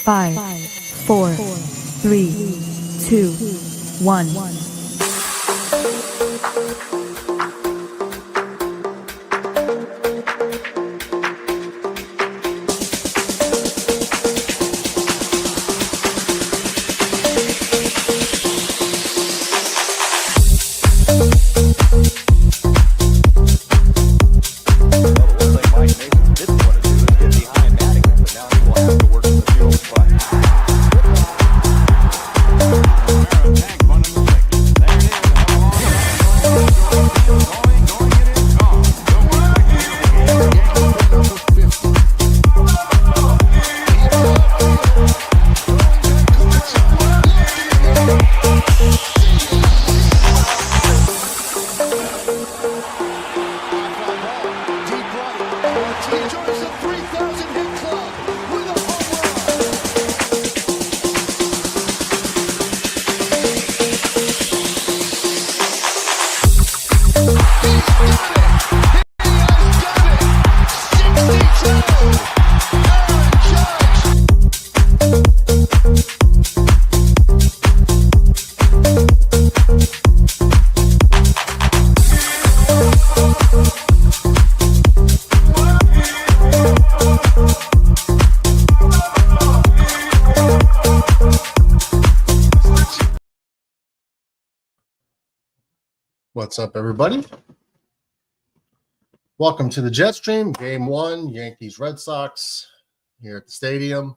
5, 4, 3, 2, 1. What's up, everybody? Welcome to the Jet Stream, Game 1, Yankees Red Sox here at the stadium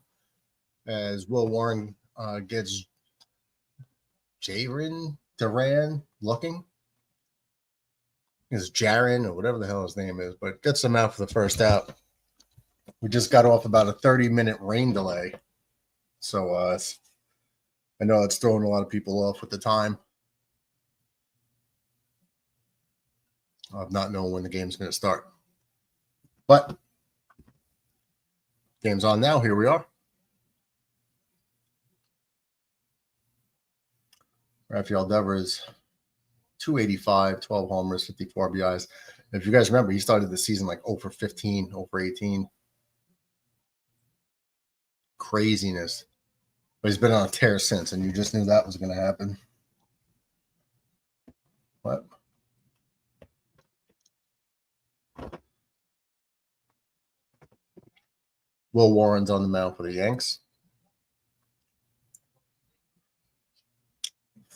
as Will Warren gets Duran looking. It's Jaron or whatever the hell his name is, but gets him out for the first out. We just got off about a 30-minute rain delay, so I know it's throwing a lot of people off with the time of not knowing when the game's going to start. But game's on now. Here we are. Rafael Devers, 285, 12 homers, 54 RBIs. If you guys remember, he started the season like 0 for 15, 0 for 18. Craziness. But he's been on a tear since, and you just knew that was going to happen. What? Will Warren's on the mound for the Yanks.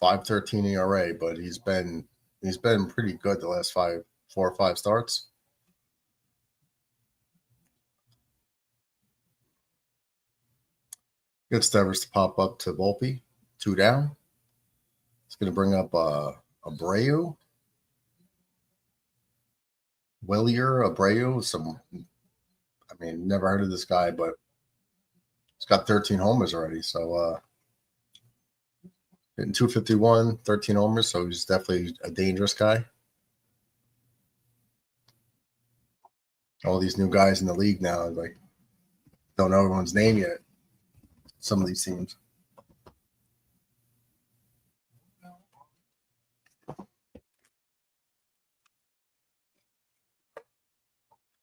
5.13 ERA, but he's been pretty good the last 4 or 5 starts. Gets Devers to pop up to Volpe, 2 down. It's going to bring up Abreu. Abreu, never heard of this guy, but he's got 13 homers already. So hitting 251, 13 homers. So he's definitely a dangerous guy. All these new guys in the league now, like, don't know everyone's name yet. Some of these teams.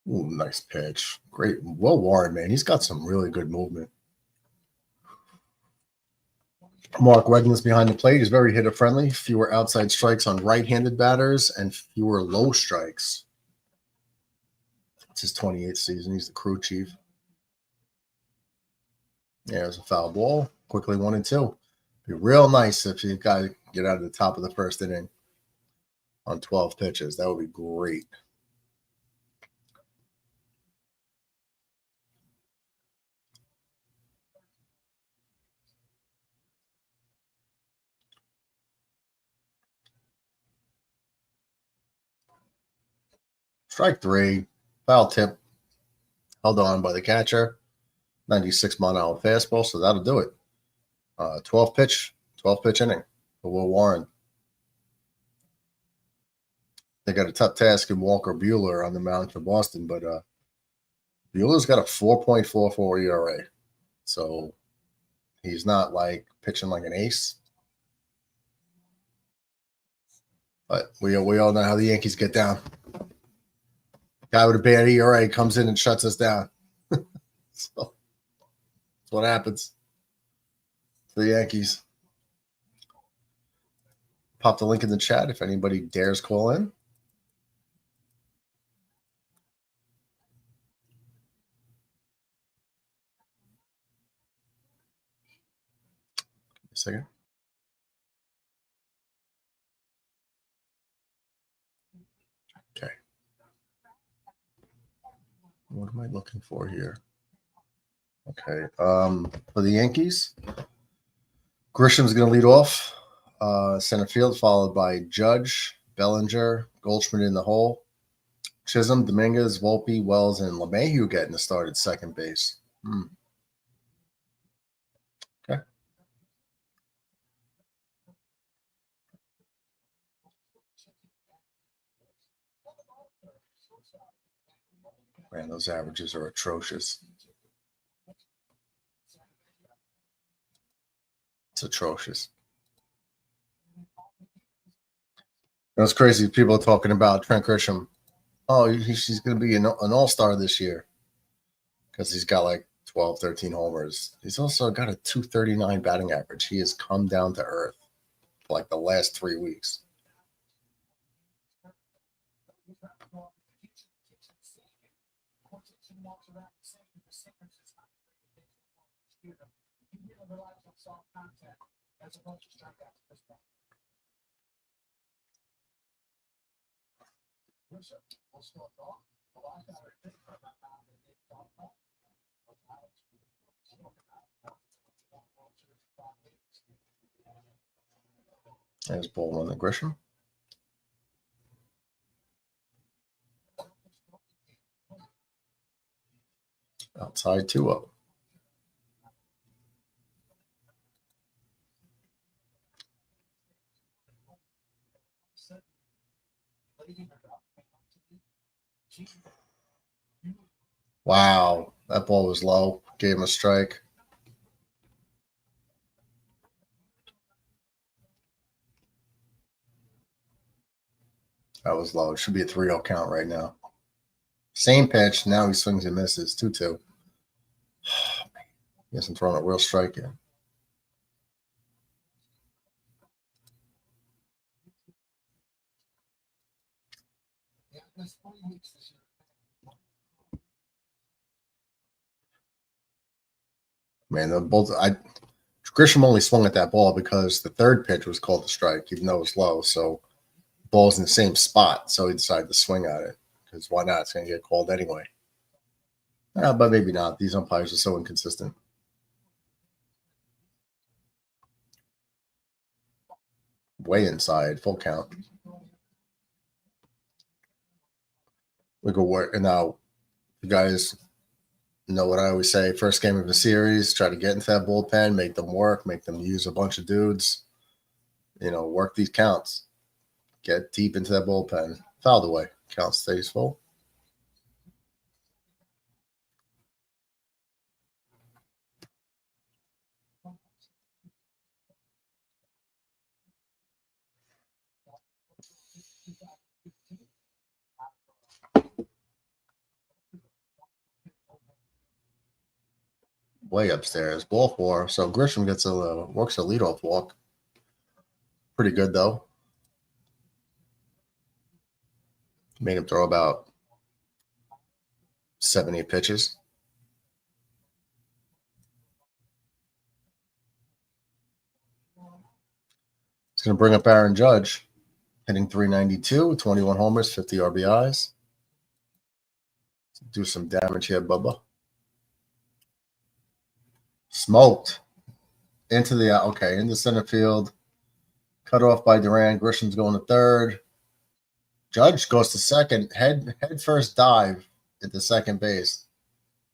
Ooh, nice pitch. Great. Will Warren, man. He's got some really good movement. Mark Wegman's behind the plate. He's very hitter-friendly. Fewer outside strikes on right-handed batters and fewer low strikes. It's his 28th season. He's the crew chief. There's a foul ball. Quickly 1-2. Be real nice if you got to get out of the top of the first inning on 12 pitches. That would be great. Strike 3, foul tip, held on by the catcher, 96-mile-an-hour fastball, so that'll do it. 12 pitch inning for Will Warren. They got a tough task in Walker Buehler on the mound for Boston, but Buehler's got a 4.44 ERA, so he's not like pitching like an ace. But we all know how the Yankees get down. Guy with a bad ERA comes in and shuts us down. So that's what happens. for the Yankees. Pop the link in the chat if anybody dares call in. A second. Okay. What am I looking for here? Okay. For the Yankees, Grisham's going to lead off center field, followed by Judge, Bellinger, Goldschmidt in the hole, Chisholm, Dominguez, Volpe, Wells, and LeMahieu getting the start at second base. Okay. Man, those averages are atrocious. It's atrocious. It's crazy. People are talking about Trent Grisham. Oh, he's going to be an all-star this year because he's got like 12, 13 homers. He's also got a 239 batting average. He has come down to earth for like the last 3 weeks. There's ball one to Grisham. Outside 2-0. Wow, that ball was low. Gave him a strike. That was low. It should be a 3-0 count right now. Same pitch. Now he swings and misses. 2-2. He hasn't thrown a real strike yet. Man, Grisham only swung at that ball because the third pitch was called a strike, even though it was low. So the ball's in the same spot, so he decided to swing at it because why not? It's going to get called anyway. But maybe not. These umpires are so inconsistent. Way inside, full count. We go work, and now you guys know what I always say. First game of a series, try to get into that bullpen, make them work, make them use a bunch of dudes. Work these counts. Get deep into that bullpen. Fouled away. Count stays full. Way upstairs. Ball 4. So Grisham works a leadoff walk. Pretty good, though. Made him throw about 70 pitches. He's going to bring up Aaron Judge, hitting 392, 21 homers, 50 RBIs. Do some damage here, Bubba. Smoked into center field. Cut off by Duran. Grisham's going to third. Judge goes to second. Head first dive at the second base.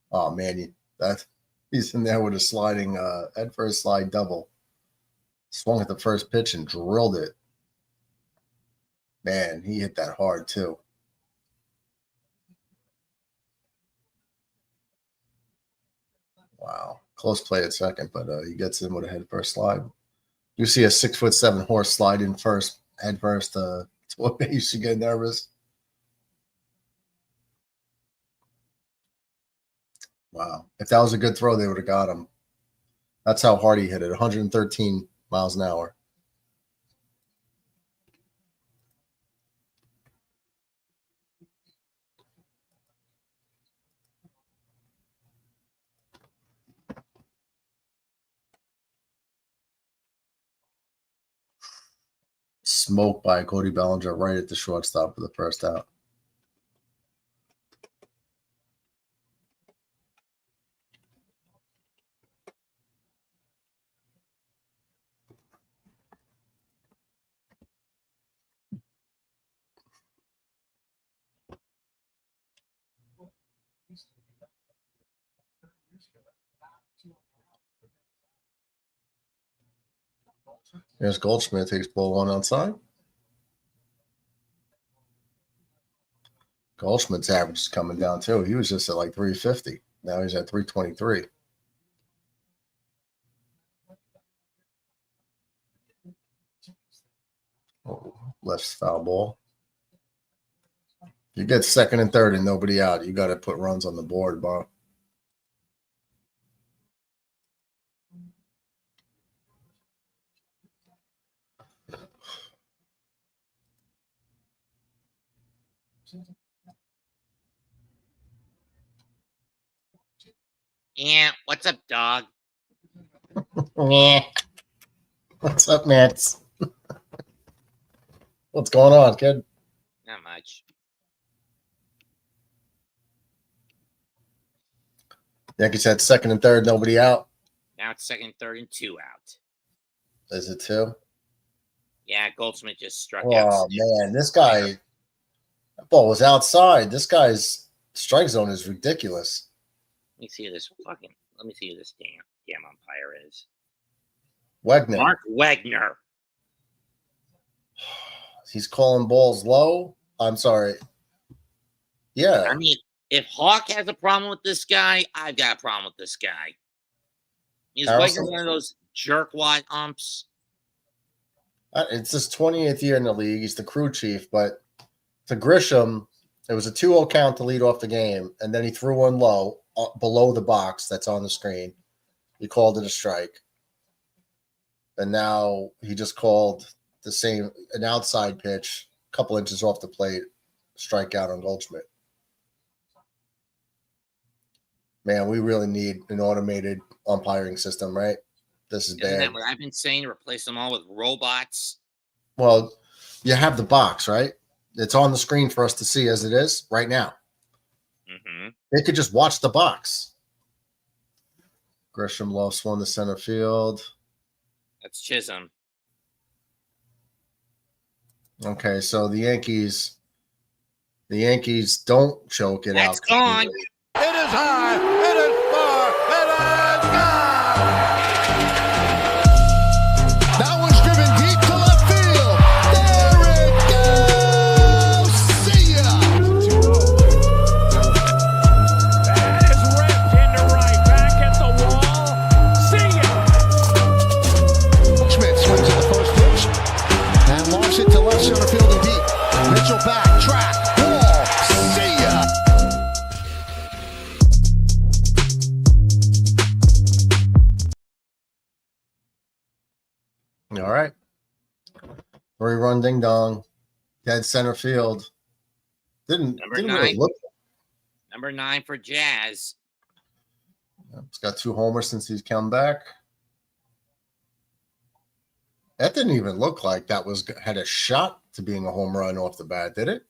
Oh man, he's in there with a sliding head first slide double. Swung at the first pitch and drilled it. Man, he hit that hard too. Wow. Close play at second, but he gets in with a head first slide. You see a 6'7" horse slide in first, head first to a base. You get nervous. Wow. If that was a good throw, they would have got him. That's how hard he hit it, 113 miles an hour. Smoked by Cody Bellinger right at the shortstop for the first out. Here's Goldschmidt, takes ball one outside. Goldschmidt's average is coming down too. He was just at like 350. Now he's at 323. Oh, left foul ball. You get second and third and nobody out, you got to put runs on the board, Bob. Yeah, what's up, dog? Yeah. What's up, Mets? What's going on, kid? Not much. Yankees had second and third, nobody out. Now it's second, third, and 2 out. Is it two? Yeah, Goldsmith just struck out. Oh, man, this guy, that ball was outside. This guy's strike zone is ridiculous. Let me see who this damn umpire is. Wegner. Mark Wegner. He's calling balls low. I'm sorry. Yeah. I mean, if Hawk has a problem with this guy, I've got a problem with this guy. Is Harrelson? Wegner one of those jerkwad umps? It's his 28th year in the league. He's the crew chief, but to Grisham, it was a 2-0 count to lead off the game, and then he threw one low below the box that's on the screen. He called it a strike. And now he just called an outside pitch, a couple inches off the plate, strikeout on Goldschmidt. Man, we really need an automated umpiring system, right? This is Isn't bad. that what I've been saying? Replace them all with robots. Well, you have the box, right? It's on the screen for us to see as it is right now. Mm-hmm. They could just watch the box. Grisham lofts one to center field. That's Chisholm. Okay, so the Yankees don't choke it out. That's gone. It is high. It is far. It is gone. That one's driven deep to left field. There it goes. See ya. That is ripped into right. Back at the wall. See ya. Schmidt swings at the first pitch and lofts it to left center field and deep. Mitchell back, track, wall. See ya. All right. 3-run ding dong. Dead center field. Didn't really 9. look. Number 9 for Jazz. It's got 2 homers since he's come back. That didn't even look like that had a shot to being a home run off the bat, did it?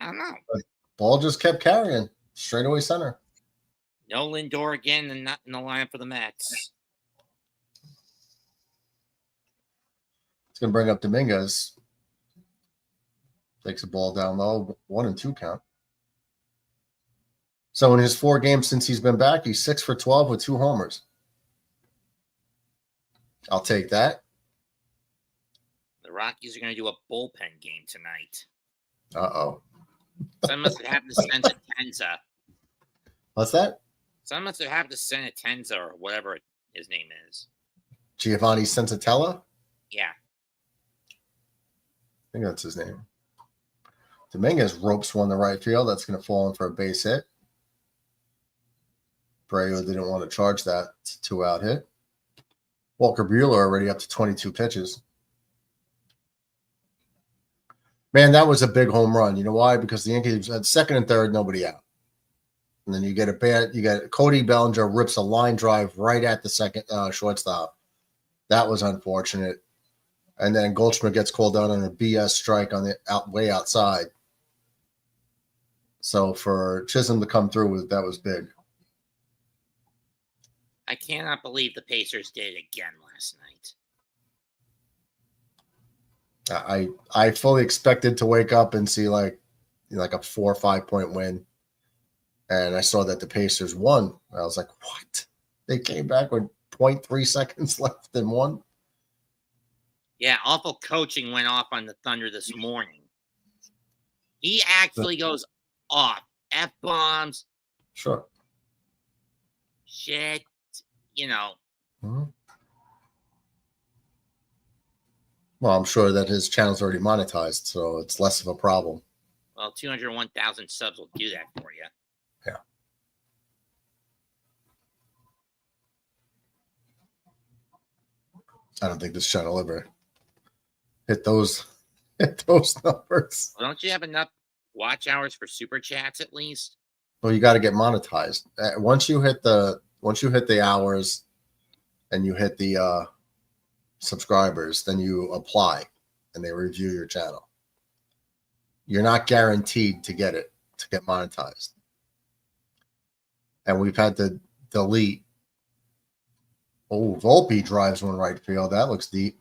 I don't know. Ball just kept carrying straightaway center. No Lindor again and not in the line for the Mets. It's going to bring up Dominguez. Takes a ball down low, 1-2 count. So in his 4 games since he's been back, he's 6 for 12 with 2 homers. I'll take that. The Rockies are going to do a bullpen game tonight. Uh-oh. Some must have to send a Tenza. What's that? Some must have to send a Tenza or whatever his name is. Giovanni Sensatella? Yeah. I think that's his name. Dominguez ropes one to right field. That's going to fall in for a base hit. Breo didn't want to charge that. It's a 2-out hit. Walker Buehler already up to 22 pitches. Man, that was a big home run. You know why? Because the Yankees had second and third, nobody out. And then you get Cody Bellinger rips a line drive right at the second shortstop. That was unfortunate. And then Goldschmidt gets called out on a BS strike on the way outside. So for Chisholm to come through, that was big. I cannot believe the Pacers did it again last night. I fully expected to wake up and see like a 4 or 5 point win. And I saw that the Pacers won. I was like, what? They came back with 0.3 seconds left and won? Yeah, awful coaching went off on the Thunder this morning. He actually goes off. F-bombs. Sure. Shit. You know. Mm-hmm. Well, I'm sure that his channel's already monetized, so it's less of a problem. Well, 201,000 subs will do that for you. Yeah. I don't think this channel ever hit those numbers. Well, don't you have enough watch hours for super chats at least? Well, you got to get monetized. Once you hit the hours and you hit the subscribers, then you apply and they review your channel. You're not guaranteed to get monetized. And we've had to delete. Oh, Volpe drives one right field. That looks deep.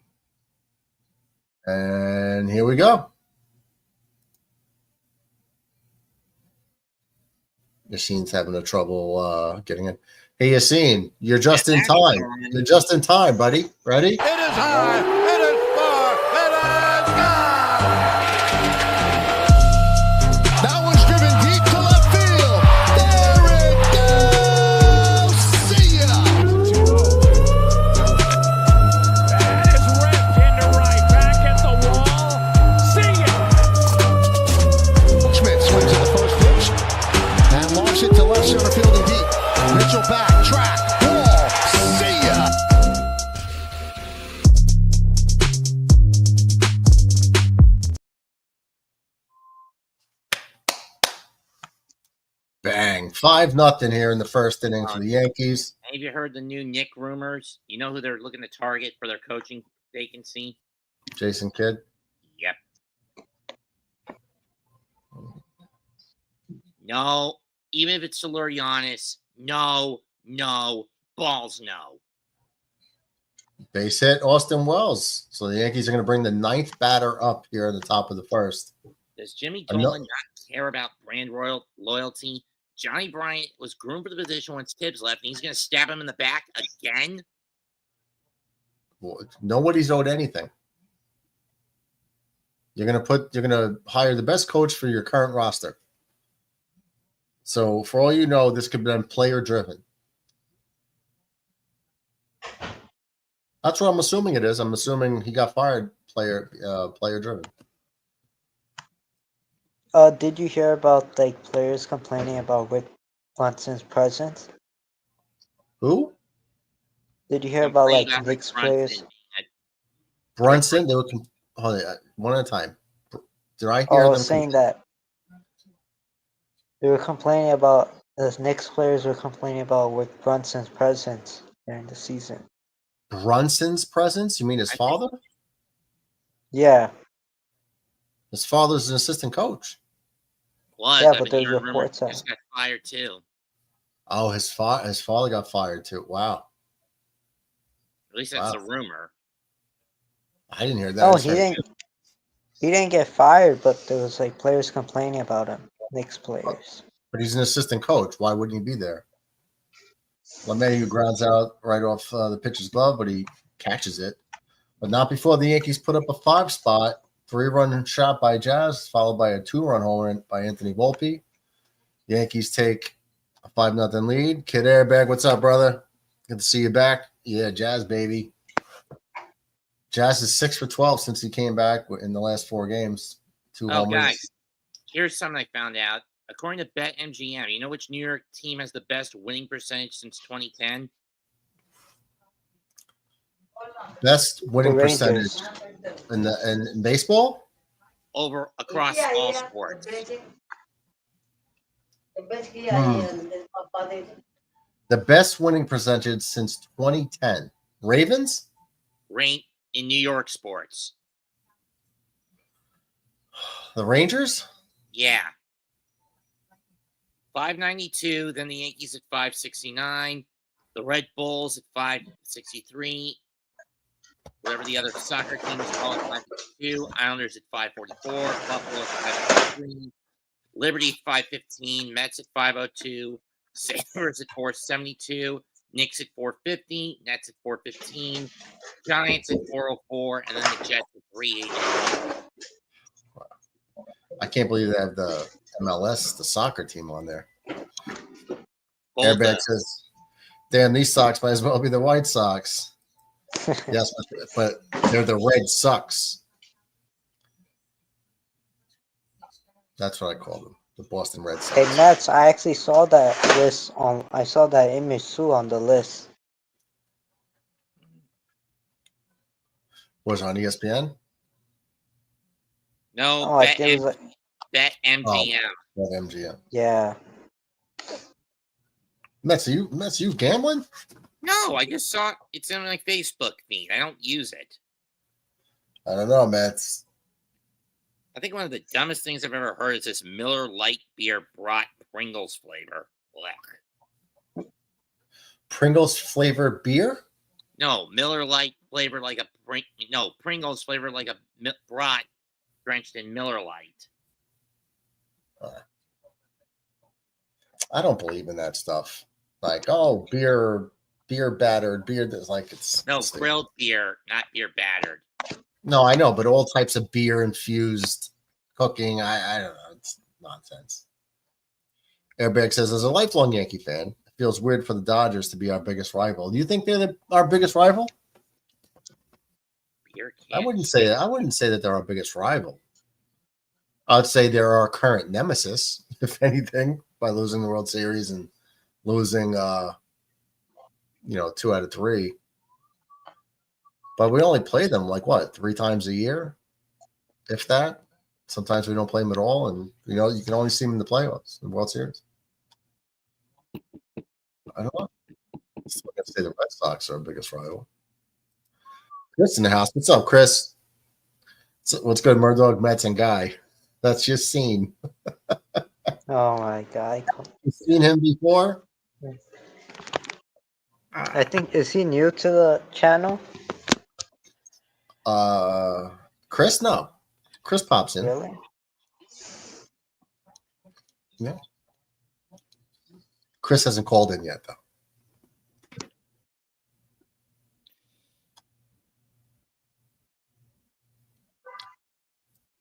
And here we go. Yassine's having a trouble getting in. Hey, Yassine, you're just in time. You're just in time, buddy. Ready? It is high. It is far. It is gone. That one's driven deep to left field. There it goes. See ya. That is ripped into right. Back at the wall. See ya. Schmidt swings at the first pitch and launches it to left center field and deep. Mitchell back, track, wall. See ya. Bang. 5-0 here in the first inning for the Yankees. Have you heard the new Nick rumors? You know who they're looking to target for their coaching vacancy? Jason Kidd. Yep. No, even if it's Solurianis, no, balls no. Base hit Austin Wells. So the Yankees are going to bring the 9th batter up here in the top of the first. Does Jimmy No. Dolan not care about brand loyalty? Johnny Bryant was groomed for the position once Tibbs left, and he's going to stab him in the back again? Well, nobody's owed anything. You're going to hire the best coach for your current roster. So for all you know, this could have been player driven. That's what I'm assuming it is. I'm assuming he got fired player driven. Did you hear about like players complaining about Rick Brunson's presence? Who? Did you hear about Complain like about Knicks Brunson players? being Brunson? They were one at a time. Did I hear them Saying that they were complaining about the Knicks players were complaining about Rick Brunson's presence during the season. Brunson's presence? You mean his father? Yeah, His father's an assistant coach. Was, Yeah, I've but been there's hearing rumors reports he out. just got fired too. Oh, his father got fired too. Wow. At least that's Wow. a rumor. I didn't hear that. Oh, I just he heard- didn't. He didn't get fired, but there was like players complaining about him. Knicks players. But he's an assistant coach. Why wouldn't he be there? LeMahieu grounds out right off the pitcher's glove, but he catches it. But not before the Yankees put up a 5 spot. 3-run shot by Jazz, followed by a 2-run home run by Anthony Volpe. Yankees take a 5-0 lead. Kid Airbag, what's up, brother? Good to see you back. Yeah, Jazz, baby. Jazz is 6 for 12 since he came back in the last 4 games. 2 Oh, homers. guys, here's something I found out According to BetMGM, you know which New York team has the best winning percentage since 2010? Best winning The percentage Rangers. in baseball? Across all sports. The best winning percentage since 2010. Ravens? Rank in New York sports. The Rangers? Yeah. 592, then the Yankees at 569, the Red Bulls at 563, whatever the other soccer teams call it, 552, Islanders at 544, Buffalo at 553, Liberty at 515, Mets at 502, Sabres at 472, Knicks at 450, Nets at 415, Giants at 404, and then the Jets at 380. I can't believe they have the MLS, the soccer team on there. Bold Airbag says, damn, these Sox might as well be the White Sox. Yes, but they're the Red Sox. That's what I call them, the Boston Red Sox. Hey, Nets, I actually saw that list on. I saw that image too on the list. Was it on ESPN? No, Oh, I think it was BetMGM. That MGM. yeah. Mets, you gambling? No, I just saw it's in my Facebook feed. I don't use it. I don't know, Mets. I think one of the dumbest things I've ever heard is this Miller Lite beer brought Pringles flavor. Blech. Pringles flavor beer? No, Miller Lite flavor like a Pringles flavor like a brat drenched in Miller Lite. I don't believe in that stuff. Like, oh, beer battered, beer that's like it's grilled beer, not beer battered. No, I know, but all types of beer infused cooking, I don't know, it's nonsense. Airbag says, as a lifelong Yankee fan, it feels weird for the Dodgers to be our biggest rival. Do you think they're our biggest rival? Beer I wouldn't say that. I wouldn't say that they're our biggest rival. I'd say they're our current nemesis, if anything, by losing the World Series and losing 2 out of 3. But we only play them like what, 3 times a year, if that. Sometimes we don't play them at all, and you can only see them in the playoffs, the World Series. I don't know. I'm still gonna say the Red Sox are our biggest rival. Chris in the house. What's up, Chris? What's good, Murdog, Mets, and Guy? That's just seen. Oh my God. You've seen him before? I think, is he new to the channel? Chris? No. Chris pops in. Really? Yeah. Chris hasn't called in yet, though.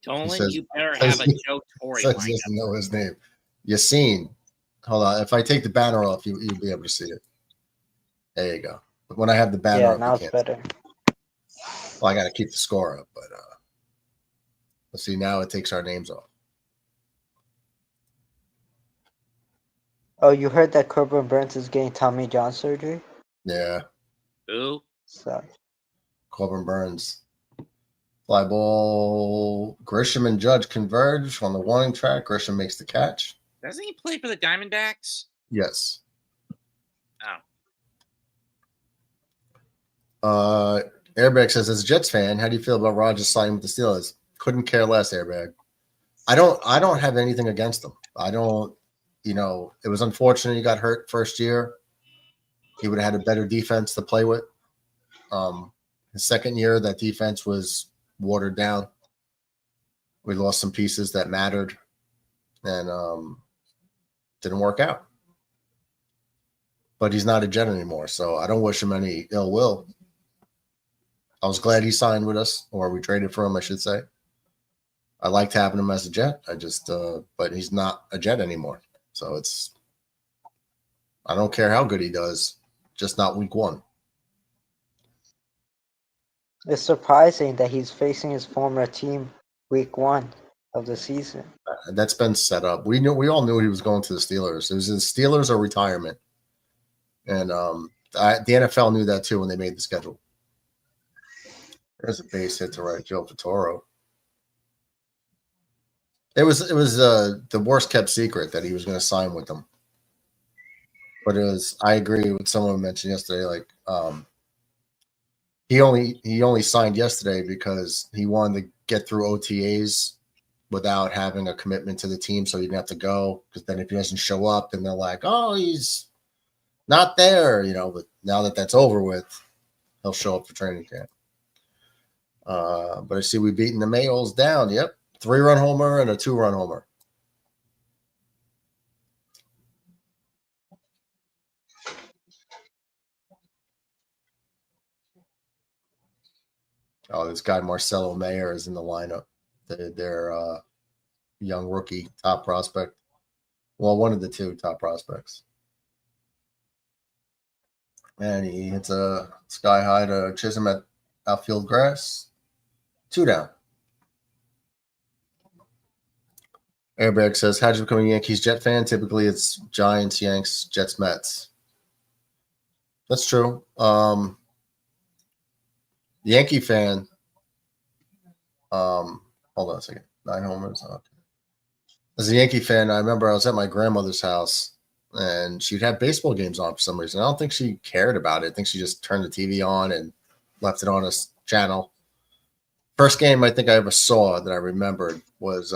Dolan, you better have a Joe Torre He doesn't know his name. Yassine. Hold on. If I take the banner off, you'll be able to see it. There you go. But when I have the banner up, now it's better. Well, I got to keep the score up, but let's see. Now it takes our names off. Oh, you heard that Corbin Burns is getting Tommy John surgery? Yeah. Who? So. Corbin Burns. Fly ball. Grisham and Judge converge on the warning track. Grisham makes the catch. Doesn't he play for the Diamondbacks? Yes. Oh. Airbag says, as a Jets fan, how do you feel about Rodgers signing with the Steelers? Couldn't care less, Airbag. I don't have anything against him. I don't, it was unfortunate he got hurt first year. He would have had a better defense to play with. His second year, that defense was watered down. We lost some pieces that mattered and didn't work out. But he's not a Jet anymore, so I don't wish him any ill will. I was glad he signed with us, or we traded for him, I should say. I liked having him as a Jet. But he's not a Jet anymore. So I don't care how good he does, just not week 1. It's surprising that he's facing his former team week 1. of the season. That's been set up. We all knew he was going to the Steelers. It was the Steelers or retirement, and the NFL knew that too when they made the schedule. There's a base hit to right, Joe Vitoro. It was the worst kept secret that he was going to sign with them. But it was. I agree with someone mentioned yesterday. Like he only signed yesterday because he wanted to get through OTAs without having a commitment to the team, so he didn't have to go. Because then if he doesn't show up, then they're like, "Oh, he's not there," But now that that's over with, he'll show up for training camp. But I see we beaten the Mayos down. Yep, 3-run homer and a 2-run homer. Oh, this guy Marcelo Mayer is in the lineup. Their young rookie top prospect. Well, one of the two top prospects. And he hits a sky high to Chisholm at outfield grass. 2 down. Airbag says, how'd you become a Yankees Jet fan? Typically it's Giants, Yanks, Jets, Mets. That's true. Yankee fan. Hold on a second. 9 homers. Okay. As a Yankee fan, I remember I was at my grandmother's house and she'd have baseball games on for some reason. I don't think she cared about it. I think she just turned the TV on and left it on a channel. First game I think I ever saw that I remembered was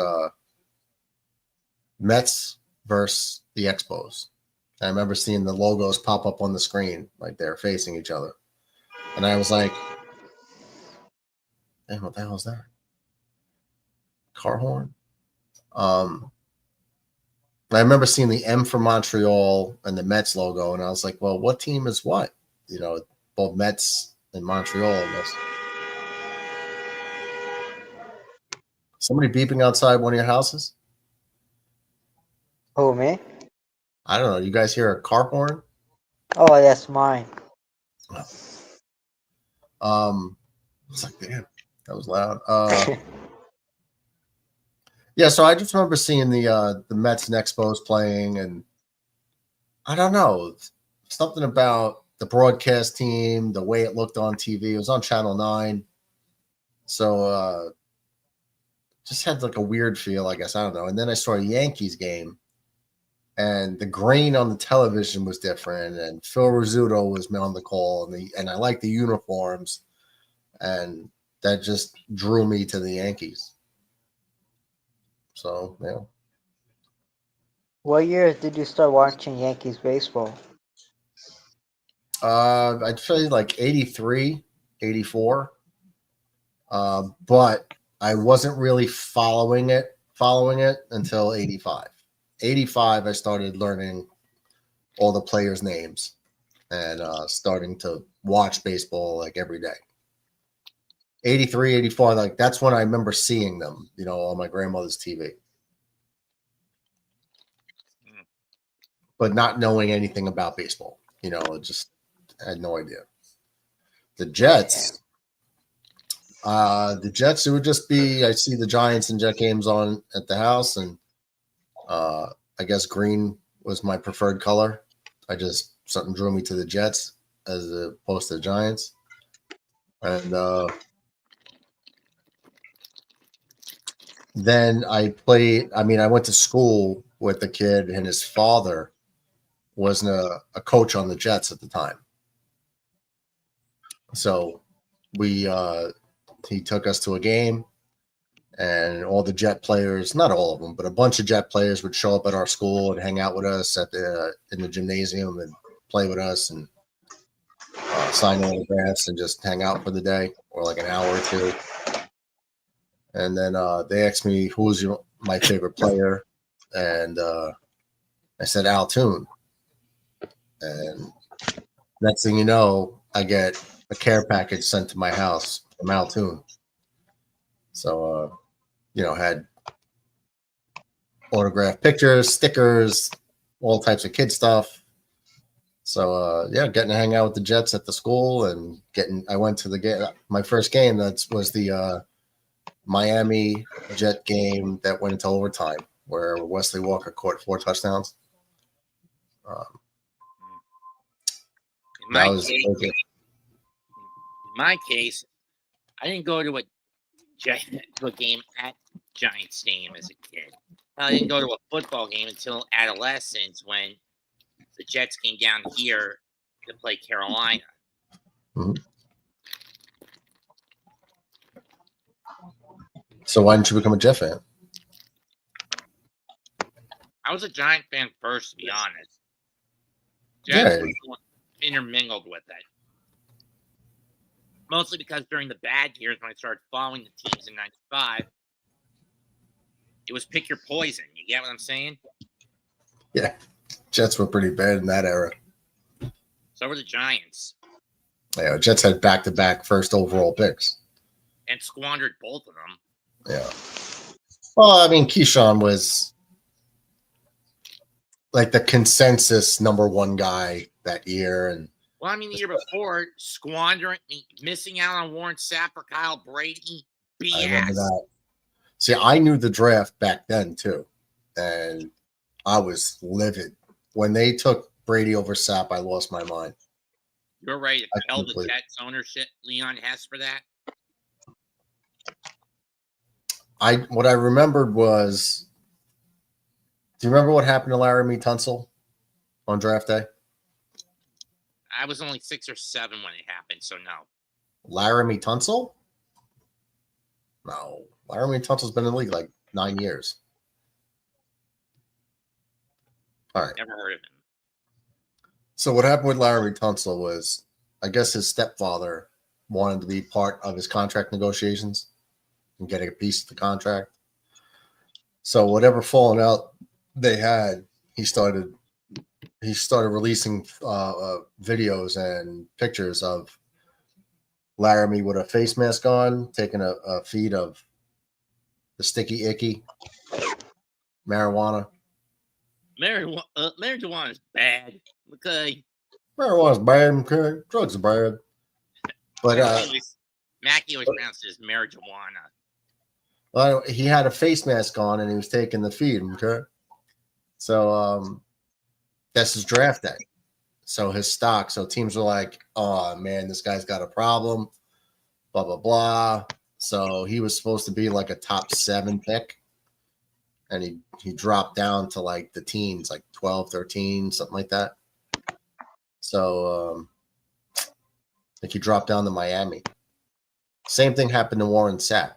Mets versus the Expos. I remember seeing the logos pop up on the screen like they're facing each other. And I was like, damn, what the hell is that? Car horn? I remember seeing the M for Montreal and the Mets logo, and I was like, well, what team is what? Both Mets and Montreal, I guess. Somebody beeping outside one of your houses? Oh, me? I don't know. You guys hear a car horn? Oh, that's mine. It's like, damn, that was loud. Yeah, so I just remember seeing the Mets and Expos playing, and I don't know, something about the broadcast team, the way it looked on TV. It was on Channel 9, so just had like a weird feel, I guess. I don't know. And then I saw a Yankees game, and the grain on the television was different, and Phil Rizzuto was on the call, and I liked the uniforms, and that just drew me to the Yankees. So, yeah. What year did you start watching Yankees baseball? I'd say like 83, 84. But I wasn't really following it until 85. 85, I started learning all the players' names and starting to watch baseball like every day. 83, 84, like that's when I remember seeing them, on my grandmother's TV. But not knowing anything about baseball, just had no idea. The Jets, it would just be, I see the Giants and Jet games on at the house, and I guess green was my preferred color. Something drew me to the Jets as opposed to the Giants. And then I went to school with the kid, and his father wasn't a coach on the Jets at the time. So he took us to a game, and all the Jet players, not all of them, but a bunch of Jet players would show up at our school and hang out with us in the gymnasium and play with us and sign autographs and just hang out for the day or like an hour or two. And then they asked me who was my favorite player, and I said Al Toon. And next thing you know, I get a care package sent to my house from Al Toon. So, had autographed pictures, stickers, all types of kid stuff. So, getting to hang out with the Jets at the school, and I went to my first game. That was the Miami Jet game that went into overtime where Wesley Walker caught 4 touchdowns. In That my was case, okay. in my case, I didn't go to a game at Giants Stadium as a kid. I didn't go to a football game until adolescence when the Jets came down here to play Carolina. Mhm. So why didn't you become a Jet fan? I was a Giant fan first, to be honest. Jets Yeah. were intermingled with it. Mostly because during the bad years when I started following the teams in 95, it was pick your poison. You get what I'm saying? Yeah. Jets were pretty bad in that era. So were the Giants. Yeah, Jets had back-to-back first overall picks. And squandered both of them. Yeah. Well, I mean, Keyshawn was like the consensus number 1 guy that year. And Well, I mean, the year before, missing out on Warren Sapp or Kyle Brady. BS. I remember that. See, I knew the draft back then, too. And I was livid. When they took Brady over Sapp, I lost my mind. You're ready to tell the completely. Jets ownership Leon Hess for that? What I remembered was, do you remember what happened to Laramie Tunsil on draft day? I was only 6 or 7 when it happened, so no. Laramie Tunsil? No. Laramie Tunsil's been in the league like 9 years. All right. Never heard of him. So what happened with Laramie Tunsil was, I guess his stepfather wanted to be part of his contract negotiations and getting a piece of the contract. So whatever falling out they had, he started releasing videos and pictures of Laramie with a face mask on, taking a feed of the sticky icky marijuana. Marijuana is bad. Okay. Marijuana's bad, okay? Drugs are bad. But Mackie always pronounced it as marijuana. well, he had a face mask on and he was taking the feed, okay? So that's his draft day. So his stock. So teams were like, oh man, this guy's got a problem, blah, blah, blah. So he was supposed to be like a top 7 pick. And he dropped down to like the teens, like 12, 13, something like that. So I think he dropped down to Miami. Same thing happened to Warren Sapp.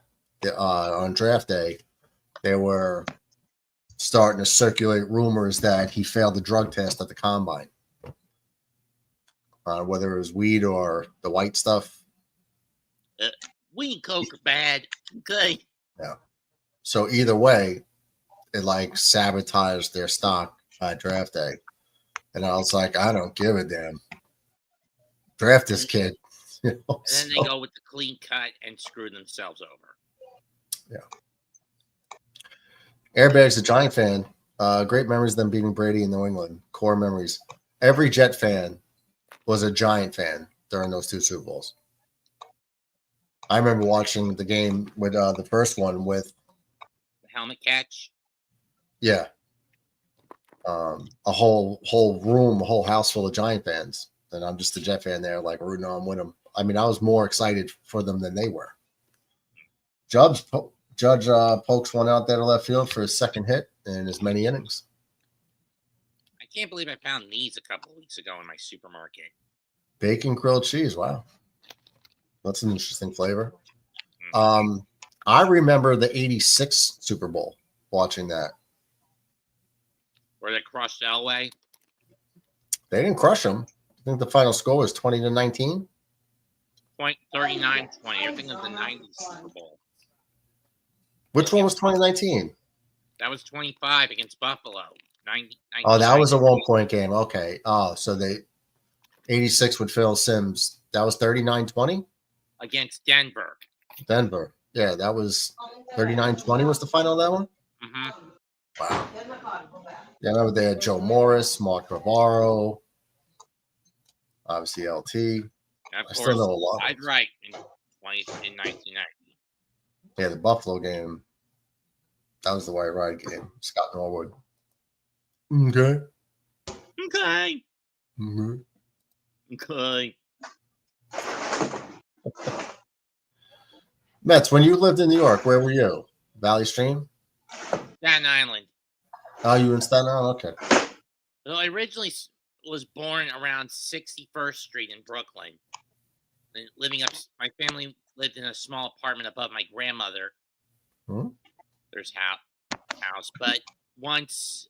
On draft day, they were starting to circulate rumors that he failed the drug test at the combine. Whether it was weed or the white stuff. Weed and coke are bad. Okay. Yeah. So either way, it like sabotaged their stock draft day. And I was like, I don't give a damn. Draft this kid. And then they go with the clean cut and screw themselves over. Yeah. Airbag's a Giant fan. Great memories of them beating Brady in New England. Core memories. Every Jet fan was a Giant fan during those 2 Super Bowls. I remember watching the game with the first one with The helmet catch. a whole room, a whole house full of Giant fans, and I'm just a Jet fan there, like rooting on with them. I mean, I was more excited for them than they were. Judge pokes one out there to left field for his second hit in as many innings. I can't believe I found these a couple of weeks ago in my supermarket. Bacon grilled cheese. Wow, that's an interesting flavor. I remember the '86 Super Bowl watching that. Where they crushed Elway. They didn't crush them. I think the final score was 20-19. 39-20. I think of the 90s Super Bowl. Which one was 2019? That was 25 against Buffalo. 90, Oh, that was a 1-point game. Okay. Oh, so they 86 with Phil Simms. That was 39-20? Against Denver. Denver. Yeah, that was 39-20 was the final of that one? Mm-hmm. Wow. Yeah, I remember they had Joe Morris, Mark Navarro, obviously LT. And of I still course, know a lot. I'd right in 1990. Yeah, the Buffalo game. That was the White Ride game. Scott Norwood. Okay. Okay. Mhm. Okay. Mets, when you lived in New York, where were you? Valley Stream? Staten Island. Oh, you in Staten Island? Okay. Well, I originally was born around 61st Street in Brooklyn. And living up, my family lived in a small apartment above my grandmother. Hmm? There's house, but once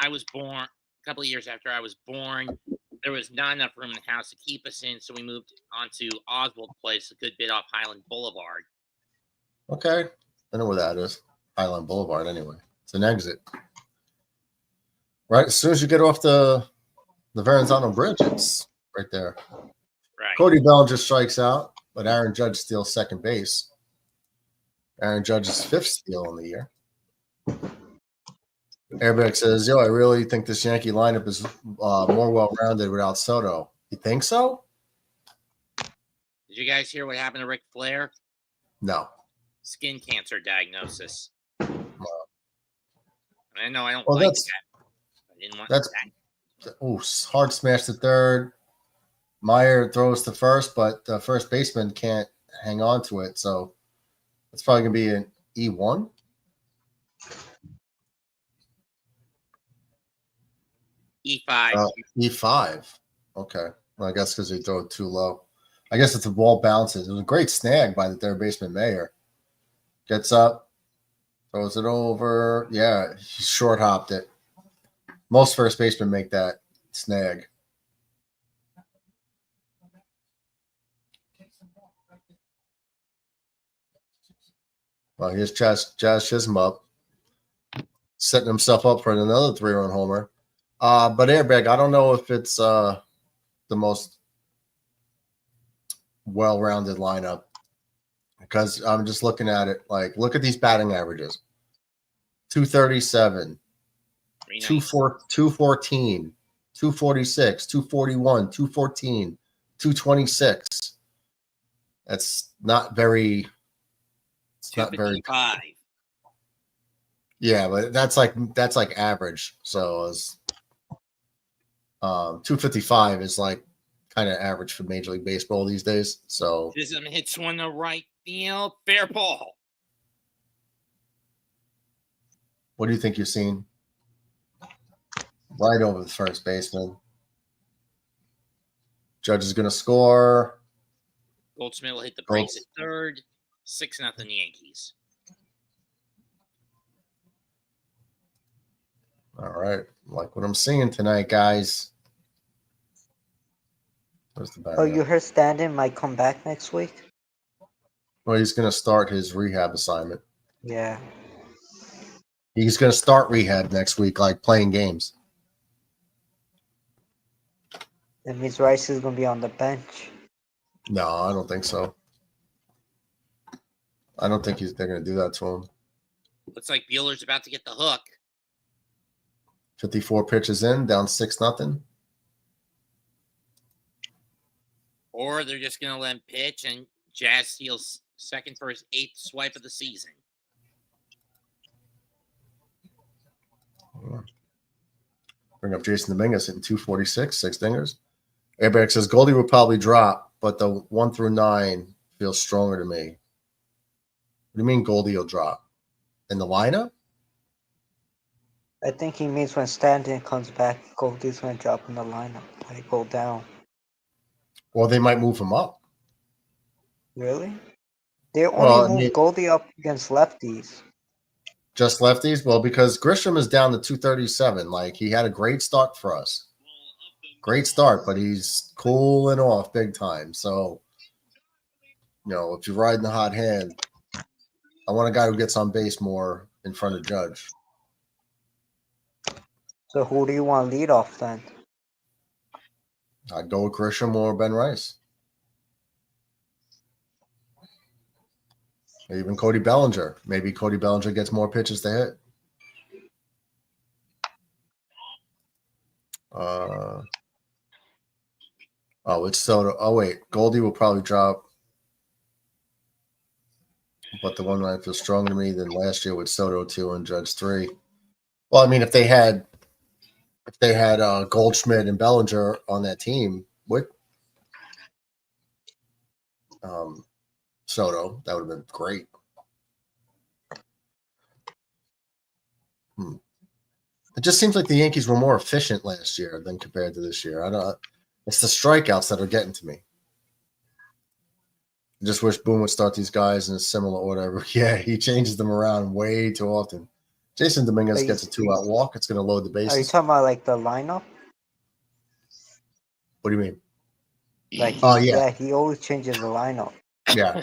I was born, a couple of years after I was born, there was not enough room in the house to keep us in, so we moved on to Oswald Place, a good bit off Highland Boulevard. Okay. I know where that is. Highland Boulevard, anyway. It's an exit. Right as soon as you get off the Verrazano Bridge, it's right there. Right. Cody Bellinger strikes out, but Aaron Judge steals second base. Aaron Judge's 5th steal in the year. Airbag says, yo, I really think this Yankee lineup is more well-rounded without Soto. You think so? Did you guys hear what happened to Ric Flair? No. Skin cancer diagnosis. I know I don't Well, like that's that. I didn't want that's that. oh, hard smash to third. Meyer throws to first, but the first baseman can't hang on to it, so it's probably gonna be an E1. E5. E5. Okay. Well, I guess because he threw it too low. I guess if the ball bounces. It was a great snag by the third baseman Mayer. Gets up, throws it over. Yeah, he short hopped it. Most first basemen make that snag. Well, here's Jazz Chisholm up, setting himself up for another 3-run homer. But Airbag, I don't know if it's the most well-rounded lineup because I'm just looking at it. Like, look at these batting averages: 237, 214, 246, 241, 214, 226. That's not very. It's not very. 255. Yeah, but that's like average. So it's 255 is like kind of average for Major League Baseball these days. So Chisholm hits one to right field. Fair ball. what do you think you've seen? Right over the first baseman. Judge is going to score. Goldschmidt will hit the brakes at third. 6-0 Yankees. All right. Like what I'm seeing tonight, guys. Where's the Oh, bag? you heard Stanton might come back next week? Well, he's going to start his rehab assignment. Yeah. He's going to start rehab next week, like playing games. That means Rice is going to be on the bench. No, I don't think so. I don't think they're going to do that to him. Looks like Bueller's about to get the hook. 54 pitches in, down 6-0. Or they're just going to let him pitch and Jazz steals second for his 8th swipe of the season. Bring up Jason Dominguez hitting 246, 6 dingers. Airbag says Goldie would probably drop, but the 1 through 9 feels stronger to me. What do you mean Goldie will drop? In the lineup? I think he means when Stanton comes back, Goldie's going to drop in the lineup. Like, go down. Or they might move him up. Really? They only Well, I moved mean- Goldie up against lefties. Just lefties? Well, because Grisham is down to 237. Like, he had a great start for us. Great start, but he's cooling off big time. So, if you're riding the hot hand, I want a guy who gets on base more in front of Judge. So who do you want lead off then? I'd go with Grisham or Ben Rice. Even Cody Bellinger. Maybe Cody Bellinger gets more pitches to hit. It's Soto. Oh, wait. Goldie will probably drop. but the one line feels stronger to me than last year with Soto 2 and Judge 3. Well, I mean, if they had Goldschmidt and Bellinger on that team with Soto, that would have been great. It just seems like the Yankees were more efficient last year than compared to this year. It's the strikeouts that are getting to me. I just wish Boone would start these guys in a similar order. Yeah, he changes them around way too often. Jason Dominguez gets a 2-out walk. It's going to load the bases. Are you talking about like the lineup? What do you mean? Like, yeah, he always changes the lineup. Yeah.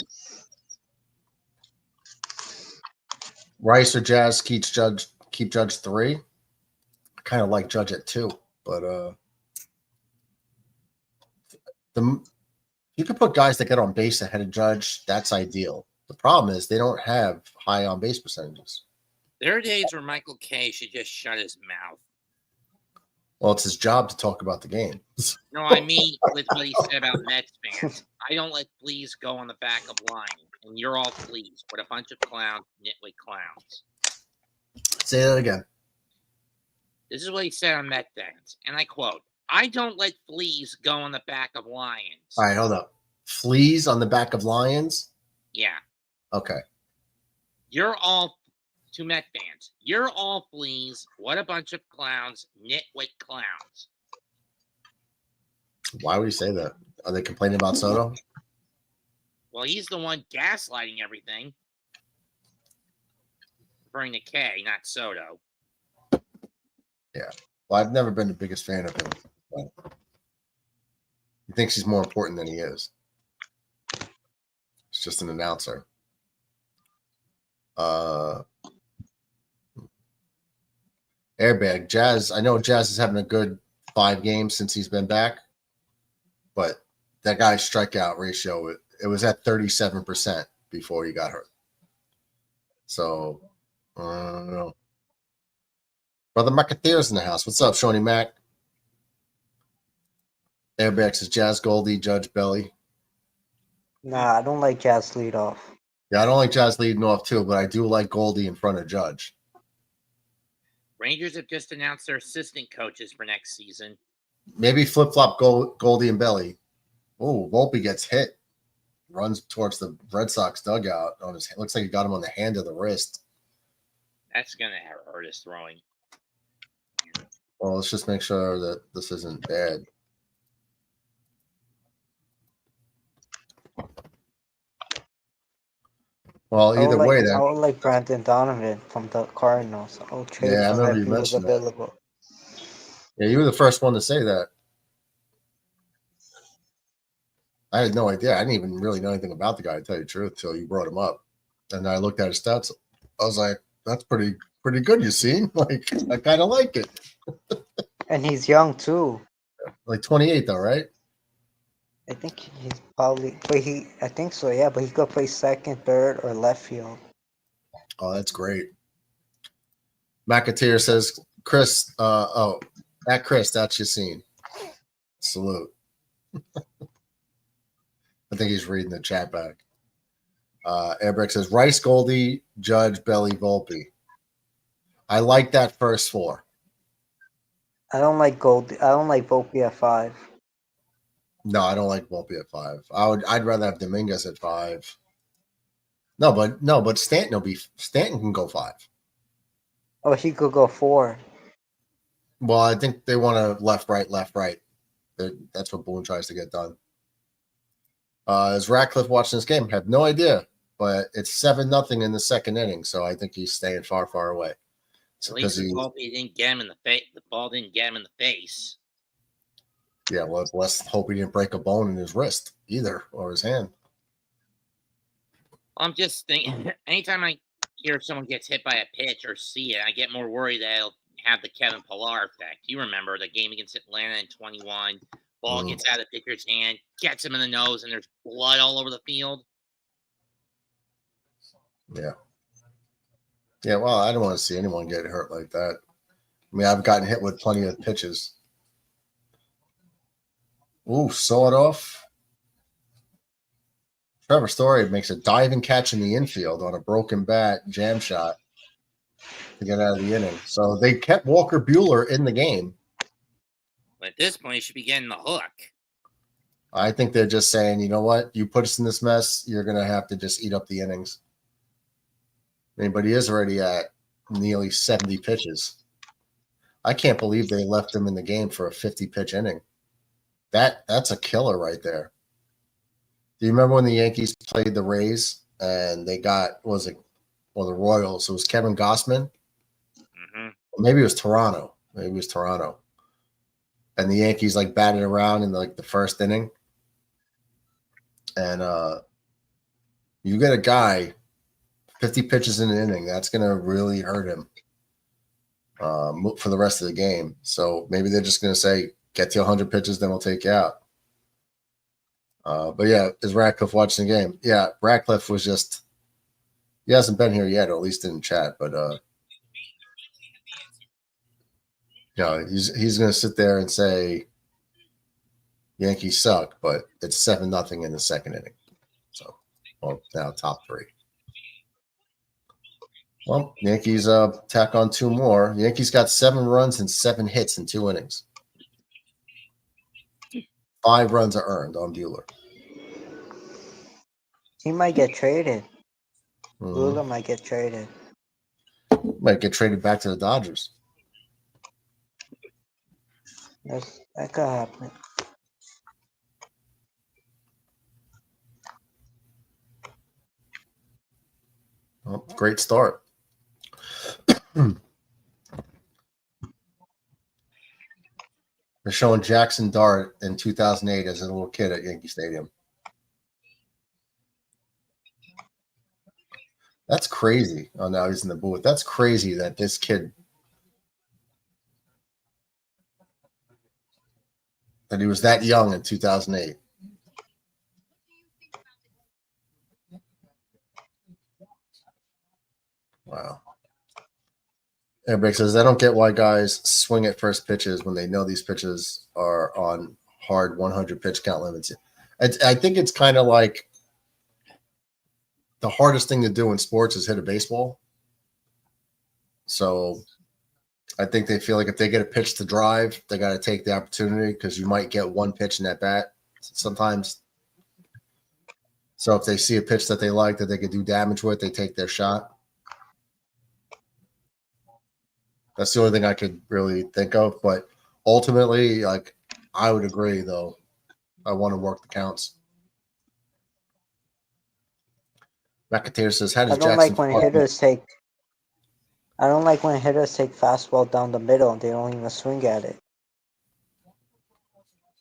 Rice or Jazz keep Judge 3. I kind of like Judge at 2, but you could put guys that get on base ahead of Judge. That's ideal. The problem is they don't have high on base percentages. There are days where Michael Kay should just shut his mouth. Well, it's his job to talk about the game. No, I mean with what he said about Mets fans. I don't let fleas go on the back of line, and you're all fleas. What a bunch of clowns, nitwit clowns. Say that again. This is what he said on Met fans, and I quote, I don't let fleas go on the back of lions. All right, hold up. Fleas on the back of lions? Yeah. Okay. You're all, to Met fans, you're all fleas. What a bunch of clowns, nitwit clowns. Why would you say that? Are they complaining about Soto? Well, he's the one gaslighting everything. Referring to K, not Soto. Yeah. Well, I've never been the biggest fan of him. But he thinks he's more important than he is. He's just an announcer. Airbag. Jazz. I know Jazz is having a good 5 games since he's been back, but that guy's strikeout ratio, it was at 37% before he got hurt. So, I don't know. Brother McAteer's in the house. What's up, Shawnee Mac? Airbag says Jazz, Goldie, Judge, Belly. Nah, I don't like Jazz lead off. Yeah, I don't like Jazz leading off too, but I do like Goldie in front of Judge. Rangers have just announced their assistant coaches for next season. Maybe flip-flop Goldie and Belly. Oh, Volpe gets hit. Runs towards the Red Sox dugout. Looks like he got him on the hand of the wrist. That's going to hurt his throwing. Well, let's just make sure that this isn't bad. Well, either way, I would like Brandon Donovan from the Cardinals. I'll trade Yeah, I him remember if you he was mentioned that. available. Yeah, you were the first one to say that. I had no idea. I didn't even really know anything about the guy, to tell you the truth, until you brought him up. And I looked at his stats. I was like, that's pretty good, you see? Like, I kind of like it. And he's young too. Like 28 though, right? I think he's probably, I think so, yeah, but he could play second, third, or left field. Oh, that's great. McAteer says, Chris, at Chris, that's your scene. Salute. I think he's reading the chat back. Airbreak says, Rice, Goldie, Judge, Belly, Volpe. I like that first 4. I don't like Volpe at 5. No, I don't like Volpe at 5. I'd rather have Dominguez at 5. No, but Stanton can go 5. Oh, he could go 4. Well, I think they want to left, right. That's what Boone tries to get done. Is Ratcliffe watching this game? I have no idea, but it's 7-0 in the second inning, so I think he's staying far, far away. At least the ball didn't get him in the face. The ball didn't get him in the face. Yeah, well, let's hope he didn't break a bone in his wrist either, or his hand. I'm just thinking, anytime I hear someone gets hit by a pitch or see it, I get more worried that it'll have the Kevin Pillar effect. You remember the game against Atlanta in 21. Ball gets out of the pitcher's hand, gets him in the nose, and there's blood all over the field. Yeah. Yeah, well, I don't want to see anyone get hurt like that. I mean, I've gotten hit with plenty of pitches. Ooh, saw it off. Trevor Story makes a diving catch in the infield on a broken bat jam shot to get out of the inning. So they kept Walker Buehler in the game. But at this point, he should be getting the hook. I think they're just saying, you know what? You put us in this mess, you're going to have to just eat up the innings. I mean, but he is already at nearly 70 pitches. I can't believe they left him in the game for a 50-pitch inning. That's a killer right there. Do you remember when the Yankees played the Rays and they got, the Royals? It was Kevin Gossman. Mm-hmm. Maybe it was Toronto. And the Yankees like batted around in like the first inning. And you get a guy 50 pitches in an inning, that's going to really hurt him for the rest of the game. So maybe they're just going to say, get to 100 pitches, then we'll take you out. But yeah, is Radcliffe watching the game? Yeah, Radcliffe was just – he hasn't been here yet, or at least in chat. But, he's going to sit there and say Yankees suck, but it's 7-0 in the second inning. So, now top 3. Well, Yankees tack on 2 more. Yankees got 7 runs and 7 hits in 2 innings. 5 runs are earned on Buehler. He might get traded. Mm-hmm. Buehler might get traded. Might get traded back to the Dodgers. That could happen. Well, great start. They're showing Jackson Dart in 2008 as a little kid at Yankee Stadium. That's crazy. Oh, now he's in the booth. That's crazy that this kid, that he was that young in 2008. Wow. Everybody says, I don't get why guys swing at first pitches when they know these pitches are on hard 100 pitch count limits. I think it's kind of like the hardest thing to do in sports is hit a baseball. So I think they feel like if they get a pitch to drive, they got to take the opportunity because you might get one pitch in that bat sometimes. So if they see a pitch that they like that they could do damage with, they take their shot. That's the only thing I could really think of. But ultimately, like, I would agree, though. I want to work the counts. McIntyre says, how does Jackson I don't like when hitters take fastball down the middle and they don't even swing at it.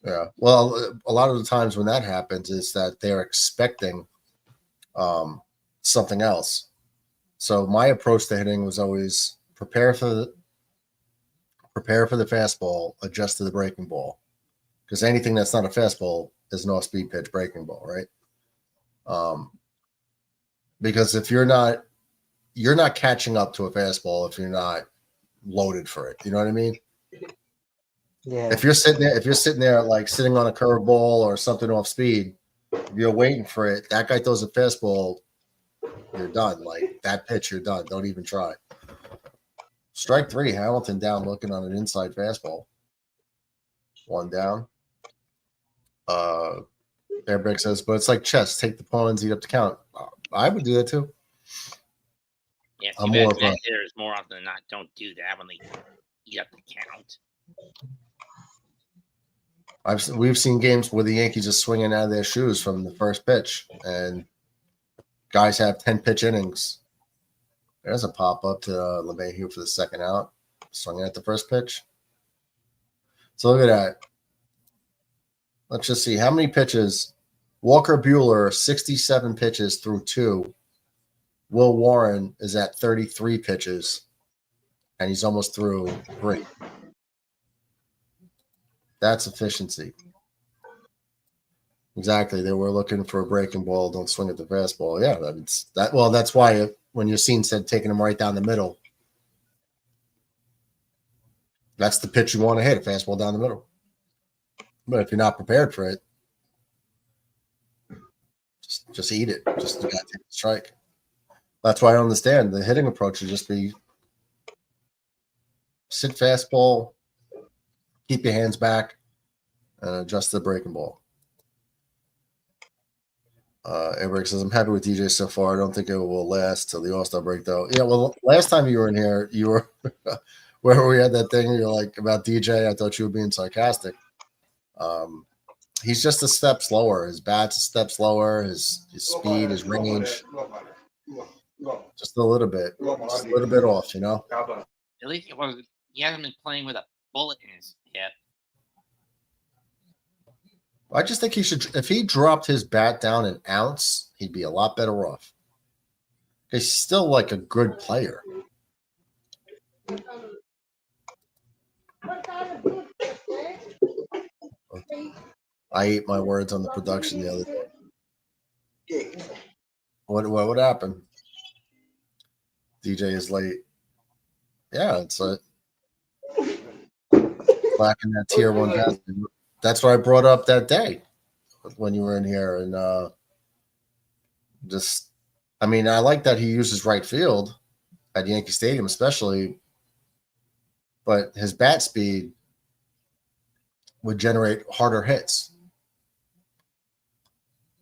Yeah. Well, a lot of the times when that happens is that they're expecting something else. So my approach to hitting was always prepare for the fastball, adjust to the breaking ball. Because anything that's not a fastball is an off-speed pitch breaking ball, right? Because if you're not catching up to a fastball if you're not loaded for it. You know what I mean? Yeah. If you're sitting there like sitting on a curveball or something off speed, if you're waiting for it, that guy throws a fastball, you're done. Like that pitch, you're done. Don't even try. Strike 3, Hamilton down looking on an inside fastball. 1 down. Airbrick says, but it's like chess. Take the pawns, eat up the count. I would do that too. Yeah, I'm more of a hitters more often than not don't do that when they eat up the count. We've seen games where the Yankees are swinging out of their shoes from the first pitch, and guys have 10-pitch innings. There's a pop-up to LeMahieu for the second out, swinging at the first pitch. So look at that. Let's just see. How many pitches? Walker Buehler, 67 pitches through 2. Will Warren is at 33 pitches, and he's almost through 3. That's efficiency. Exactly. They were looking for a breaking ball. Don't swing at the fastball. Yeah, that's why when Yassine said taking him right down the middle, that's the pitch you want to hit, a fastball down the middle. But if you're not prepared for it, just Just eat it. Just you got to take the strike. That's why I understand the hitting approach should just be sit fastball, keep your hands back, and adjust the breaking ball. Eric says, I'm happy with DJ so far. I don't think it will last till the All-Star break, though. Yeah, well, last time you were in here, you were where we had that thing you're like about DJ. I thought you were being sarcastic. He's just a step slower. His bat's a step slower. His speed, his range, just a little bit off, you know? At least he hasn't been playing with a bullet in his hip. I just think he should, if he dropped his bat down an ounce, he'd be a lot better off. He's still like a good player. I ate my words on the production the other day. What happened? DJ is late. Yeah, it's like back in that tier 1 basket. That's what I brought up that day when you were in here. And I mean, I like that he uses right field at Yankee Stadium, especially, but his bat speed would generate harder hits.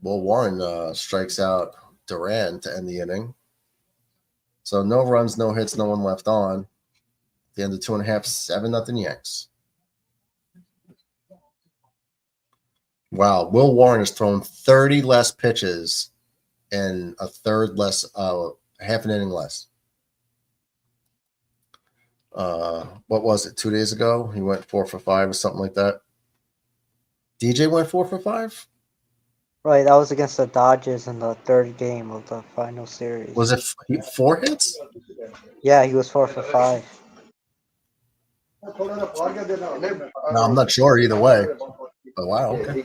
Will Warren strikes out Duran to end the inning. So no runs, no hits, no one left on. At the end of 2.5, 7-0 Yanks. Wow, Will Warren has thrown 30 less pitches and a third less, half an inning less. What was it, 2 days ago? He went 4 for 5 or something like that. DJ went 4 for 5? Right, that was against the Dodgers in the third game of the final series. Was it 4 hits? Yeah, he was 4 for 5. No, I'm not sure either way. Oh, wow, okay.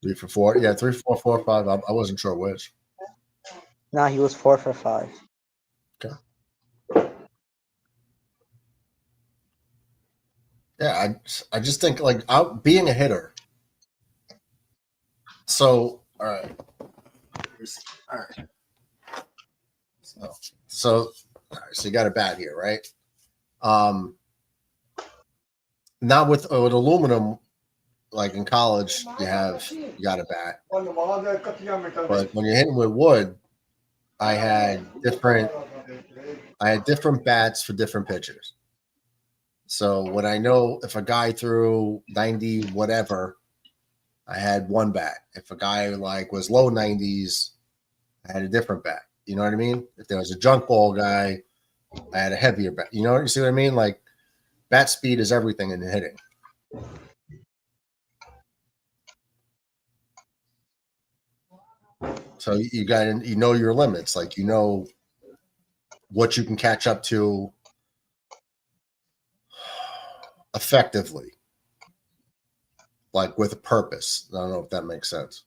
3 for 4. Yeah, 3, 4, 4, 5. I wasn't sure which. No, he was 4 for 5. Okay. Yeah, I just think like being a hitter. So all right. So you got a bat here, right? Not with aluminum, like in college, you got a bat. But when you're hitting with wood, I had different bats for different pitchers. So when I know if a guy threw 90 whatever, I had one bat. If a guy like was low 90s, I had a different bat. You know what I mean? If there was a junk ball guy, I had a heavier bat. You see what I mean? Like bat speed is everything in hitting. So you know your limits. Like you know what you can catch up to effectively, like with a purpose. I don't know if that makes sense.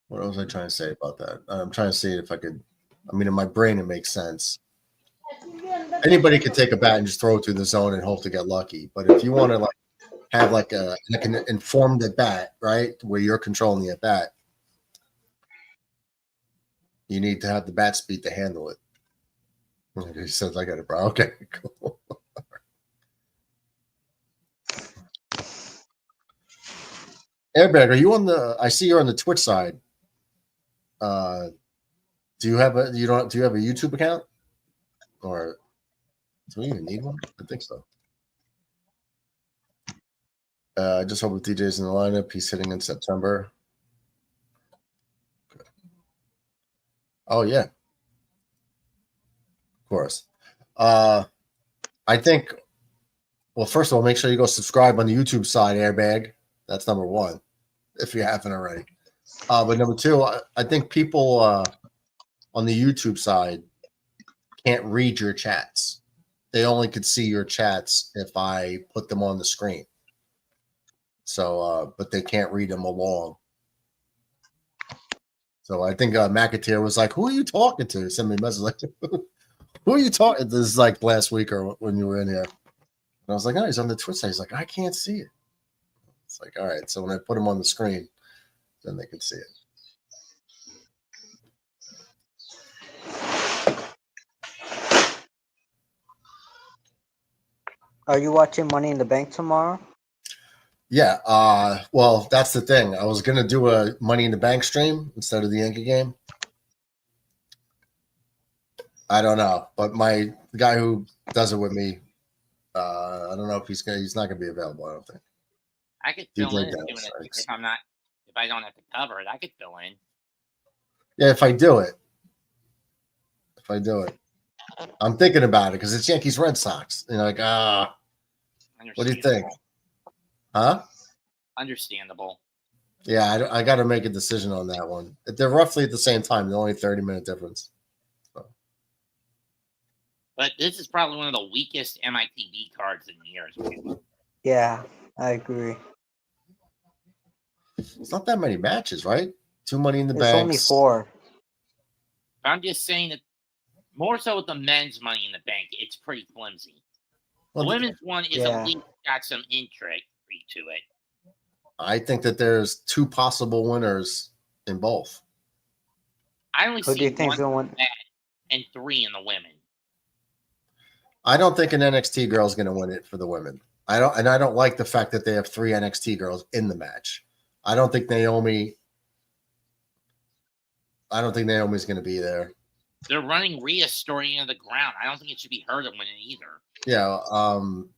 What was I trying to say about that? I'm trying to see if I could. I mean, in my brain, it makes sense. Anybody could take a bat and just throw it through the zone and hope to get lucky. But if you want to like have like an informed at bat, right, where you're controlling the at bat, you need to have the bat speed to handle it. He says, "I got it, bro." Okay, cool. Airbag, are you on the? I see you're on the Twitch side. Do you have a YouTube account, or do we even need one? I think so. I just hope if DJ's in the lineup, he's hitting in September. Okay. Oh yeah, of course. I think. Well, first of all, make sure you go subscribe on the YouTube side, Airbag. That's number one, if you haven't already. But number two, I think people on the YouTube side can't read your chats. They only could see your chats if I put them on the screen. So, but they can't read them along. So I think McAteer was like, "Who are you talking to?" Send me a message like, "Who are you talking?" This is like last week or when you were in here. I was like, oh, he's on the Twitch side. He's like, I can't see it. It's like, all right. So when I put him on the screen, then they can see it. Are you watching Money in the Bank tomorrow? Yeah. Well, that's the thing. I was gonna do a Money in the Bank stream instead of the Yankee game. I don't know, but the guy who does it with me, I don't know if he's not gonna be available. I don't think. I could fill in if I don't have to cover it. I could fill in. Yeah, if I do it. I'm thinking about it because it's Yankees Red Sox. You know, like, what do you think? Huh? Understandable. Yeah, I got to make a decision on that one. They're roughly at the same time. They're only 30-minute difference. So. But this is probably one of the weakest MITV cards in years. Yeah, I agree. It's not that many matches, right? 2 Money in the Bank. It's only 4. I'm just saying that more so with the men's Money in the Bank, it's pretty flimsy. Well, the women's one is at least got some intrigue to it. I think that there's 2 possible winners in both. I only see one men and 3 in the women. I don't think an NXT girl is going to win it for the women. I don't like the fact that they have 3 NXT girls in the match. I don't think Naomi's going to be there. They're running Rhea's story into the ground. I don't think it should be her to win it either. Yeah,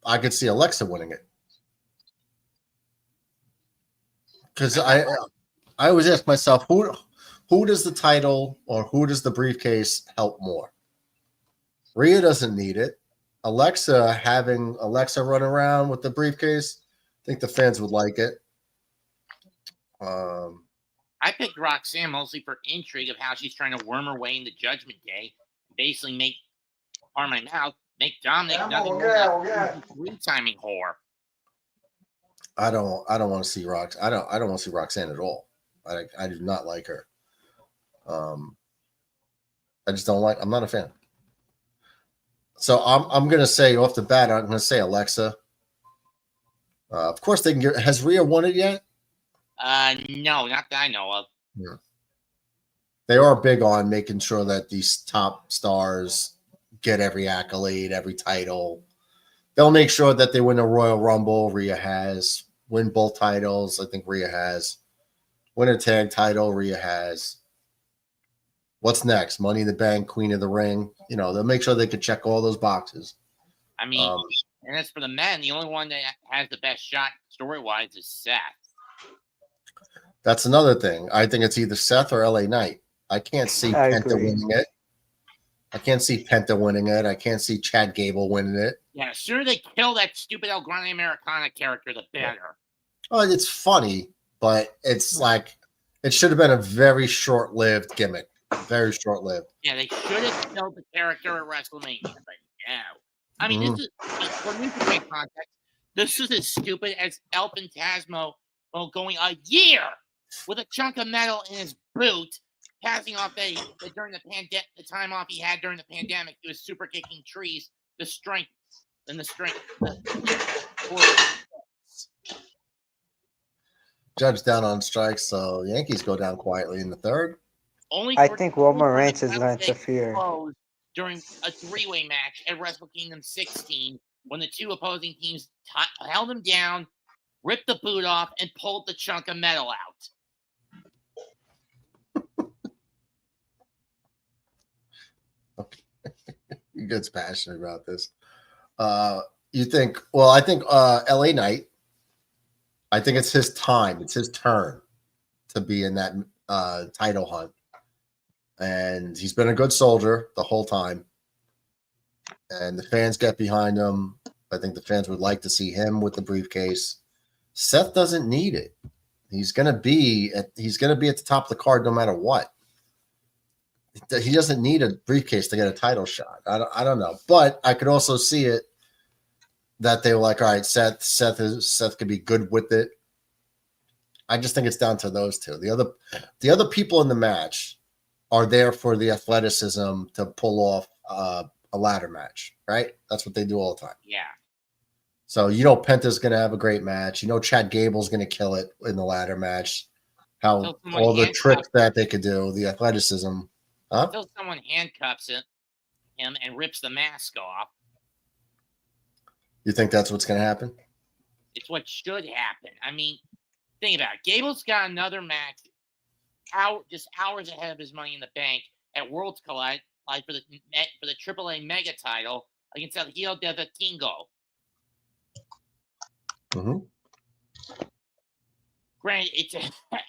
I could see Alexa winning it. Because I always ask myself, who does the title or who does the briefcase help more? Rhea doesn't need it. Having Alexa run around with the briefcase, I think the fans would like it. I picked Roxanne mostly for intrigue of how she's trying to worm her way into Judgment Day, basically make Dominic nothing more than a three-timing whore. I don't want to see I don't want to see Roxanne at all. I do not like her. I just don't like. I'm not a fan. So I'm gonna say off the bat, I'm gonna say Alexa. Of course they can get. Has Rhea won it yet? No, not that I know of. Yeah. They are big on making sure that these top stars get every accolade, every title. They'll make sure that they win a Royal Rumble. Rhea has. Win both titles. I think Rhea has. Win a tag title. Rhea has. What's next? Money in the Bank, Queen of the Ring. You know, they'll make sure they can check all those boxes. I mean, and as for the men, the only one that has the best shot story-wise is Seth. That's another thing. I think it's either Seth or LA Knight. I can't see Penta winning it. I can't see Penta winning it. I can't see Chad Gable winning it. Yeah, the sooner they kill that stupid El Grande Americana character, the better. Oh, it's funny, but it's like it should have been a very short-lived gimmick. Very short-lived. Yeah, they should have killed the character at WrestleMania, but no. I mean, this is for me to make context. This is as stupid as El Phantasmo going a year with a chunk of metal in his boot, passing off during the time off he had during the pandemic, he was super kicking trees. The strength. Judge down on strikes, so Yankees go down quietly in the third. I think Roman Reigns is going to interfere during a 3-way match at Wrestle Kingdom 16 when the 2 opposing teams held him down, ripped the boot off, and pulled the chunk of metal out. He gets passionate about this. You think? Well, I think LA Knight. I think it's his time. It's his turn to be in that title hunt, and he's been a good soldier the whole time. And the fans get behind him. I think the fans would like to see him with the briefcase. Seth doesn't need it. He's gonna be at the top of the card no matter what. He doesn't need a briefcase to get a title shot. I don't know, but I could also see it that they were like, all right, Seth could be good with it. I just think it's down to those two. The other people in the match are there for the athleticism to pull off a ladder match, right? That's what they do all the time. Yeah. So you know Penta's going to have a great match. You know Chad Gable's going to kill it in the ladder match. How Until someone all the handcuffs tricks that they could do, the athleticism. Huh? Until someone handcuffs him and rips the mask off. You think that's what's going to happen? It's what should happen. I mean, think about it. Gable's got another match just hours ahead of his Money in the Bank at Worlds Collide for the AAA Mega title against El Hijo de Vikingo. Mm-hmm. Granted, it's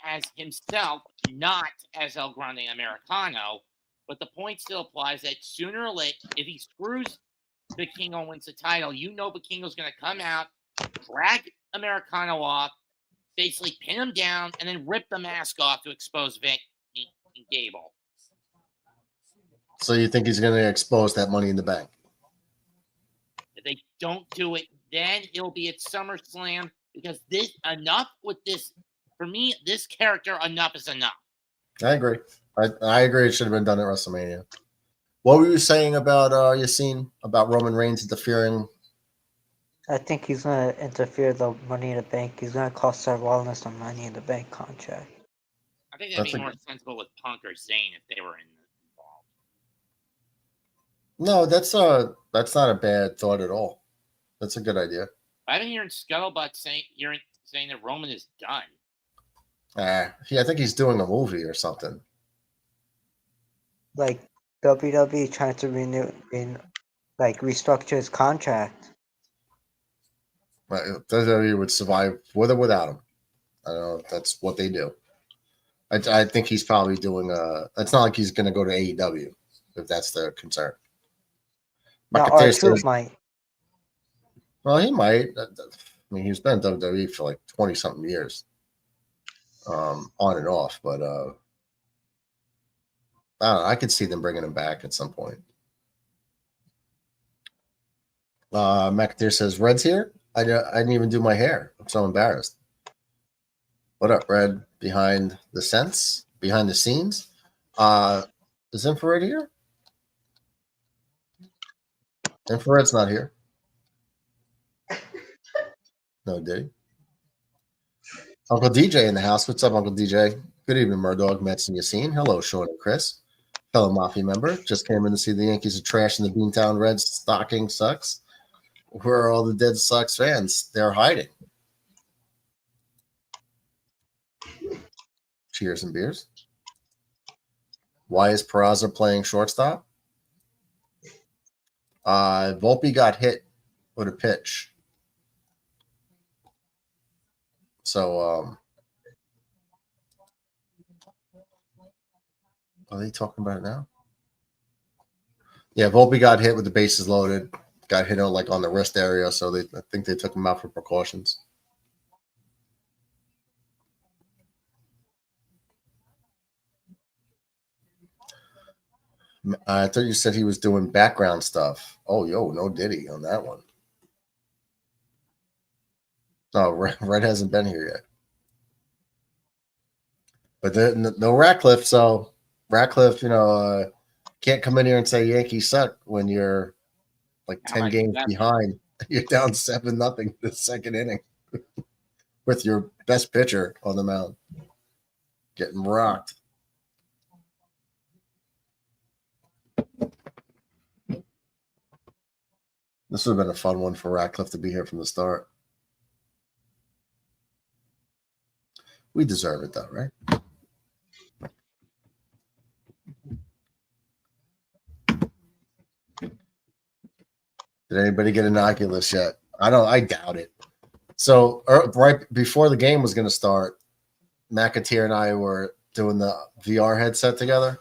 as himself, not as El Grande Americano, but the point still applies that sooner or later, if he screws Vikingo and wins the title, you know Vikingo's going to come out, drag Americano off, basically pin him down, and then rip the mask off to expose Vic and Gable. So you think he's going to expose that Money in the Bank? If they don't do it, then it'll be at SummerSlam, because enough with this. For me, this character, enough is enough. I agree. I agree. It should have been done at WrestleMania. What were you saying about Yassine, about Roman Reigns interfering? I think he's gonna interfere the Money in the Bank. He's gonna cost Seth Rollins the Money in the Bank contract. I think that'd be more sensible with Punk or Zayn if they were involved. No, that's not a bad thought at all. That's a good idea. I've been hearing scuttlebutt saying that Roman is done. I think he's doing a movie or something. Like WWE trying to restructure his contract. WWE would survive with or without him. I don't know. That's what they do. I think he's probably doing it's not like he's going to go to AEW, if that's the concern. Now, R-Truth might. Well, he might. I mean, he's been in WWE for like 20-something years, on and off. But I don't know. I could see them bringing him back at some point. McIntyre says, Red's here? I didn't even do my hair. I'm so embarrassed. What up, Red? Behind the scenes? Is Infrared here? Infrared's not here. No, did he? Uncle DJ in the house. What's up, Uncle DJ? Good evening, Murdog, Mets, and Yassine. Hello, Sean and Chris. Fellow Mafia member. Just came in to see the Yankees are trashing the Beantown Reds. Stocking sucks. Where are all the dead Sox fans? They're hiding. Cheers and beers. Why is Peraza playing shortstop? Volpe got hit with a pitch. So, are they talking about it now? Yeah, Volpe got hit with the bases loaded. Got hit like on the wrist area, so I think they took him out for precautions. I thought you said he was doing background stuff. Oh, no Diddy on that one. No, Red hasn't been here yet. But no Ratcliffe, so Ratcliffe, can't come in here and say Yankees suck when you're like 10 games behind. You're down 7-0 the second inning with your best pitcher on the mound getting rocked. This would have been a fun one for Ratcliffe to be here from the start. We deserve it, though, right? Did anybody get an Oculus yet? I doubt it. So right before the game was going to start, McIntyre and I were doing the VR headset together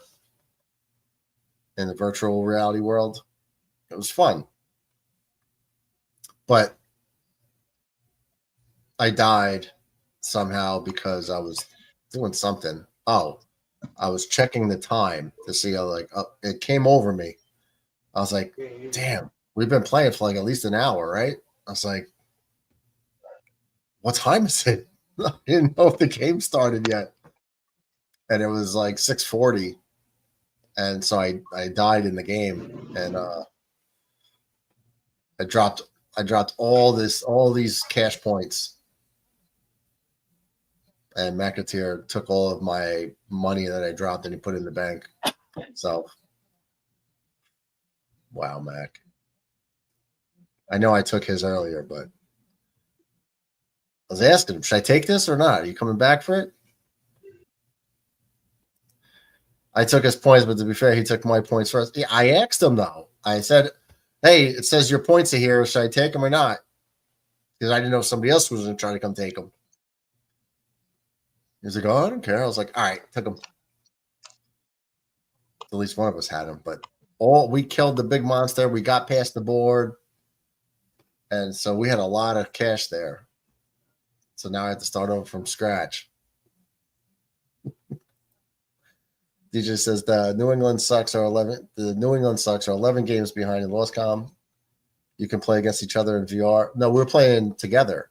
in the virtual reality world. It was fun. But I died somehow because I was doing something. Oh, I was checking the time to see how it came over me. I was like, damn, we've been playing for like at least an hour, right? I was like, what time is it? I didn't know if the game started yet. And it was like 6:40. And so I died in the game, and I dropped I dropped all these cash points. And McAteer took all of my money that I dropped and he put it in the bank. So, wow, Mac. I know I took his earlier, but I was asking him, should I take this or not? Are you coming back for it? I took his points, but to be fair, he took my points first. Yeah, I asked him, though. I said, hey, it says your points are here. Should I take them or not? Because I didn't know if somebody else was going to try to come take them. He's like, oh, I don't care. I was like, all right, took them. At least one of us had them. But we killed the big monster. We got past the board. And so we had a lot of cash there. So now I have to start over from scratch. DJ says the New England Sox are 11. The New England Sox are 11 games behind in Loscom. You can play against each other in VR. No, we're playing together.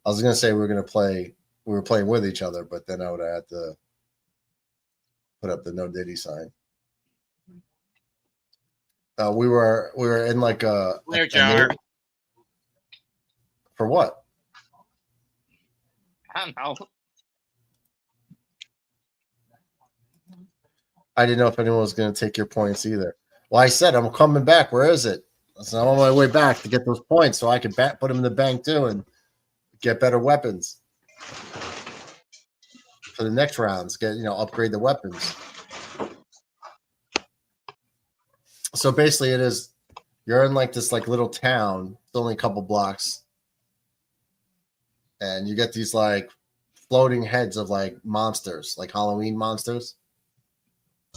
I was going to say we were playing with each other, but then I would have had to put up the no Diddy sign. We were in like a Clear jar. For what? I don't know. I didn't know if anyone was going to take your points either. Well, I said I'm coming back. Where is it? So I'm on my way back to get those points so I can put them in the bank too and get better weapons for the next rounds. Upgrade the weapons. So basically, you're in like this little town. It's only a couple blocks, and you get these like floating heads of like monsters, like Halloween monsters.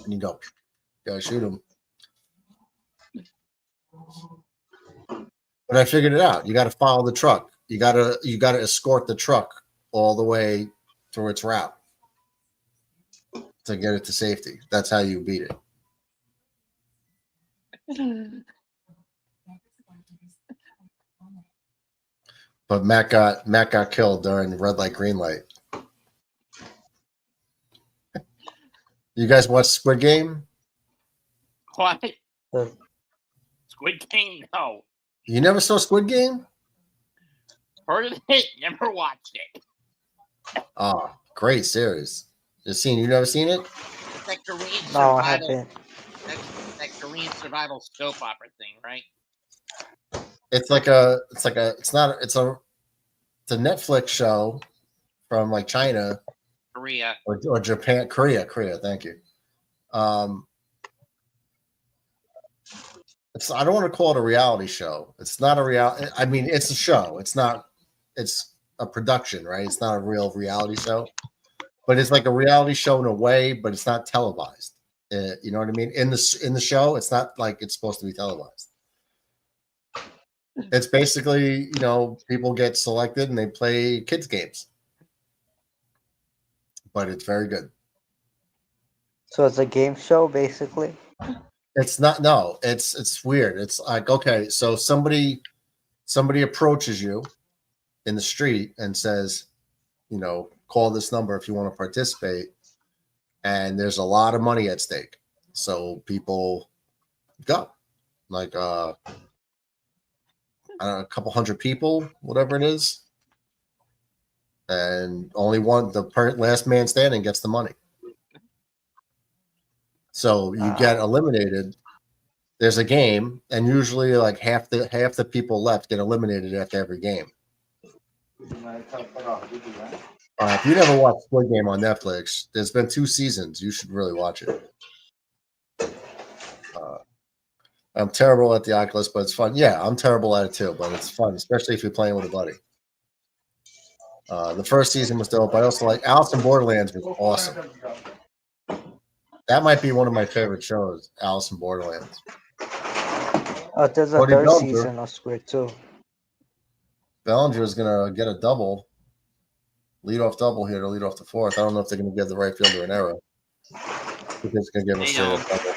And you gotta shoot them. But I figured it out. You got to follow the truck. You got to escort the truck all the way through its route to get it to safety. That's how you beat it. But Matt got killed during the red light, green light. You guys watch Squid Game? What? Squid Game? No. You never saw Squid Game? Heard of it? Never watched it. Oh, great series. You never seen it? It's like Korean No, I survival. haven't. That's like Korean survival soap opera thing, right? It's a Netflix show from like China. Korea. Or Japan, Korea, thank you. I don't want to call it a reality show. It's not a reality. I mean, it's a show. It's a production, right? It's not a real reality show, but it's like a reality show in a way, but it's not televised. You know what I mean? In the show, it's not like it's supposed to be televised. It's basically, people get selected and they play kids games. But it's very good. So it's a game show, basically? It's not. No, it's weird. It's like, okay, so somebody approaches you in the street and says, call this number if you want to participate. And there's a lot of money at stake. So people go. Like, I don't know, a couple hundred people, whatever it is. And only the last man standing gets the money. So you get eliminated. There's a game, and usually like half the people left get eliminated after every game. If you never watched Squid Game on Netflix, there's been 2 seasons. You should really watch it. I'm terrible at the Oculus, but it's fun. Yeah, I'm terrible at it too, but it's fun, especially if you're playing with a buddy. The first season was dope. I also like Alice in Borderlands was awesome. That might be one of my favorite shows, Alice in Borderlands. Oh, there's a third season of Squid too. Bellinger is gonna get a double, leadoff double here to lead off the 4th. I don't know if they're gonna give the right fielder an error. I think it's gonna give a straight up double.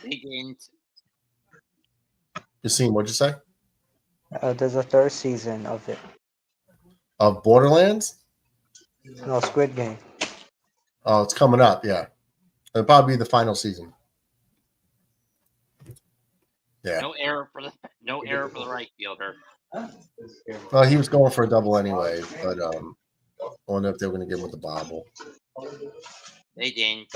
They didn't. You seen? What'd you say? There's a third season of it. Of Borderlands? No, Squid Game. Oh, it's coming up. Yeah, it'll probably be the final season. Yeah. No error for the right fielder. Well, he was going for a double anyway, but I wonder if they were going to give him with the bobble. They didn't.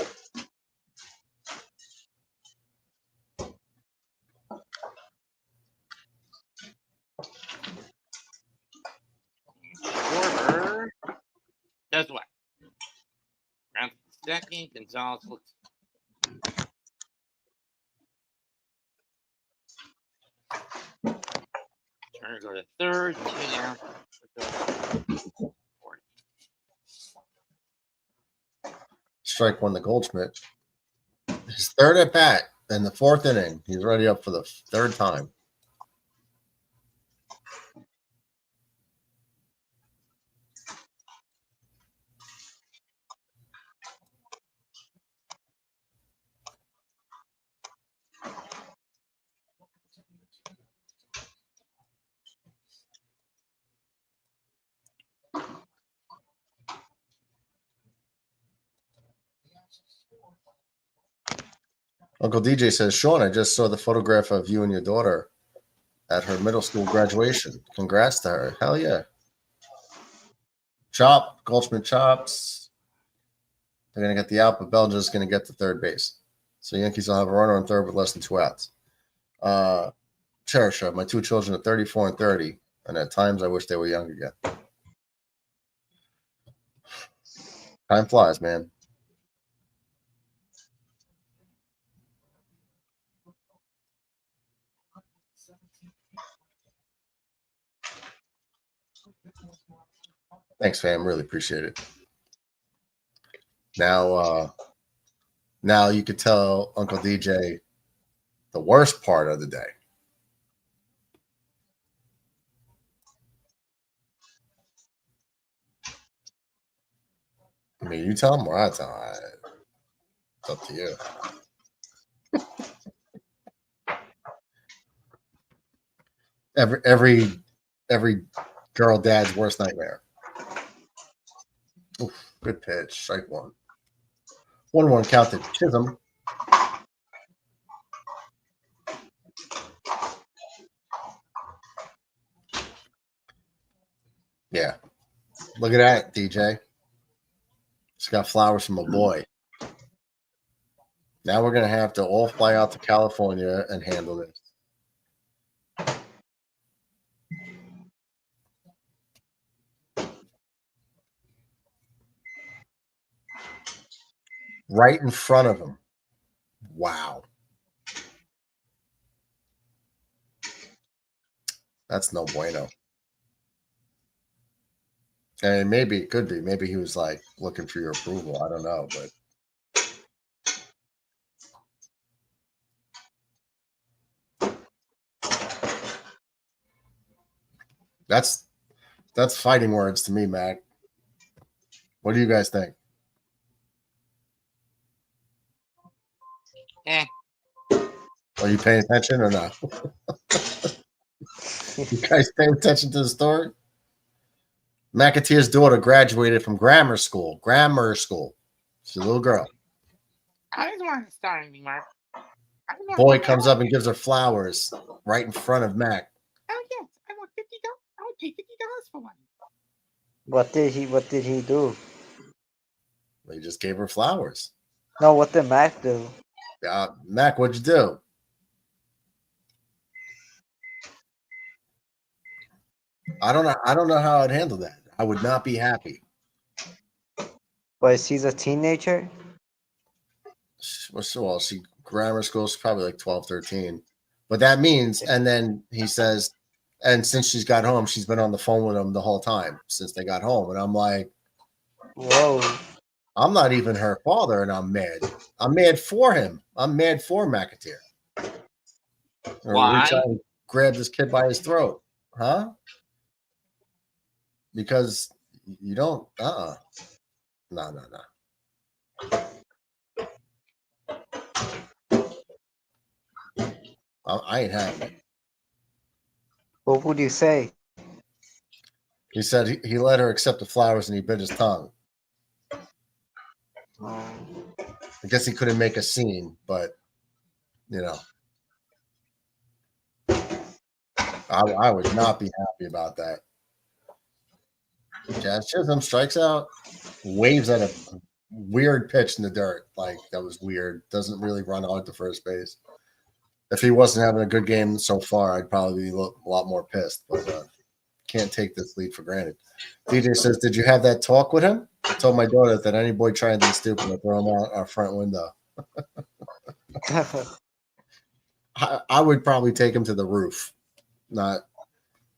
Schwarber does what? Round second. Gonzalez looks. Turner go to third. 2 down. Strike one to Goldschmidt. His third at bat in the fourth inning. He's already up for the third time. Uncle DJ says, Sean, I just saw the photograph of you and your daughter at her middle school graduation. Congrats to her. Hell yeah. Chop, Goldschmidt chops. They're going to get the out, but Belgin's going to get to third base. So Yankees will have a runner on third with less than 2 outs. Cherish my 2 children are 34 and 30, and at times I wish they were young again. Time flies, man. Thanks, fam. Really appreciate it. Now you could tell Uncle DJ the worst part of the day. I mean, you tell him or I tell him. It's up to you. Every girl dad's worst nightmare. Oof, good pitch. Strike one. 1-1 count to Chisholm. Yeah. Look at that, DJ. Just got flowers from a boy. Now we're going to have to all fly out to California and handle this. Right in front of him. Wow. That's no bueno. And maybe it could be. Maybe he was like looking for your approval. I don't know, but that's fighting words to me, Mac. What do you guys think? Are you paying attention or not? You guys paying attention to the story? McAteer's daughter graduated from grammar school. She's a little girl. I just want to start anymore. Boy comes up and gives her flowers right in front of Mac. Oh yes, I want $50. I would pay $50 for one. What did he do? They just gave her flowers. No, what did Mac do? Mac, what'd you do? I don't know how I'd handle that. I would not be happy. But she's a teenager? Well, she grammar school, she's probably like 12, 13. But that means, and then he says, and since she's got home, she's been on the phone with him the whole time since they got home. And I'm like, whoa. I'm not even her father, and I'm mad. I'm mad for him. I'm mad for McAteer. Why? Reach out and grab this kid by his throat. Huh? Because you don't, No. I ain't having it. What would you say? He said he let her accept the flowers and he bit his tongue. I guess he couldn't make a scene, but, you know. I would not be happy about that. Jazz Chisholm strikes out, waves at a weird pitch in the dirt. Like, that was weird. Doesn't really run hard to first base. If he wasn't having a good game so far, I'd probably be a lot more pissed. But can't take this lead for granted. DJ says, "Did you have that talk with him?" I told my daughter that any boy trying to be stupid, I'll throw him out our front window. I would probably take him to the roof. I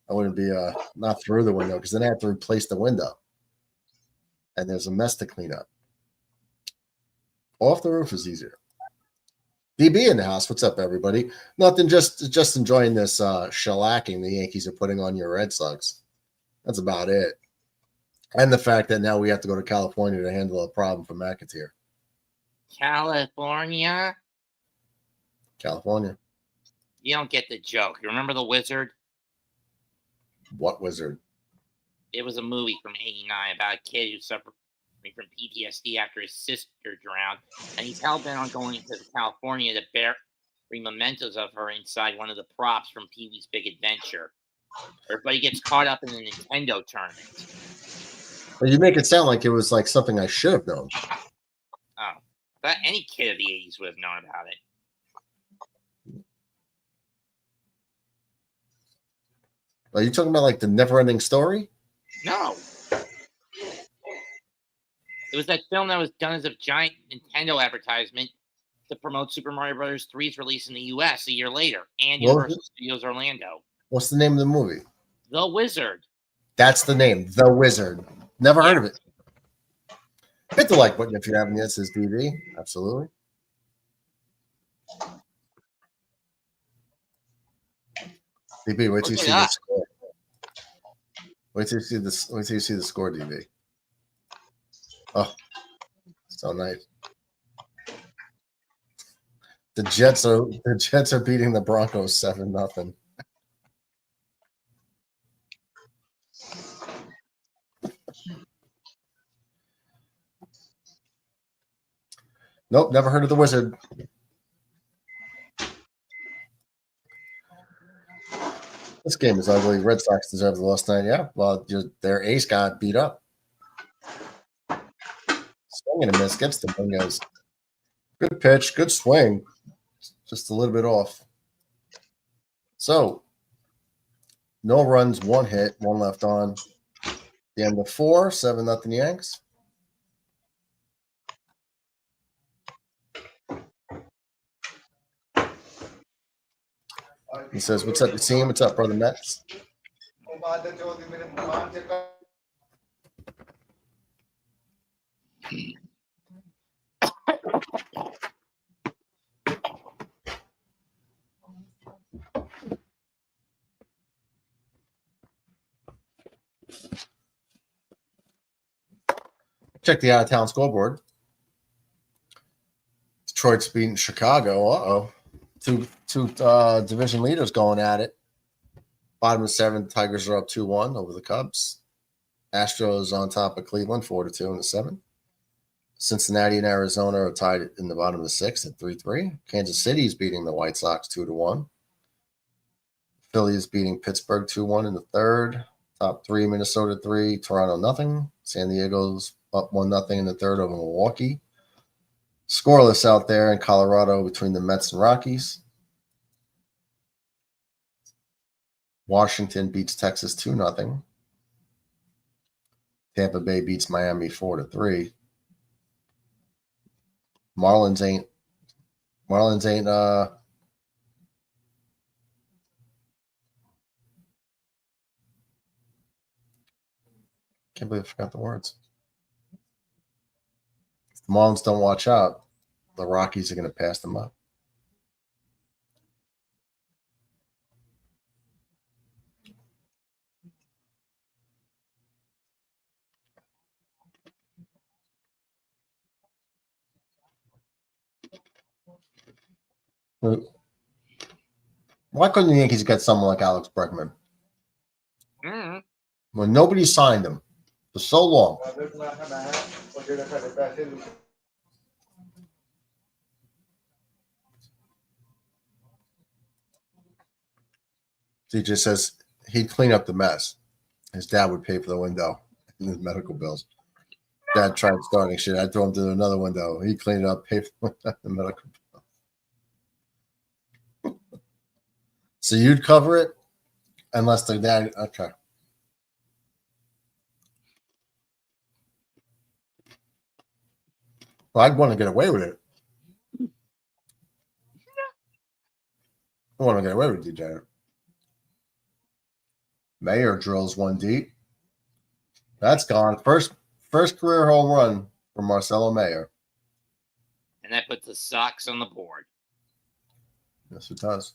wouldn't be not through the window, because then I have to replace the window. And there's a mess to clean up. Off the roof is easier. DB in the house. What's up, everybody? Nothing, just enjoying this shellacking the Yankees are putting on your Red Sox. That's about it. And the fact that now we have to go to California to handle a problem for McAteer. California? California. You don't get the joke. You remember The Wizard? What wizard? It was a movie from '89 about a kid who suffered from PTSD after his sister drowned, and he's hell-bent on going to California to bury mementos of her inside one of the props from Pee-wee's Big Adventure. Everybody gets caught up in the Nintendo tournament. Well, you make it sound like it was like something I should have known. Oh, but any kid of the '80s would have known about it. Are you talking about like the Never-Ending Story? No. It was that film that was done as a giant Nintendo advertisement to promote Super Mario Bros. 3's release in the U.S. a year later, and Universal Studios Orlando. What's the name of the movie? The Wizard. That's the name, The Wizard. Never heard of it. Hit the like button if you haven't yet, says DB. Absolutely. DB, wait till you see the score. Wait till you see this. Wait till you see the score, DB. Oh, so nice. The Jets are beating the Broncos 7-0. Nope, never heard of the Wizard. This game is ugly. Red Sox deserve the loss tonight. Yeah, well, their ace got beat up. Swing and a miss. Gets the Bengals. Good pitch. Good swing. Just a little bit off. So, no runs, one hit, one left on. The end of 4, 7-0 Yanks. He says, "What's up, Yassine? What's up, brother Mets?" Check the out-of-town scoreboard. Detroit's beating Chicago. Uh-oh. Two division leaders going at it. Bottom of 7, Tigers are up 2-1 over the Cubs. Astros on top of Cleveland, 4-2 in the 7th. Cincinnati and Arizona are tied in the bottom of the 6th at 3-3. Kansas City is beating the White Sox 2-1. Philly is beating Pittsburgh 2-1 in the 3rd. Top 3, Minnesota 3, Toronto nothing. San Diego's up 1-0 in the 3rd over Milwaukee. Scoreless out there in Colorado between the Mets and Rockies. Washington beats Texas 2-0. Tampa Bay beats Miami 4-3. Marlins ain't can't believe I forgot the words. If the Marlins don't watch out, the Rockies are going to pass them up. Why couldn't the Yankees get someone like Alex Bregman? When nobody signed him for so long. DJ says he'd clean up the mess. His dad would pay for the window and his medical bills. Dad tried starting shit. I'd throw him to another window. He'd clean it up, pay for the medical bill. So you'd cover it unless the dad. Okay. Well, I'd want to get away with it. I want to get away with it, DJ. Mayer drills one deep. That's gone. First career home run for Marcelo Mayer. And that puts the Sox on the board. Yes, it does.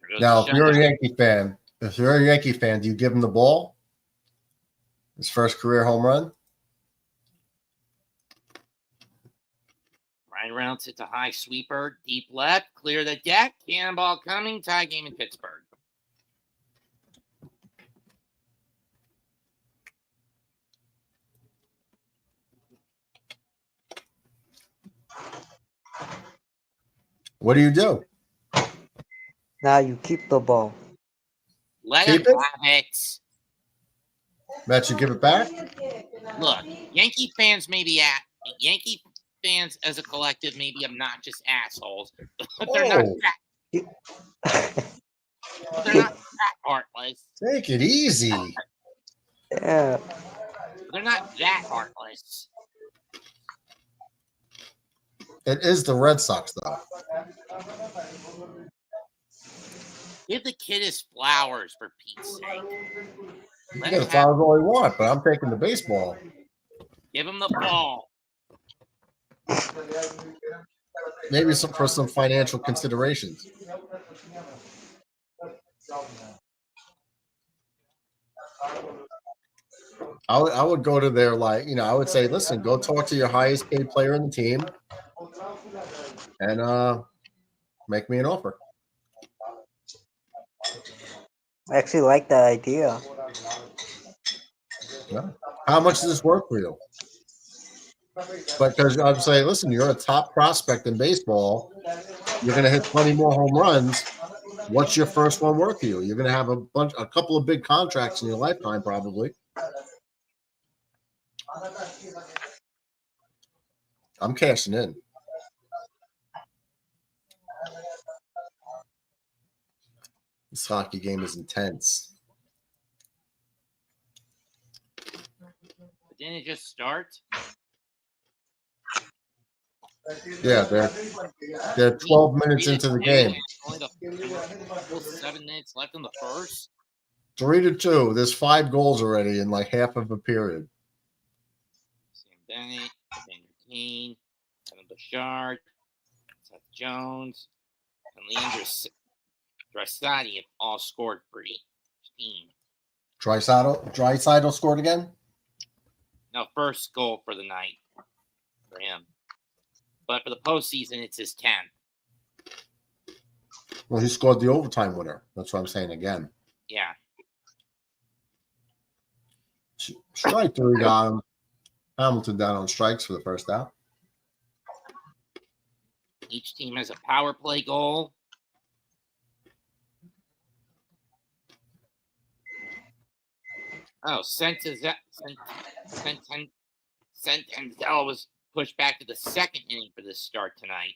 There goes Now, the if you're a shutout. Yankee fan, do you give him the ball? His first career home run? Ryan Reynolds hits a high sweeper, deep left, clear the deck, cannonball coming, tie game in Pittsburgh. What do? Now you keep the ball. Let Keep him it? have it. Matt, you give it back? Look, Yankee fans may be Yankee fans as a collective may be obnoxious assholes, but they're not they're not that heartless. Take it easy. Yeah. They're not that heartless. It is the Red Sox, though. Give the kid his flowers, for Pete's sake. You Let can him get the flowers have, all you want, but I'm taking the baseball. give him the ball. Maybe for some financial considerations. I would go to their, I would say, listen, go talk to your highest paid player in the team and make me an offer. I actually like that idea. Yeah. How much does this work for you? Because I'd say, listen, you're a top prospect in baseball. You're going to hit 20 more home runs. What's your first one worth for you? You're going to have a couple of big contracts in your lifetime, probably. I'm cashing in. This hockey game is intense. But didn't it just start? Yeah, they're 12 minutes into the game. Only the full 7 minutes left in the first. 3-2. There's 5 goals already in like half of a period. Sam Bennett, Vander Kane, Kevin Bouchard, Seth Jones, and Leandro Draisaitl have all scored for each team. Draisaitl scored again? No, first goal for the night for him. But for the postseason, it's his 10th. Well, he scored the overtime winner. That's what I'm saying again. Yeah. Strike 3 got him. Hamilton down on strikes for the first out. Each team has a power play goal. Oh, Sentinel was pushed back to the second inning for this start tonight.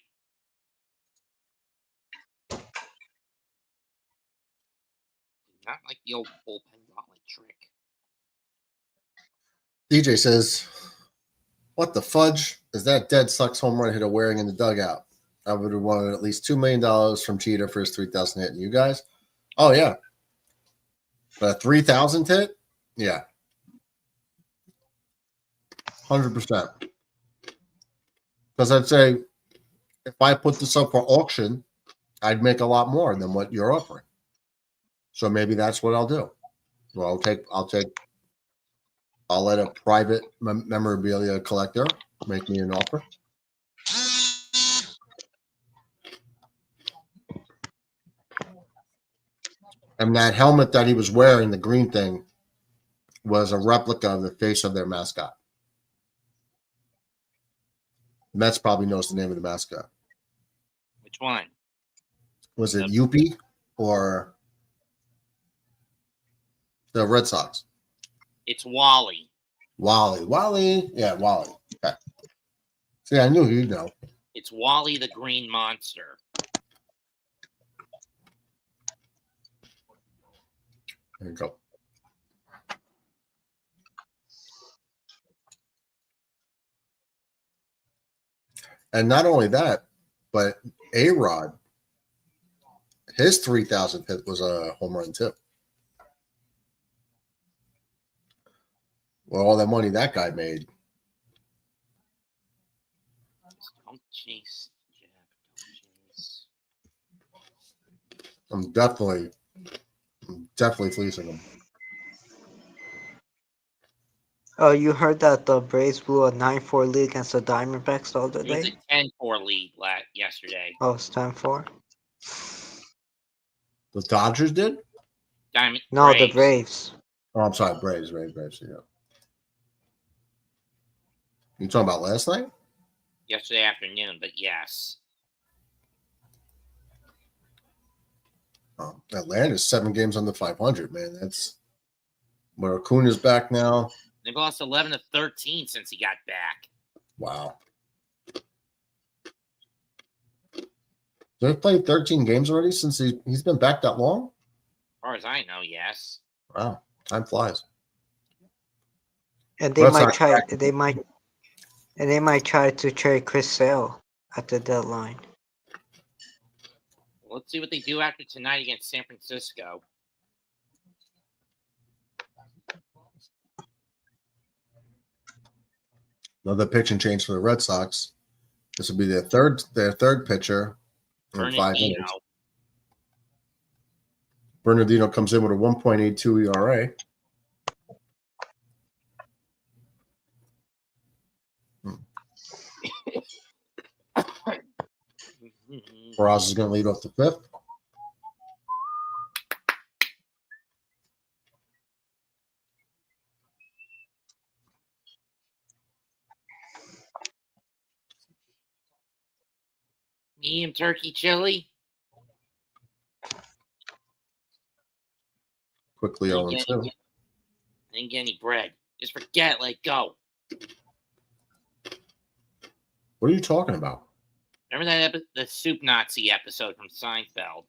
Not like the old bullpen gauntlet trick. DJ says, what the fudge is that dead Sox home run hitter wearing in the dugout? I would have wanted at least $2 million from Cheetah for his 3,000 hit. And you guys? Oh, yeah. But a 3,000 hit? Yeah. 100%. Because I'd say if I put this up for auction, I'd make a lot more than what you're offering. So maybe that's what I'll do. Well, I'll let a private memorabilia collector make me an offer. And that helmet that he was wearing, the green thing, was a replica of the face of their mascot. The Mets probably knows the name of the mascot. Which one? Was it Youppi or The Red Sox. It's Wally. Wally. Yeah, Wally. Okay. See, I knew you'd know. It's Wally the Green Monster. There you go. And not only that, but A-Rod, his 3,000th hit was a home run too. Well, all that money that guy made. Don't chase, Jack. Don't chase. I'm definitely fleecing him. Oh, you heard that the Braves blew a 9-4 lead against the Diamondbacks the other It was day? a 10-4 lead yesterday. Oh, it's 10-4? The Dodgers did? No, the Braves. Oh, I'm sorry, Braves. Yeah. You talking about last night? Yesterday afternoon, but yes. Atlanta's 7 games under 500, man. That's where Acuna's back now. They've lost 11 of 13 since he got back. Wow. They've played 13 games already since he's been back that long? As far as I know, yes. Wow. Time flies. And they might try to trade Chris Sale at the deadline. Let's see what they do after tonight against San Francisco. Another pitching change for the Red Sox. This will be their third pitcher in 5 innings. Bernardino comes in with a 1.82 ERA. Barras is going to lead off the 5th. Medium turkey chili. Quickly 0-2. I didn't get any bread. Just forget it. Let it go. What are you talking about? Remember that the Soup Nazi episode from Seinfeld?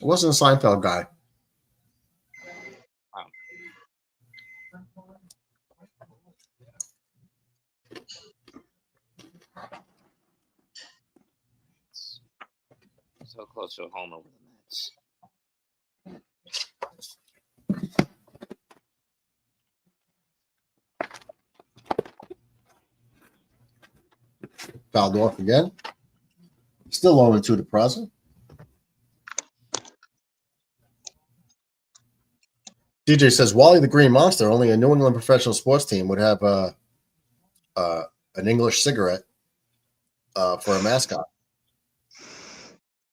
It wasn't a Seinfeld guy. Oh. So close to a homer with the Mets. Fouled off again. Still 0-2 to present. DJ says Wally the Green Monster, only a New England professional sports team would have an English cigarette for a mascot.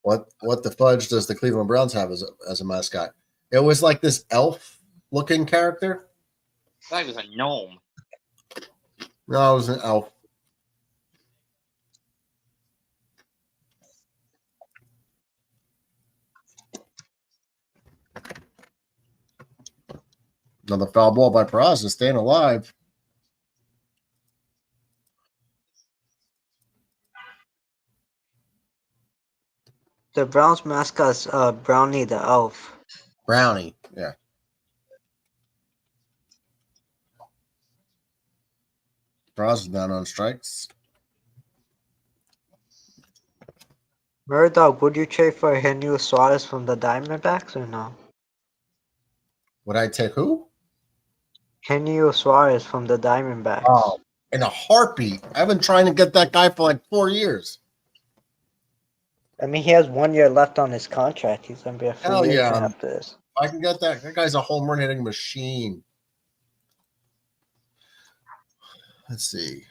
What the fudge does the Cleveland Browns have as a mascot? It was like this elf-looking character. I thought it was a gnome. No, it was an elf. Another foul ball by Peraza, staying alive. The Browns mascot's Brownie the Elf. Brownie, yeah. Peraza's down on strikes. Murdoch, would you trade for Henry Suarez from the Diamondbacks or no? Would I take who? Henry Suarez from the Diamondbacks. Oh, in a heartbeat. I've been trying to get that guy for like 4 years. I mean, he has 1 year left on his contract. He's going to be a free Hell agent yeah. after this. I can get that. That guy's a home run hitting machine. Let's see.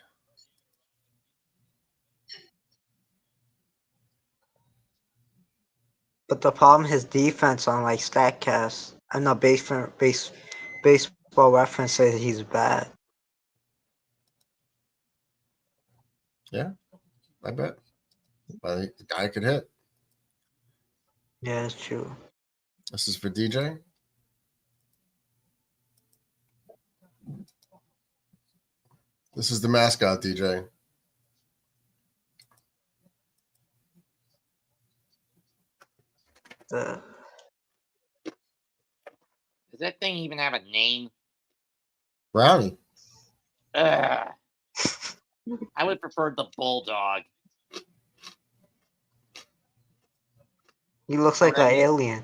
But the problem, his defense on like StatCast, I'm not baseball reference says he's bad. Yeah, I bet. I think the guy could hit. Yeah, it's true. This is for DJ. This is the mascot, DJ. The Does that thing even have a name? Brownie. Ugh. I would prefer the bulldog. he looks like an alien.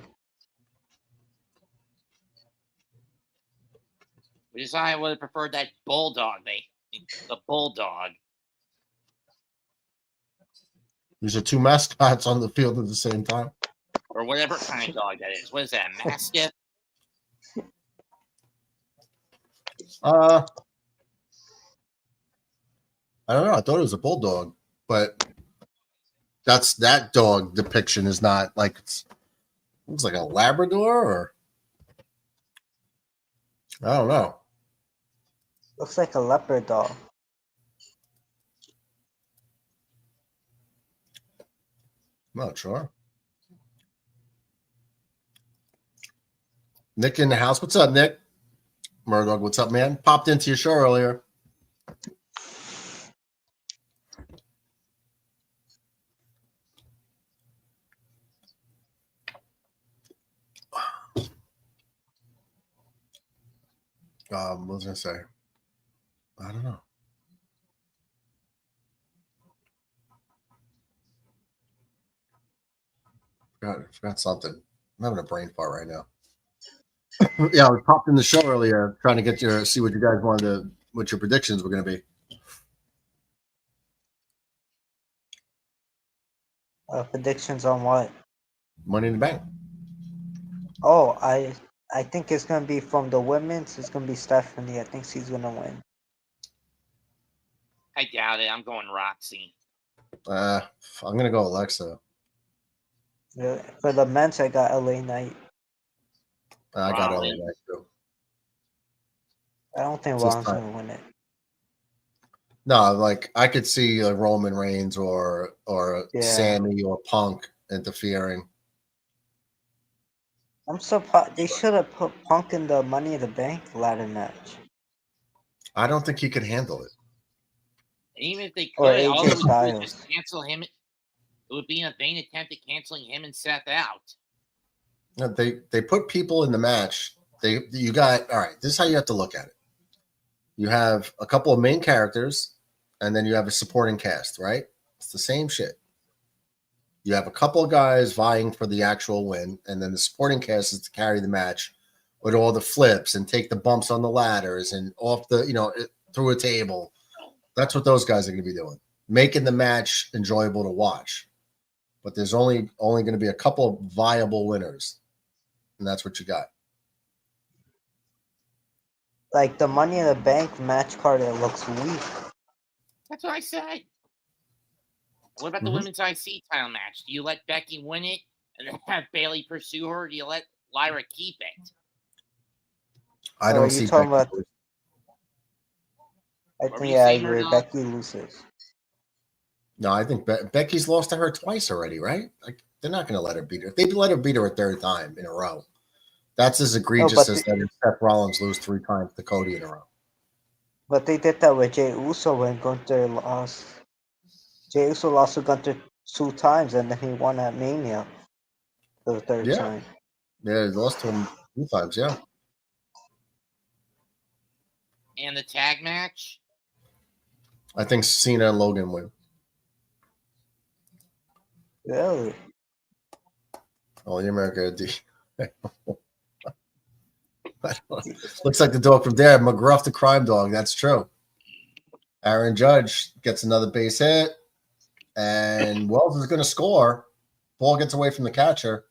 Which is why I would have preferred that bulldog. The bulldog. These are two mascots on the field at the same time. Or whatever kind of dog that is. What is that? A mastiff? I don't know. I thought it was a bulldog, but that dog depiction is not like it looks like a Labrador or I don't know. Looks like a leopard dog. I'm not sure. Nick in the house. What's up, Nick? Murdog, what's up, man? Popped into your show earlier. What was I gonna say? I don't know. Forgot something. I'm having a brain fart right now. Yeah, I was popped in the show earlier trying to get see what you guys what your predictions were going to be. Predictions on what? Money in the Bank. Oh, I think it's gonna be from the women's. It's gonna be Stephanie. I think she's gonna win. I doubt it. I'm going Roxy. I'm going to go Alexa. For the men's, I got LA Knight. I got LA Rollins. Knight too. I don't think It's just Rollins time. gonna win it. No, like I could see Roman Reigns or Yeah. Sammy or Punk interfering. I'm surprised they should have put Punk in the Money in the Bank ladder match. I don't think he could handle it. Even if they Or could, all AJ they would do is Styles. just cancel him. It would be a vain attempt at canceling him and Seth out. No, they put people in the match. You got all right. This is how you have to look at it. You have a couple of main characters, and then you have a supporting cast. Right? It's the same shit. You have a couple of guys vying for the actual win, and then the supporting cast is to carry the match with all the flips and take the bumps on the ladders and off the through a table. That's what those guys are going to be doing, making the match enjoyable to watch. But there's only going to be a couple of viable winners, and that's what you got. Like the Money in the Bank match card, it looks weak. That's what I said. What about the women's IC title match? Do you let Becky win it and then have Bayley pursue her? Or do you let Lyra keep it? I Or don't are see you talking Becky. about? I What were think you I saying, agree. Murdoch? Becky loses. No, I think Becky's lost to her twice already, right? Like they're not going to let her beat her. If they let her beat her a third time in a row, that's as egregious as letting Seth Rollins lose 3 times to Cody in a row. But they did that with Jey Uso when Gunther lost. Jey Uso lost to Gunther 2 times, and then he won at Mania the third time. Yeah, they lost to him 2 times. Yeah. And the tag match? I think Cena and Logan win. Really? Oh, the America D. Looks like the dog from there, McGruff the crime dog. That's true. Aaron Judge gets another base hit, and Wells is going to score. Ball gets away from the catcher.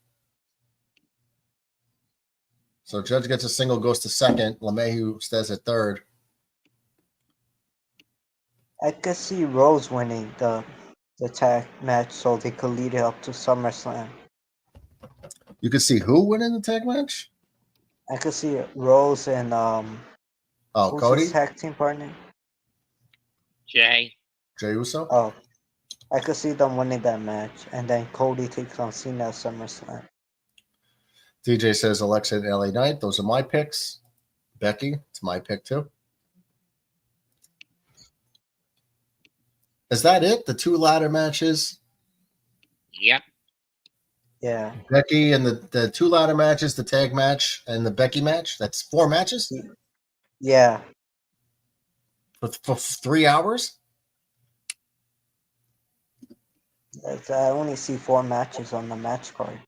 So Judge gets a single, goes to second. LeMahieu stays at third. I could see Rose winning the tag match so they could lead it up to SummerSlam. You could see who winning the tag match? I could see Rose and who's Cody? his tag team partner? Jay Uso? Oh, I could see them winning that match, and then Cody takes on Cena at SummerSlam. DJ says Alexa and LA Knight. Those are my picks. Becky, it's my pick too. Is that it? The 2 ladder matches? Yep. Yeah. Becky and the 2 ladder matches, the tag match, and the Becky match? That's 4 matches? Yeah. For 3 hours? I only see 4 matches on the match card.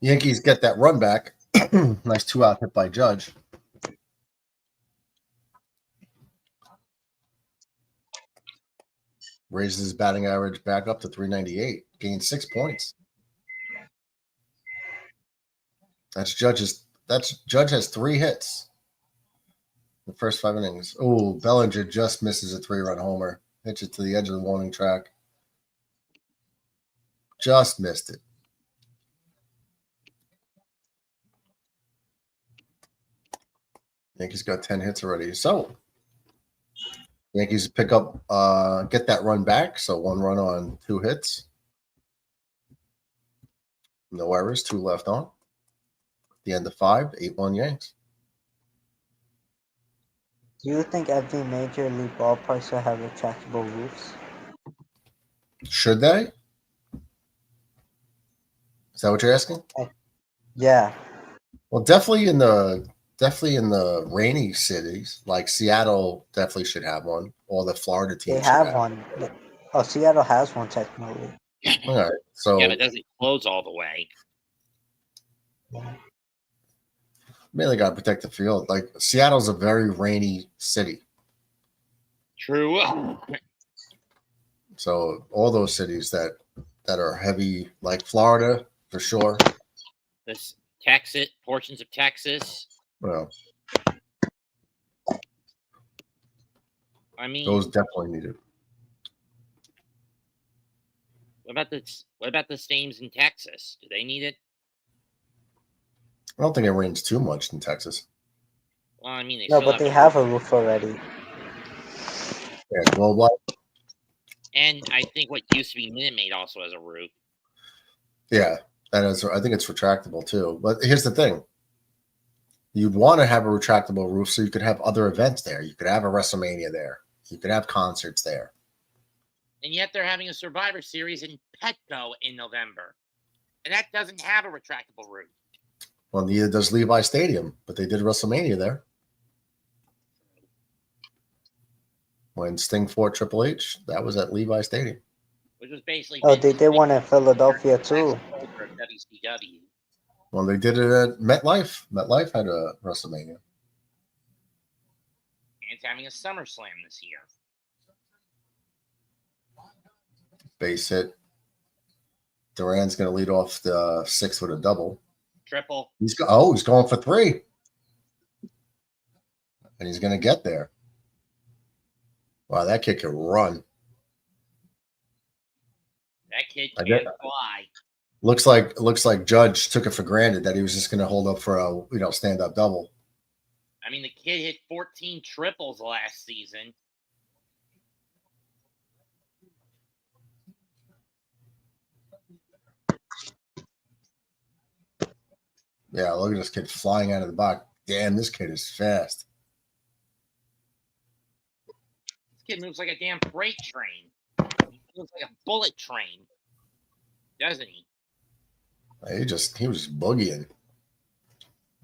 Yankees get that run back. Nice 2-out hit by Judge. Raises his batting average back up to 398. Gained 6 points. Judge has 3 hits. The first 5 innings. Oh, Bellinger just misses a 3-run homer. Hits it to the edge of the warning track. Just missed it. Yankees got 10 hits already. So Yankees pick up, get that run back. So 1 run on 2 hits. No errors, 2 left on. The end of 5, 8-1 Yanks. Do you think every major league ballpark should have retractable roofs? Should they? Is that what you're asking? Yeah. Well, definitely in the rainy cities, like Seattle definitely should have one. Or the Florida team They should have one. Oh, Seattle has one technically. All right. So Yeah, but it doesn't close all the way. mainly got to protect the field. Like Seattle's a very rainy city. True. So all those cities that are heavy, like Florida, for sure. This Texas, portions of Texas. Well, I mean, those definitely needed. what about the stames in Texas? Do they need it? I don't think it rains too much in Texas. Well, I mean, No, but they have a roof already. Yeah, Globe Life. And I think what used to be Minute Maid also has a roof. Yeah, that is. I think it's retractable too. But here's the thing: you'd want to have a retractable roof so you could have other events there. You could have a WrestleMania there. You could have concerts there. And yet they're having a Survivor Series in Petco in November, and that doesn't have a retractable roof. Well, neither does Levi Stadium, but they did WrestleMania there. When Sting fought Triple H, that was at Levi Stadium. Which was basically. Oh, they did one in Philadelphia too. WCW. Well, they did it at MetLife. MetLife had a WrestleMania. And it's having a SummerSlam this year. Base hit. Duran's going to lead off the 6th with a double. Triple. He's going for 3. And he's going to get there. Wow, that kid can run. That kid I can bet- fly. Looks like Judge took it for granted that he was just going to hold up for a stand-up double. I mean, the kid hit 14 triples last season. Yeah, look at this kid flying out of the box. Damn, this kid is fast. This kid moves like a damn freight train. He moves like a bullet train, doesn't he? He was just boogieing.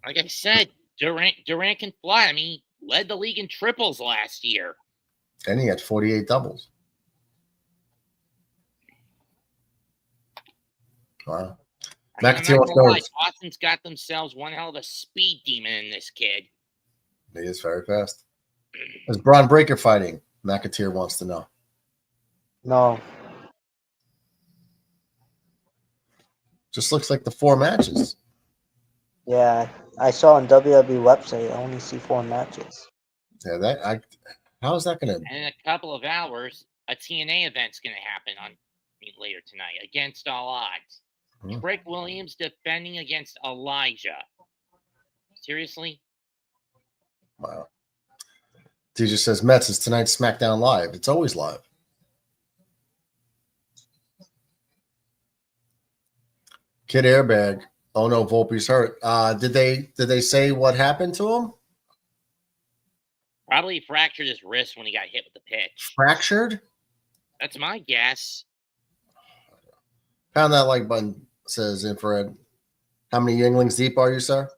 Like I said, Durant can fly. I mean, he led the league in triples last year. And he had 48 doubles. Wow. I mean, McAteer I'm not gonna lie, knows. Boston's got themselves one hell of a speed demon in this kid. He is very fast. Is Braun Breaker fighting? McAteer wants to know. No. Just looks like the 4 matches. Yeah, I saw on WWE website. I only see 4 matches. Yeah, how is that going to? And in a couple of hours, a TNA event's going to happen later tonight against all odds. Rick Williams defending against Elijah. Seriously? Wow. DJ says Mets is tonight's SmackDown Live. It's always live. Kid airbag. Oh no, Volpe's hurt. Did they say what happened to him? Probably fractured his wrist when he got hit with the pitch. Fractured? That's my guess. Pound that like button, says Infrared. How many Yinglings deep are you, sir?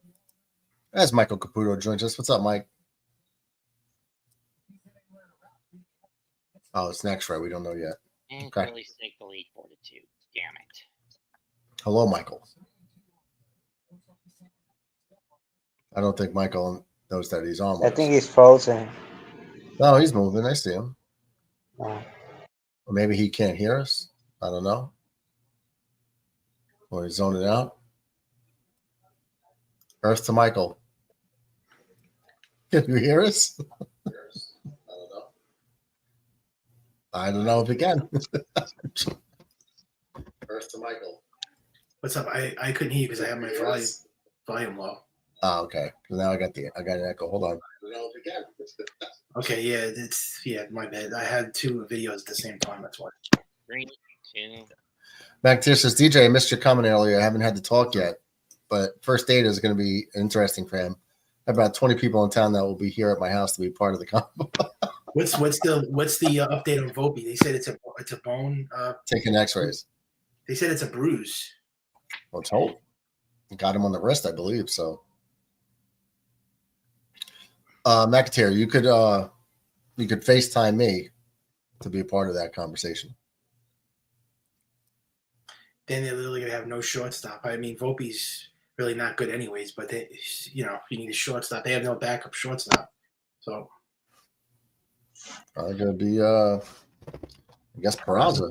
As Michael Caputo joins us. What's up, Mike? Oh, it's next, right? We don't know yet. And Okay. Philly stick the lead 4-2. Damn it. Hello, Michael. I don't think Michael knows that he's on with I us. think he's frozen. No, he's moving. I see him. Oh. Or maybe he can't hear us. I don't know. Or he's zoning out. Earth to Michael. Can you hear us? I don't know if he can. Earth to Michael. What's up? I couldn't hear you because I have my volume low. Oh, okay. So now I got an echo. Hold on. I don't know if he can. Okay, my bad. I had two videos at the same time. That's why. 3, 2. Bacteria says, DJ, I missed your comment earlier. I haven't had to talk yet, but first date is going to be interesting for him. About 20 people in town that will be here at my house to be part of the combo. What's the update on Volpe? They said it's a bone. Taking X-rays. They said it's a bruise. Well, it's hope. Got him on the wrist, I believe. So, McAteer, you could FaceTime me to be a part of that conversation. Then they're literally gonna have no shortstop. I mean, Volpe's really not good anyways, but you need a shortstop. They have no backup shortstop, so Probably gonna be I guess Peraza.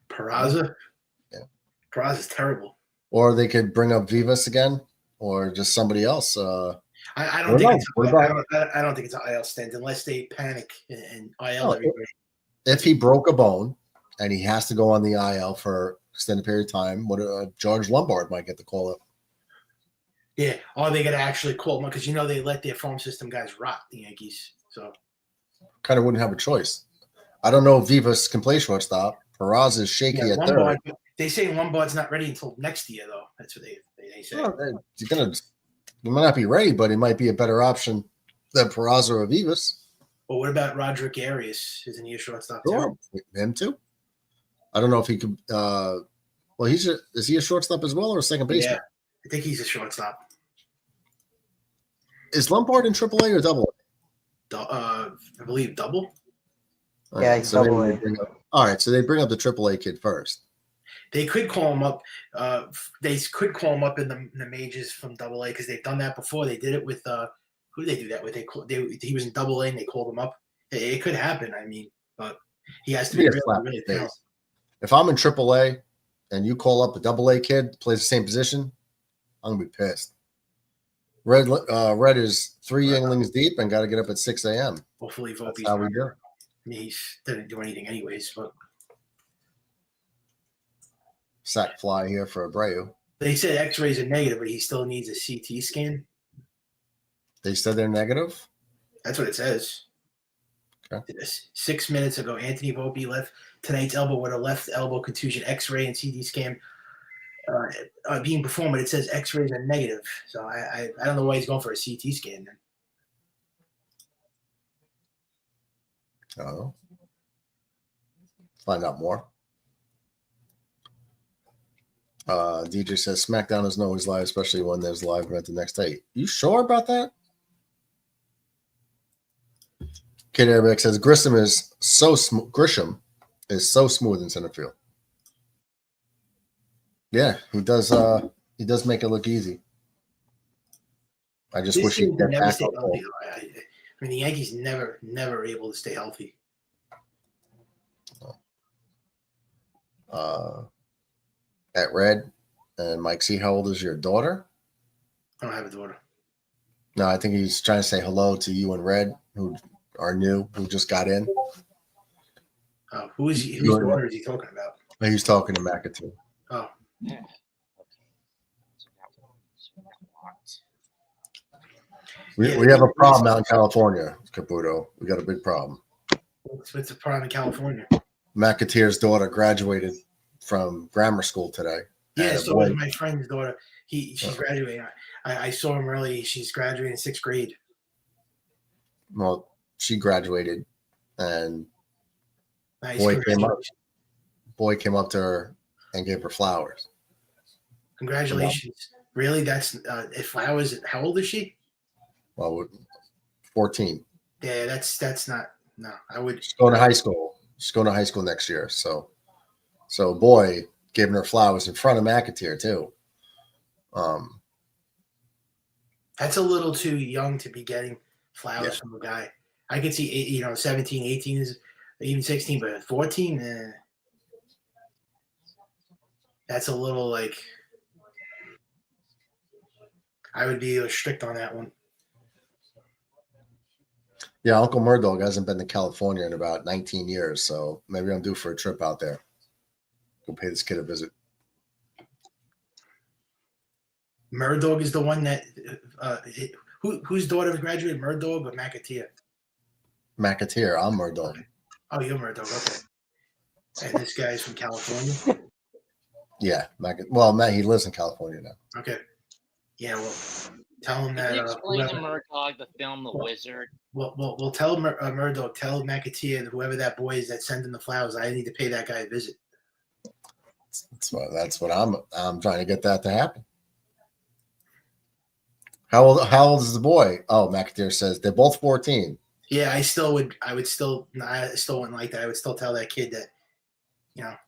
Peraza. Yeah, Peraza's terrible. or they could bring up Vivas again, or just somebody else. I don't think it's an IL stint unless they panic and IL everybody. If he broke a bone and he has to go on the IL for extended period of time, George Lombard might get the call up. Yeah, or they got to actually call them because they let their farm system guys rot, the Yankees. So kind of wouldn't have a choice. I don't know if Vivas can play shortstop. Peraza is shaky at Lombard, third. They say Lombard's not ready until next year, though. That's what they say. Well, he might not be ready, but he might be a better option than Peraza or Vivas. Well, what about Roderick Arias? Isn't he a shortstop too? Sure. Him too. I don't know if he could. Is he a shortstop as well or a second baseman? Yeah, I think he's a shortstop. Is Lombard in AAA or Double A? I believe double. Yeah, he's Double A. All right, so they bring up the AAA kid first. They could call him up. They could call him up in the majors from Double A because they've done that before. They did it with who did they do that with? He was in Double A and they called him up. It could happen. I mean, but he has to be really talented. If I'm in AAA and you call up a Double A kid plays the same position, I'm gonna be pissed. Red is 3 Yinglings deep and got to get up at 6 a.m. Hopefully, That's Volpe's how we do. I mean, he didn't do anything anyways, but Sack fly here for Abreu. they said X-rays are negative, but he still needs a CT scan. They said they're negative. That's what it says. Okay. 6 minutes ago, Anthony Volpe left tonight's elbow with a left elbow contusion X-ray and CT scan being performed, but it says X-rays are negative. So I don't know why he's going for a CT scan then. Oh, find out more. DJ says SmackDown is always live, especially when there's a live event the next day. You sure about that? Kid Arabic says Grisham is so smooth in center field. Yeah, he does. He does make it look easy. I just wish he'd get back on healthy. I mean, the Yankees never able to stay healthy. At Red and Mike C, how old is your daughter? I don't have a daughter. No, I think he's trying to say hello to you and Red, who are new, who just got in. Whose daughter is he talking about? He's talking to McAtee. Oh. Yeah. We have a problem out in California, Caputo. We got a big problem. What's the problem in California? McAteer's daughter graduated from grammar school today. Yeah, so was my friend's daughter. She's graduating. I saw him early. She's graduating 6th grade. Well, she graduated, and Nice. boy came up. Congratulations. Boy came up to her and gave her flowers. Congratulations. Really? That's flowers. How old is she? Well, 14. Yeah, that's not. No, I would. She's going to high school. She's going to high school next year. So boy giving her flowers in front of McAteer too. That's a little too young to be getting flowers Yeah. from a guy. I could see 17, 18 is even 16, but 14, that's a little like. I would be strict on that one. Yeah, Uncle Murdog hasn't been to California in about 19 years, so maybe I'm due for a trip out there. Go pay this kid a visit. Murdog is the one that whose daughter graduated, Murdog or McAteer? McAteer, I'm Murdog. Oh, you're Murdog, okay. And this guy's from California. Yeah, Matt, he lives in California now. Okay. Yeah, well, tell him Can that. you explain to Whoever, Murtaugh the film The Wizard? we'll tell Murdog, tell McAteer, whoever that boy is that's sending the flowers. I need to pay that guy a visit. That's what I'm trying to get that to happen. How old is the boy? Oh, McAteer says they're both 14. Yeah, I still wouldn't like that. I would still tell that kid that,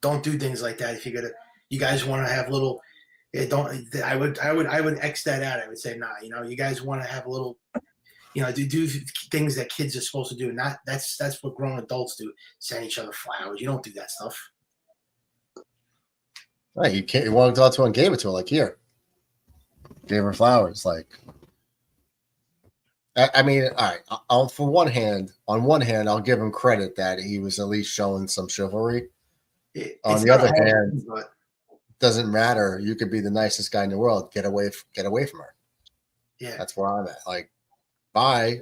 don't do things like that. If you guys want to have little, I would X that out. I would say, nah, you guys want to have a little, do things that kids are supposed to do. Not that's what grown adults do. Send each other flowers. You don't do that stuff. Right, you walked out to her and gave it to her, like, here. Gave her flowers, like. I mean, all right. On one hand, I'll give him credit that he was at least showing some chivalry. On the other hand, doesn't matter. You could be the nicest guy in the world. Get away from her. Yeah, that's where I'm at. Like, bye.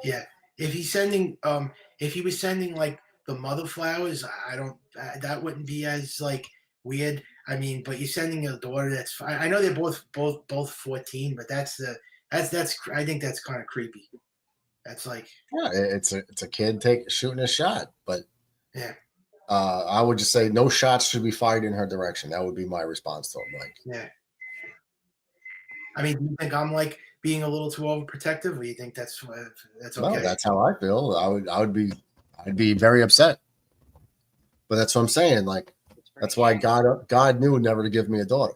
Yeah, if he was sending like the mother flowers, I don't. That wouldn't be as like weird. I mean, but you're sending a daughter. That's fine. I know they're both 14, but that's I think that's kind of creepy. That's like, yeah, it's a kid shooting a shot, but yeah. I would just say no shots should be fired in her direction. That would be my response to him. Like, yeah. I mean, do you think I'm like being a little too overprotective, or you think that's okay? No, that's how I feel. I'd be very upset. But that's what I'm saying. Like, that's why God knew never to give me a daughter,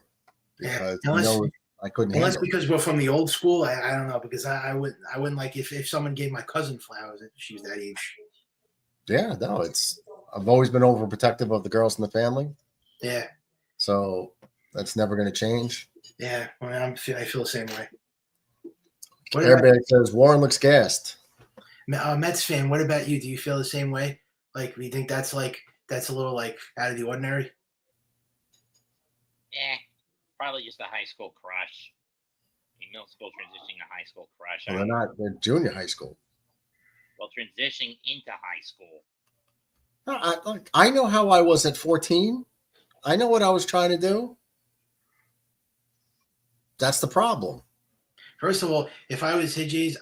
because I couldn't. Unless because we're from the old school, I don't know, because I wouldn't like if someone gave my cousin flowers if she was that age. Yeah, no, I've always been overprotective of the girls in the family. Yeah. So that's never going to change. Yeah, I mean, I feel the same way. Airbag says Warren looks gassed. Mets fan, what about you? Do you feel the same way? Like, do you think that's a little like out of the ordinary? Probably just a high school crush. Middle school transitioning to high school crush. Well, they're junior high school. Well, transitioning into high school. I know how I was at 14. I know what I was trying to do. That's the problem. First of all, if I was his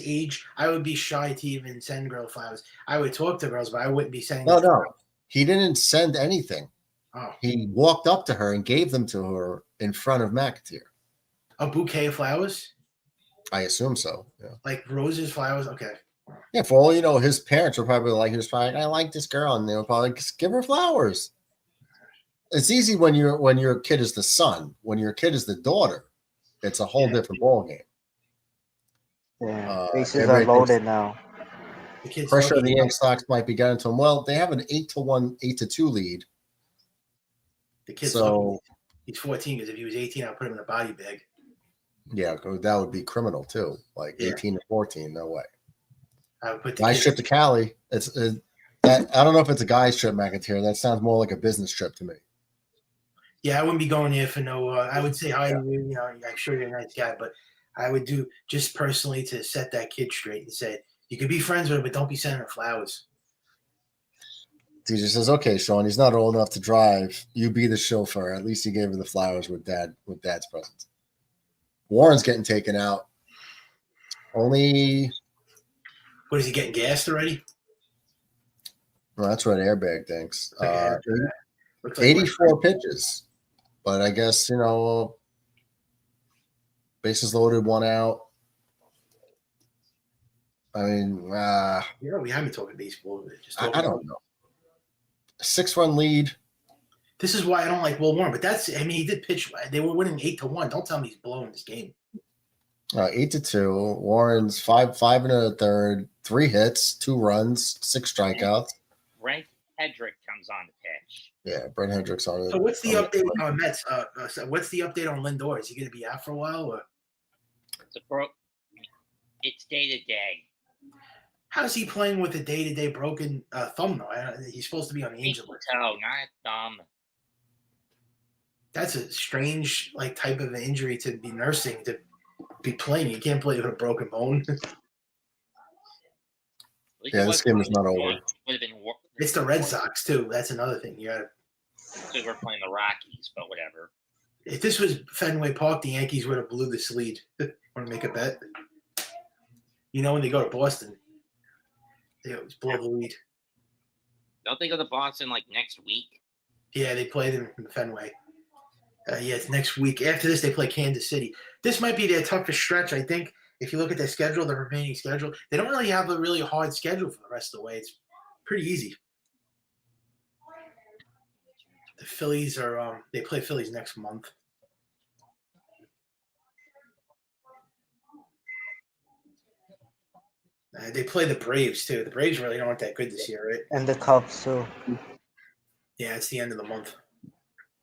age, I would be shy to even send girl flowers. I would talk to girls, but I wouldn't be sending. No. He didn't send anything. Oh. He walked up to her and gave them to her in front of McAteer. A bouquet of flowers? I assume so. Yeah. Like roses, flowers? Okay. Yeah, for all you know, his parents were probably like, I like this girl, and they were probably like, give her flowers. It's easy when your kid is the son. When your kid is the daughter, it's a whole different ballgame. Yeah, bases are loaded now. Pressure of the Yankees Sox might be getting to them. Well, they have an 8-2 lead. The kid's he's 14, because if he was 18, I'll put him in a body bag. Yeah, that would be criminal too. Like 18 to 14, no way. I would put Guys trip to Cali. I don't know if it's a guy's trip, McAteer. That sounds more like a business trip to me. Yeah, I wouldn't be going there for no. I would say hi to you. I'm sure you're a nice guy, but I would do just personally to set that kid straight and say, you could be friends with her, but don't be sending her flowers. DJ says, okay, Sean, he's not old enough to drive. You be the chauffeur. At least he gave her the flowers with dad's presence. Warren's getting taken out. Only What is he getting gassed already? Well, that's what Airbag thinks. Okay. Looks like 84 pitches, but I guess bases loaded, 1 out. I mean, we haven't talked baseball. I don't know. A 6-run lead. This is why I don't like Will Warren. But he did pitch. They were winning 8-1. Don't tell me he's blowing this game. 8-2. Warren's 5 1/3, 3 hits, 2 runs, 6 strikeouts. Brent Hedrick comes on the pitch. Yeah, Brent Hendricks on it. So what's the update on Mets? What's the update on Lindor? Is he going to be out for a while? Or? It's day to day. How's he playing with a day-to-day broken thumb, though? He's supposed to be on the injured list. Toe, not thumb. That's a strange type of an injury to be nursing, to be playing. You can't play with a broken bone. Yeah, this game is not over. It's the Red Sox, too. That's another thing. Because we're playing the Rockies, but whatever. If this was Fenway Park, the Yankees would have blew this lead. Want to make a bet? When they go to Boston, they always blow the lead. Don't they go to Boston next week? Yeah, they play them in Fenway. It's next week. After this, they play Kansas City. This might be their toughest stretch, I think. If you look at their schedule, the remaining schedule, they don't really have a really hard schedule for the rest of the way. It's pretty easy. The Phillies they play Phillies next month. They play the Braves, too. The Braves really aren't that good this year, right? And the Cubs, too. Yeah, it's the end of the month.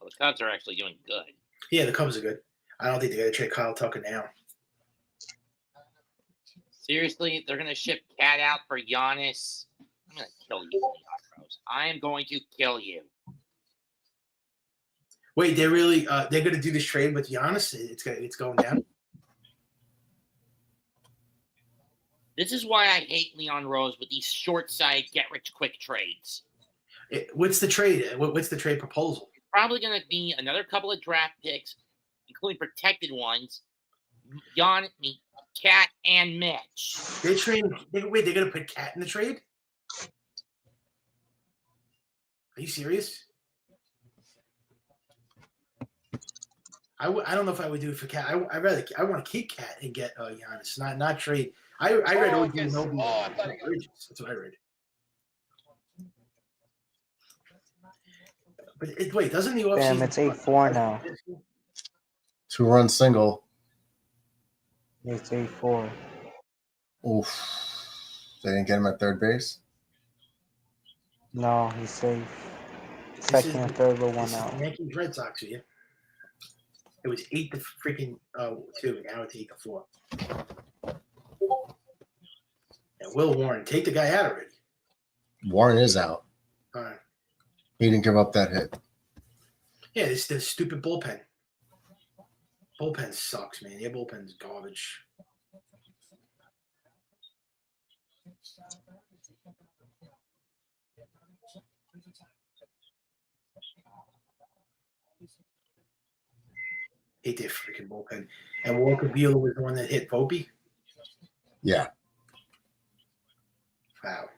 Well, the Cubs are actually doing good. Yeah, the Cubs are good. I don't think they're going to trade Kyle Tucker now. Seriously, they're going to ship Cat out for Giannis. I'm going to kill you, Astros. I am going to kill you. Wait, they're going to do this trade with Giannis? It's going down? This is why I hate Leon Rose with these short-sighted, get-rich-quick trades. What's the trade? What's the trade proposal? Probably going to be another couple of draft picks, including protected ones. Cat and Mitch. They're trading. Wait, they're going to put Cat in the trade? Are you serious? I don't know if I would do it for Cat. I want to keep Cat and get Giannis, not trade. I read OG Nobi. That's what I read. But wait, doesn't the offseason? Damn, it's 8-4 now. 2-run single. It's 8-4. Oof. They didn't get him at third base? No, he's safe. Second and third with 1 out. Yankees Red Sox here. It was 8 to freaking 2. Now it's 8-4. And Will Warren, take the guy out already. Warren is out. All right. He didn't give up that hit. Yeah, this stupid bullpen. Bullpen sucks, man. Your bullpen's garbage. Hate their freaking bullpen. And Walker Buehler was the one that hit Volpe? Yeah. Wow.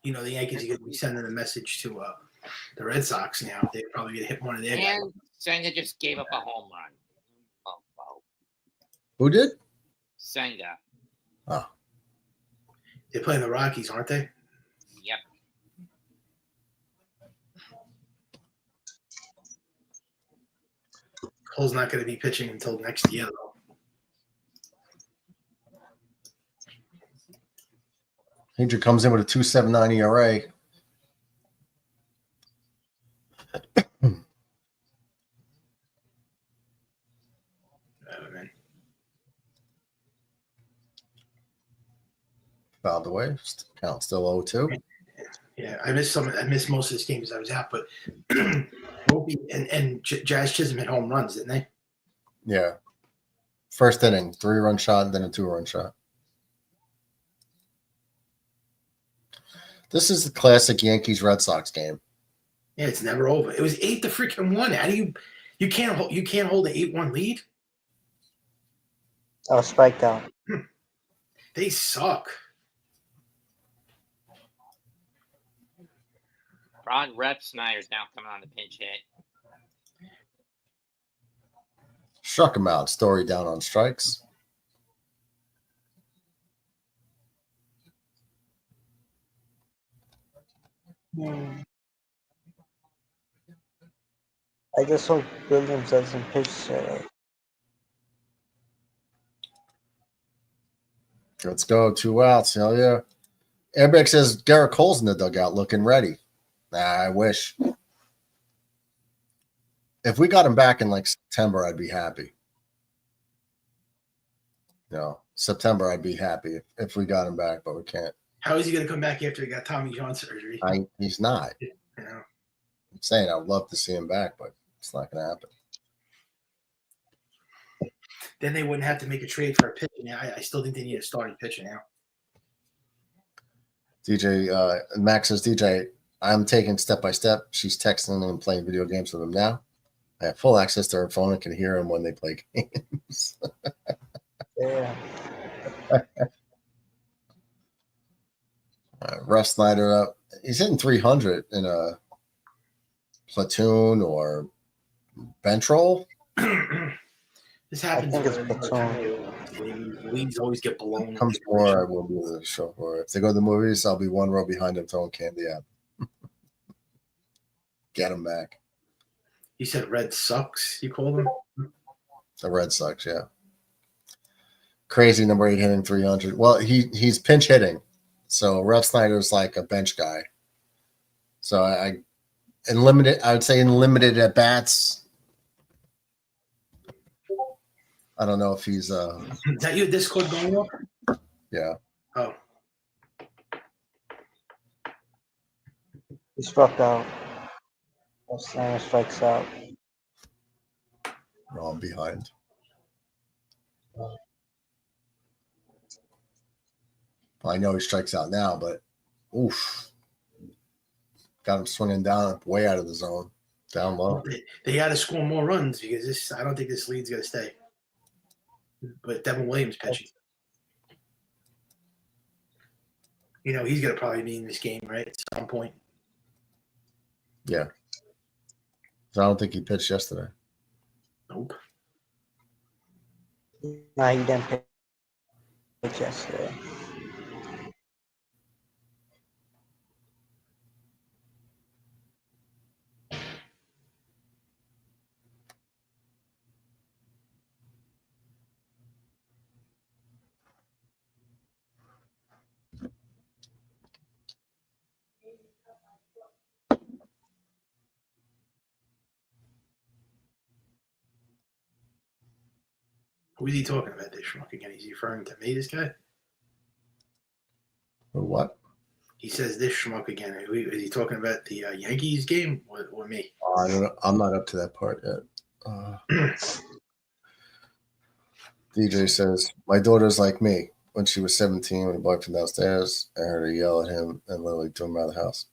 The Yankees are going to be sending a message to the Red Sox now. They're probably going to hit one of their guys. And Senga just gave up a home run. Oh. Who did? Senga. Oh. They're playing the Rockies, aren't they? Yep. Cole's not going to be pitching until next year, though. Hedrick comes in with a 2.79 ERA. Man. Fouled away. Count still 0-2. Yeah, I missed most of this game because I was out, but Volpe and Jazz Chisholm hit home runs, didn't they? Yeah. First inning, 3-run shot, then a 2-run shot. This is the classic Yankees Red Sox game. Yeah, it's never over. It was 8 to freaking 1. How do you You can't hold an 8-1 lead. Oh, strike out. They suck. Rep Snyder's now coming on the pinch hit. Struck him out. Story down on strikes. I just hope Williams doesn't pitch today. Let's go. 2 outs. Hell yeah. Airbag says Garrett Cole's in the dugout looking ready. Nah, I wish. If we got him back in like September, I'd be happy. No, September, I'd be happy if we got him back, but we can't. How is he going to come back after he got Tommy John surgery? He's not. You know? I'm saying I would love to see him back, but it's not going to happen. Then they wouldn't have to make a trade for a pitcher. Now I still think they need a starting pitcher now. DJ Max says, DJ, I'm taking step by step. She's texting and playing video games with him now. I have full access to her phone and can hear him when they play games. Yeah. Russ Snyder up. He's hitting 300 in a platoon or bench roll. This happens. I think it's platoon. Leagues always get blown. Comes more, I will be the show for it. If they go to the movies, I'll be 1 row behind him throwing candy at him. Get him back. You said Red Sox, you call them? The Red Sox, yeah. Crazy number 8 hitting 300. Well, he's pinch hitting. So Russ Snyder's like a bench guy. So I would say in limited at bats. I don't know if he's Is that your Discord going up? Yeah. Oh. He struck out. Snyder strikes out. No, I'm behind. I know he strikes out now, but oof. Got him swinging down way out of the zone. Down low. They got to score more runs because I don't think this lead's going to stay. But Devin Williams pitching. You know, he's going to probably be in this game, right? At some point. Yeah. I don't think he pitched yesterday. Nope. No, he didn't pitch yesterday. Who is he talking about, this schmuck again? Is he referring to me, this guy? Or what? He says this schmuck again. Is he talking about the Yankees game or me? I don't know. I'm not up to that part yet. DJ says, my daughter's like me. When she was 17, when he barked from downstairs, I heard her yell at him and literally threw him out of the house.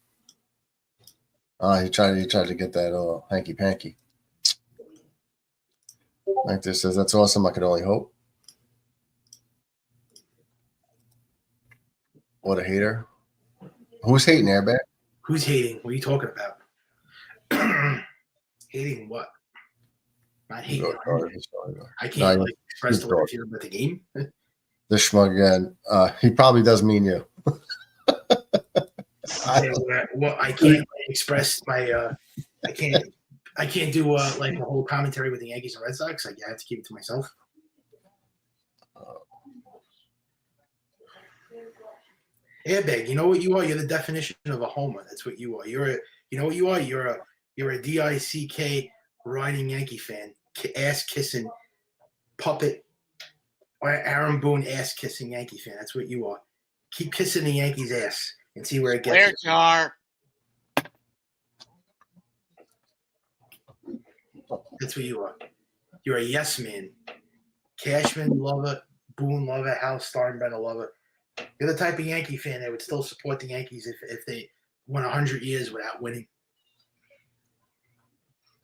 He tried to get that hanky panky. Like this says, that's awesome. I could only hope. What a hater. Who's hating, Airbag? Who's hating? What are you talking about? Hating what? Not hating. I can't express the way I feel about the game. This schmug again. He probably does mean you. Well, I can't express my. I can't do like a whole commentary with the Yankees and Red Sox. I have to keep it to myself. Airbag, you know what you are? You're the definition of a homer. That's what you are. You know what you are? You're a DICK riding Yankee fan, ass kissing puppet, or Aaron Boone ass kissing Yankee fan. That's what you are. Keep kissing the Yankees ass and see where it gets. Where, Jar? That's what you are. You're a yes man. Cashman lover, Boone lover, Hal Steinbrenner lover. You're the type of Yankee fan that would still support the Yankees if they won 100 years without winning.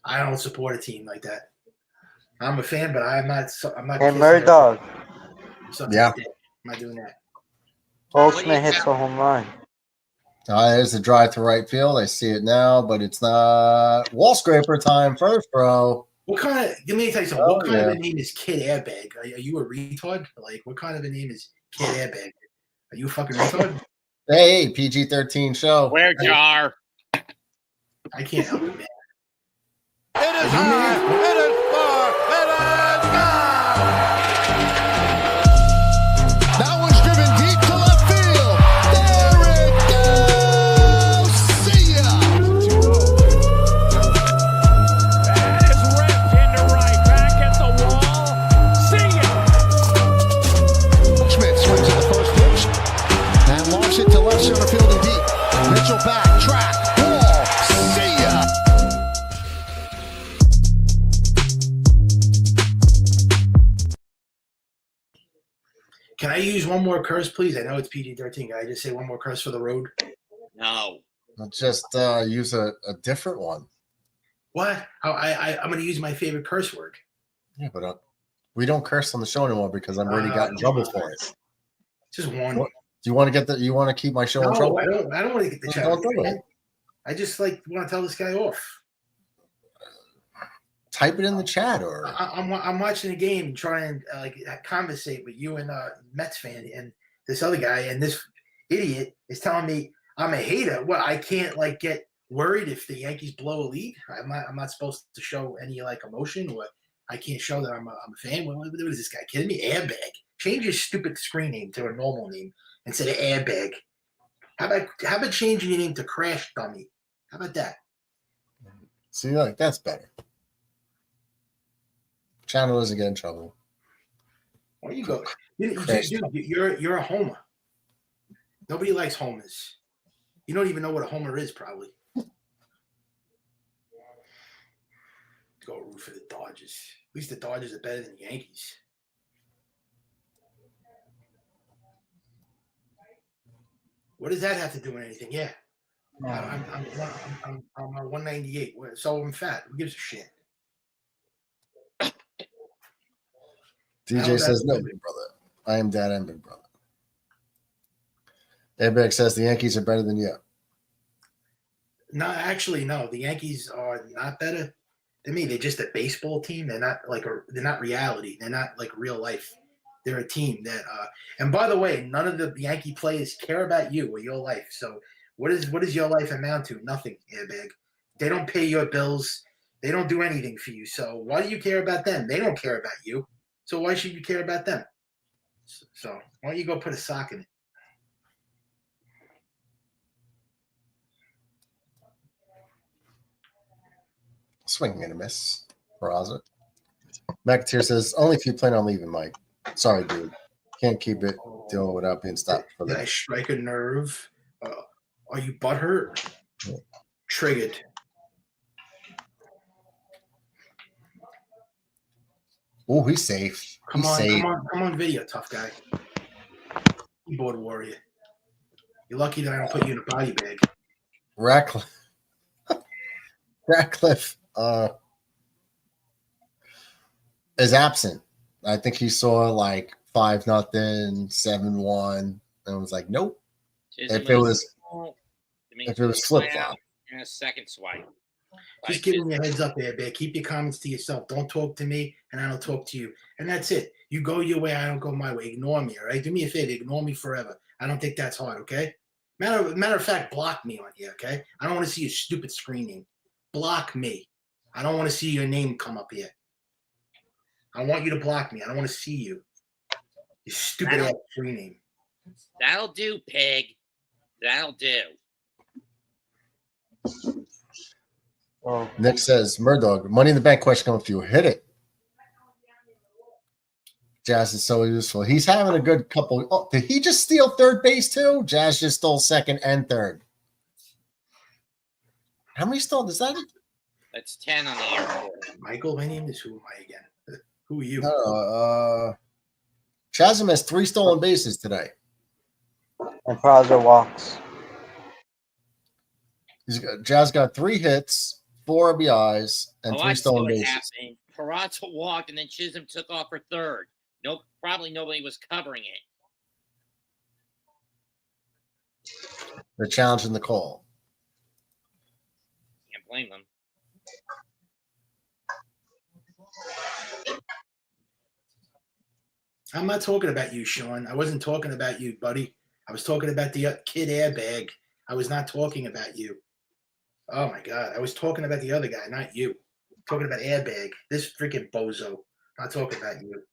I don't support a team like that. I'm a fan, but I'm not. I'm not. Hey, kissing Murdoch. something Yeah. like that. I'm not doing that. Holtzman hits a home run. There's the drive to right field. I see it now, but it's not wall scraper time. First, bro. What kind of? Let me tell you something. Oh, What kind yeah. of a name is Kid Airbag? Are you a retard? Like, what kind of a name is Kid Airbag? Are you a fucking retard? Hey, PG-13 show. Where jar? I can't help it, man. It is high. It is far. It is gone. That one's driven deep to left field. There it goes. See ya. That is ripped into right. Back at the wall. See ya. Schmidt swings at the first pitch and launches it to left center field and deep. Mitchell back, track, wall. See ya. Can I use one more curse, please? I know it's PG-13. Can I just say one more curse for the road? No. Let's just use a different one. What? I'm going to use my favorite curse word. Yeah, but we don't curse on the show anymore because I've already got in trouble for it. Just one. What? Do you want to get that? You want to keep my show in No, trouble? I don't want to get the chat. Don't do it. I just want to tell this guy off. Type it in the chat, or I'm watching a game, trying to conversate with you and Mets fan and this other guy, and this idiot is telling me I'm a hater. Well, I can't get worried if the Yankees blow a lead. I'm not supposed to show any emotion, or I can't show that I'm a fan. What is this guy kidding me? Airbag. Change your stupid screen name to a normal name instead of Airbag. How about changing your name to Crash Dummy? How about that? see, that's better. Channel doesn't get in trouble. Where you go? You're a homer. Nobody likes homers. You don't even know what a homer is, probably. Go root for the Dodgers. At least the Dodgers are better than the Yankees. What does that have to do with anything? Yeah, I'm 198. So I'm fat. Who gives a shit? DJ says, no, big brother. I am dad and big brother. Airbag says the Yankees are better than you. No, actually, no. The Yankees are not better than me. They're just a baseball team. They're not they're not reality. They're not like real life. They're a team that and by the way, none of the Yankee players care about you or your life. So what does your life amount to? Nothing, Airbag. They don't pay your bills. They don't do anything for you. So why do you care about them? They don't care about you. So why should you care about them? So why don't you go put a sock in it? Swinging and a miss. Peraza. McAteer says, only if you plan on leaving, Mike. Sorry, dude. Can't keep it dealing without being stopped for Did I that. strike a nerve? Are you butthurt? Triggered. Oh, he's safe. Come He's on, safe. come on video, tough guy. Keyboard warrior. You're lucky that I don't put you in a body bag. Ratcliffe is absent. I think he saw 5-0, 7-1, and was like, nope. If it was flip flop. And a second swipe. Just giving you a heads up there, Bear. Keep your comments to yourself. Don't talk to me, and I don't talk to you. And that's it. You go your way, I don't go my way. Ignore me, all right? Do me a favor. Ignore me forever. I don't think that's hard, okay? Matter of fact, block me on here, okay? I don't want to see your stupid screening. Block me. I don't want to see your name come up here. I want you to block me. I don't want to see you. Your stupid ass screening. That'll do, pig. That'll do. Oh, Nick says, Murdog, Money in the Bank question coming for you. Hit it. Jazz is so useful. He's having a good couple. Oh, did he just steal third base too? Jazz just stole second and third. How many stole? Is that? That's 10 on the airport. Michael, my name is who am I again? Who are you? Chasm has 3 stolen bases today. and Peraza walks. Jazz got 3 hits, 4 RBIs, and Oh, 3 I see stolen what bases. happened. Peraza walked, and then Chisholm took off for third. Nope, probably nobody was covering it. They're challenging the call. Can't blame them. I'm not talking about you, Sean. I wasn't talking about you, buddy. I was talking about the kid airbag. I was not talking about you. Oh my God. I was talking about the other guy, not you. Talking about airbag. This freaking bozo. Not talking about you.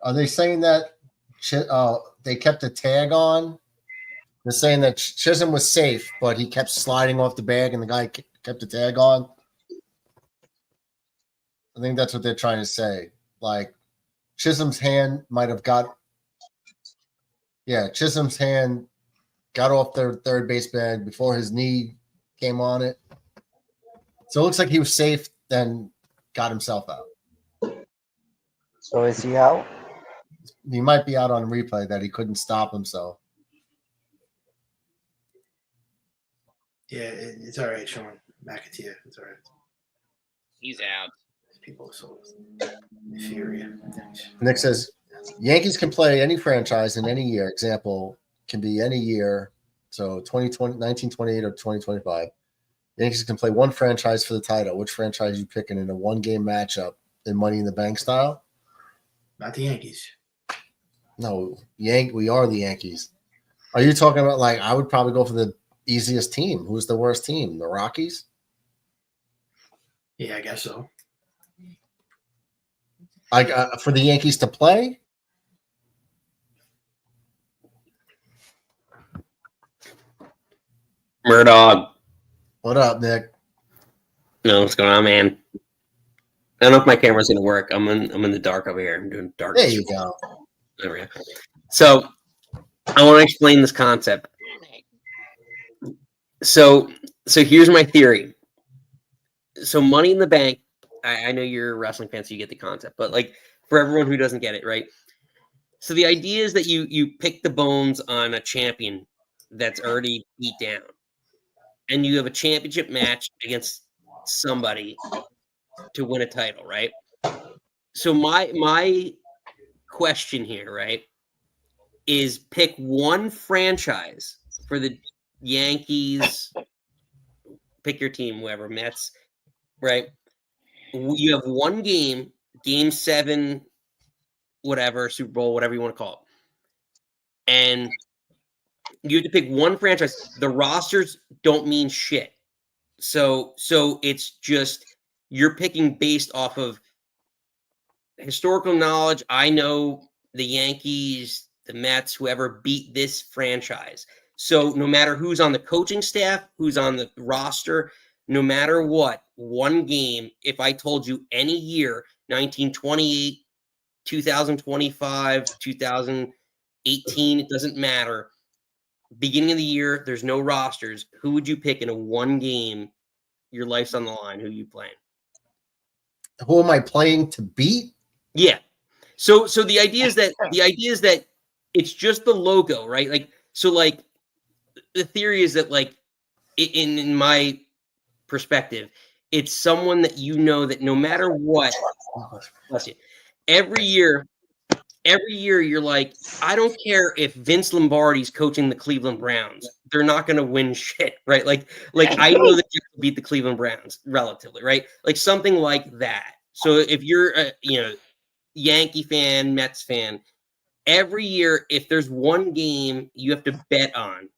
Are they saying that they kept a tag on? They're saying that Chisholm was safe, but he kept sliding off the bag and the guy kept the tag on. I think that's what they're trying to say. Like Chisholm's hand might have got. Yeah, Chisholm's hand got off their third base bag before his knee came on it. So it looks like he was safe, then got himself out. So is he out? He might be out on replay that he couldn't stop himself. Yeah, it's all right, Sean. McAteer. It's all right. He's out. People are so inferior. Nick says, Yankees can play any franchise in any year. Example can be any year. So 1928 or 2025. Yankees can play one franchise for the title. Which franchise are you picking in a one-game matchup in Money in the Bank style? Not the Yankees. No, we are the Yankees. Are you talking about like I would probably go for the easiest team? Who's the worst team? The Rockies? Yeah, I guess so. For the Yankees to play? Murdog. What up, Nick? No, what's going on, man? I don't know if my camera's gonna work. I'm in the dark over here. I'm doing dark. There you go. There we go. So I want to explain this concept. So here's my theory. So Money in the Bank, I know you're a wrestling fan, so you get the concept, but like for everyone who doesn't get it, right? So the idea is that you pick the bones on a champion that's already beat down, and you have a championship match against somebody to win a title, right? So my question here, right, is pick one franchise for the Yankees. Pick your team, whoever, Mets, right? You have one game, Game 7, whatever, Super Bowl, whatever you want to call it. And you have to pick one franchise. The rosters don't mean shit. So it's just you're picking based off of historical knowledge. I know the Yankees, the Mets, whoever beat this franchise. So no matter who's on the coaching staff, who's on the roster, no matter what, one game, if I told you any year, 1928, 2025, 2018, it doesn't matter. Beginning of the year, there's no rosters. Who would you pick in a one game? Your life's on the line. Who are you playing? Who am I playing to beat? Yeah. So the idea is that it's just the logo, right? Like so, like the theory is that like in my perspective, it's someone that you know that no matter what, bless you, every year you're like, I don't care if Vince Lombardi's coaching the Cleveland Browns, they're not going to win shit, right? Like I know that you can beat the Cleveland Browns relatively, right? Like something like that. So if you're a Yankee fan, Mets fan, every year if there's one game you have to bet on,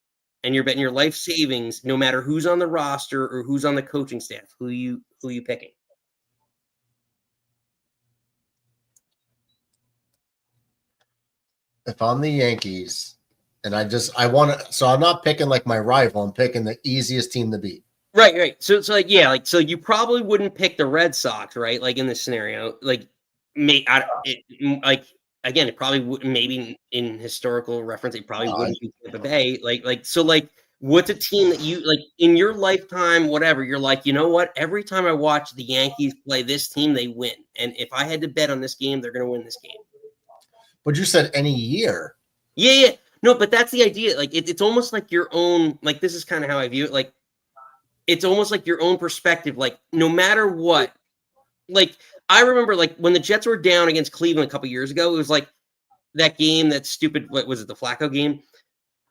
and you're betting your life savings, no matter who's on the roster or who's on the coaching staff, who you picking? If I'm the Yankees and I want to, so I'm not picking like my rival, I'm picking the easiest team to beat. Right. So like, yeah, like, so you probably wouldn't pick the Red Sox, right? Like in this scenario, like, again, it probably would, maybe in historical reference, it probably wouldn't be Tampa Bay. So what's a team that you like in your lifetime, whatever, you're like, you know what? Every time I watch the Yankees play this team, they win. And if I had to bet on this game, they're going to win this game. But you said any year. Yeah. No, but that's the idea. Like it's almost like your own, like this is kind of how I view it. Like it's almost like your own perspective. Like no matter what, like I remember like when the Jets were down against Cleveland a couple years ago, it was like that game, that stupid, what was it, the Flacco game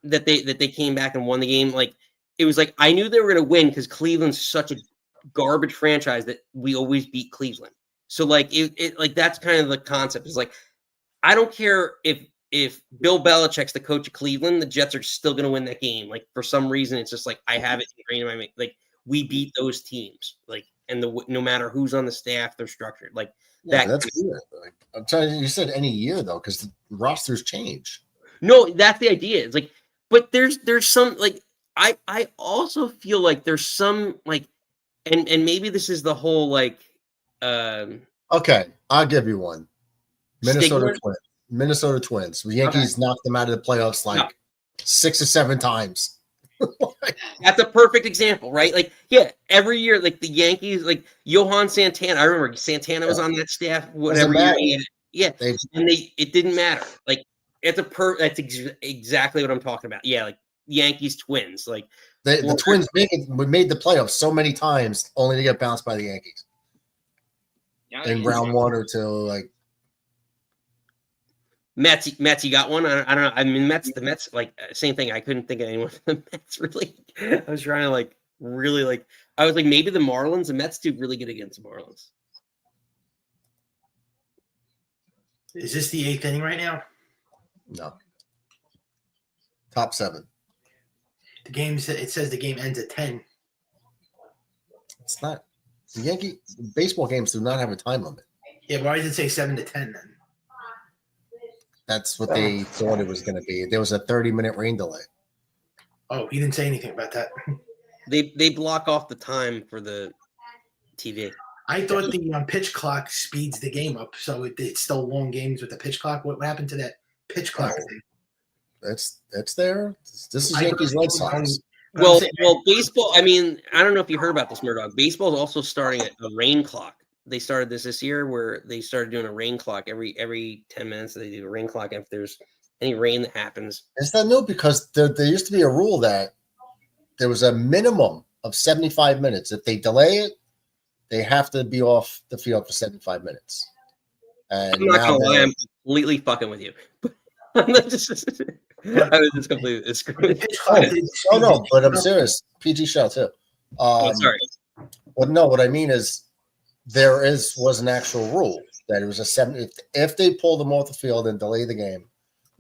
that they came back and won the game. Like it was like I knew they were going to win because Cleveland's such a garbage franchise that we always beat Cleveland. So like it like that's kind of the concept. Is like I don't care if Bill Belichick's the coach of Cleveland, the Jets are still going to win that game. Like for some reason, it's just like I have it ingrained in my mind. Like we beat those teams. Like and no matter who's on the staff, they're structured. Like Yeah, that's weird. Like, I'm telling you, you said any year though, because the rosters change. No, that's the idea. It's like, but there's some like I also feel like there's some like, and maybe this is the whole like. Okay, I'll give you one. Stigma? Minnesota Twins. The Yankees knocked them out of the playoffs like 6 or 7 times. That's a perfect example, right? Like, yeah, every year, like the Yankees, like Johan Santana. I remember Santana was on that staff. Whatever year, yeah, and it didn't matter. Like, it's that's exactly what I'm talking about. Yeah, like Yankees Twins. Like the Twins made the playoffs so many times, only to get bounced by the Yankees in round 1 or 2. Like Mets, you got one? I don't know. I mean, the Mets, like same thing. I couldn't think of anyone from the Mets really. I was trying to like really like. I was like maybe the Marlins. The Mets do really good against the Marlins. Is this the 8th inning right now? No. Top 7. The game it says the game ends at 10. It's not. The baseball games do not have a time limit. Yeah, why does it say 7 to 10 then? That's what they thought it was going to be. There was a 30-minute rain delay. Oh, he didn't say anything about that. They block off the time for the TV. I thought the pitch clock speeds the game up, so it's still long games with the pitch clock. What happened to that pitch clock thing? It's there. This is Yankees Red Sox. Well, baseball. I mean, I don't know if you heard about this, Murdoch. Baseball is also starting a rain clock. They started this year where they started doing a rain clock every 10 minutes. They do a rain clock if there's any rain that happens. Is that new? Because there used to be a rule that there was a minimum of 75 minutes. If they delay it, they have to be off the field for 75 minutes. And I'm not gonna lie, I'm completely fucking with you. I was just completely screwed. Oh no, but I'm serious. PG show too. Sorry. Well, no, what I mean is was an actual rule that it was a 7. If they pulled them off the field and delay the game,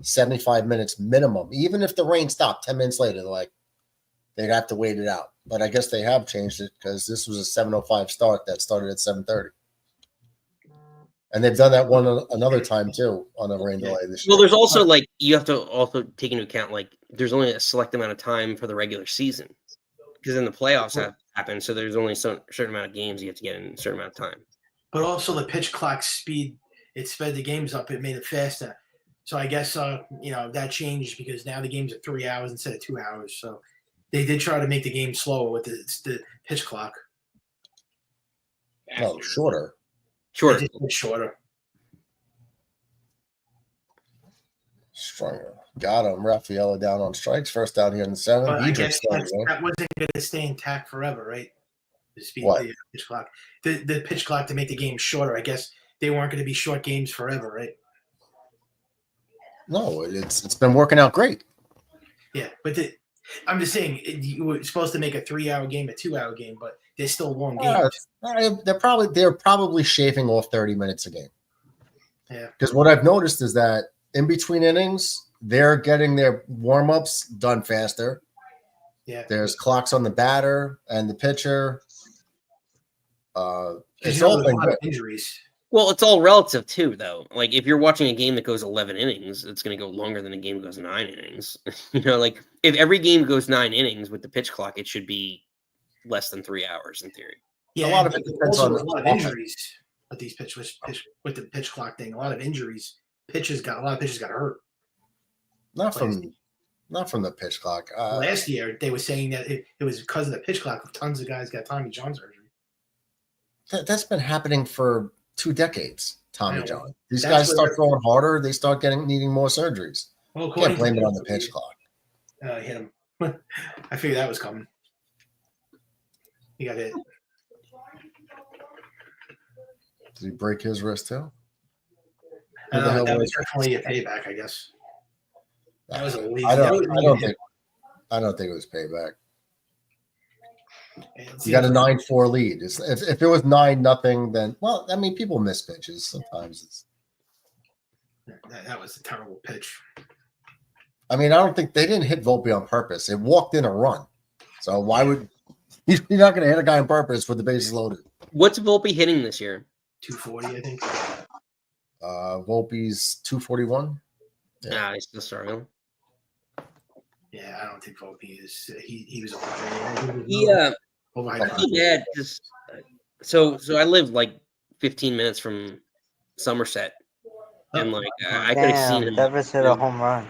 75 minutes minimum. Even if the rain stopped 10 minutes later, they'd have to wait it out. But I guess they have changed it because this was a 7:05 start that started at 7:30. And they've done that another time too on a rain delay this year. Well, there's also like you have to also take into account like there's only a select amount of time for the regular season because then the playoffs happen. So there's only a certain amount of games you have to get in a certain amount of time. But also the pitch clock speed, it sped the games up. It made it faster. So I guess that changed because now the games are 3 hours instead of 2 hours. So they did try to make the game slower with the pitch clock. No, shorter. Shorter. Shorter. Stronger. Got him. Rafaela down on strikes. First down here in the 7th. But I guess that wasn't going to stay intact forever, right? The speed of the pitch clock. The pitch clock to make the game shorter. I guess they weren't going to be short games forever, right? No, it's been working out great. Yeah, but I'm just saying you were supposed to make a 3-hour game a 2-hour game, but they're still long games. They're probably shaving off 30 minutes a game. Yeah. Because what I've noticed is that in between innings, they're getting their warm-ups done faster. Yeah. There's clocks on the batter and the pitcher. It's all been good. Injuries. Well, it's all relative too, though. Like if you're watching a game that goes 11 innings, it's going to go longer than a game that goes 9 innings. Like if every game goes 9 innings with the pitch clock, it should be less than 3 hours in theory. Yeah, a lot of it depends on a lot of injuries with these with the pitch clock thing. A lot of injuries. A lot of pitchers got hurt. Not from the pitch clock. Last year, they were saying that it was because of the pitch clock. Tons of guys got Tommy John surgery. That's been happening for 2 decades. Tommy John. These guys start throwing harder. They start needing more surgeries. Well, can't blame it on the pitch clock. Hit him. I figured that was coming. He got hit. Did he break his wrist too? I Who the don't know, hell that was was it? definitely a payback, I guess. That was a lazy. I don't think. think it was payback. It You got a seems like- 9-4 lead. If it was 9-0, then well, I mean, people miss pitches sometimes. that was a terrible pitch. I mean, I don't think they didn't hit Volpe on purpose. It walked in a run. So why would you're not going to hit a guy on purpose with the bases loaded? What's Volpe hitting this year? 240, I think. Volpe's 241. Yeah. Nah, he's still struggling. Yeah, I don't think Volpe is. He was. Yeah, Overhyped. I feel bad. So I live like 15 minutes from Somerset, and like I could have seen Damn, him. Devers hit a home run.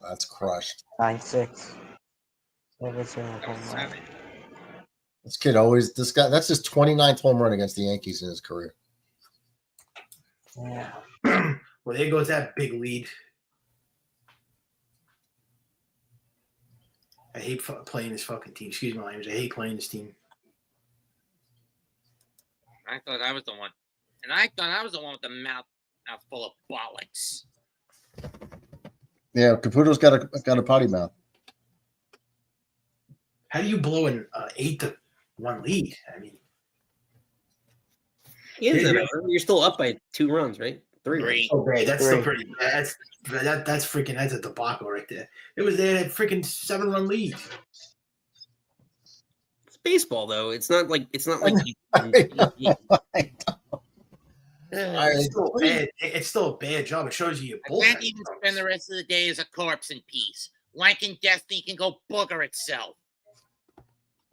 That's crushed. 9-6. Devers hit a home run. This guy, that's his 29th home run against the Yankees in his career. Yeah. Well, there goes that big lead. I hate playing this fucking team. Excuse my language. I hate playing this team. I thought I was the one. And I thought I was the one with the mouth full of bollocks. Yeah, Caputo's got a potty mouth. How do you blow an 8-1 lead? I mean, You're still up by 2 runs, right? 3 runs. Three. okay, that's still Three. pretty. That's freaking. That's a debacle right there. It was there, that freaking 7-run lead. It's baseball, though. It's not like It's still bad. It's still a bad job. It shows you your I bullpen. can't even spend the rest of the day as a corpse in peace. Wanking Destiny can go booger itself.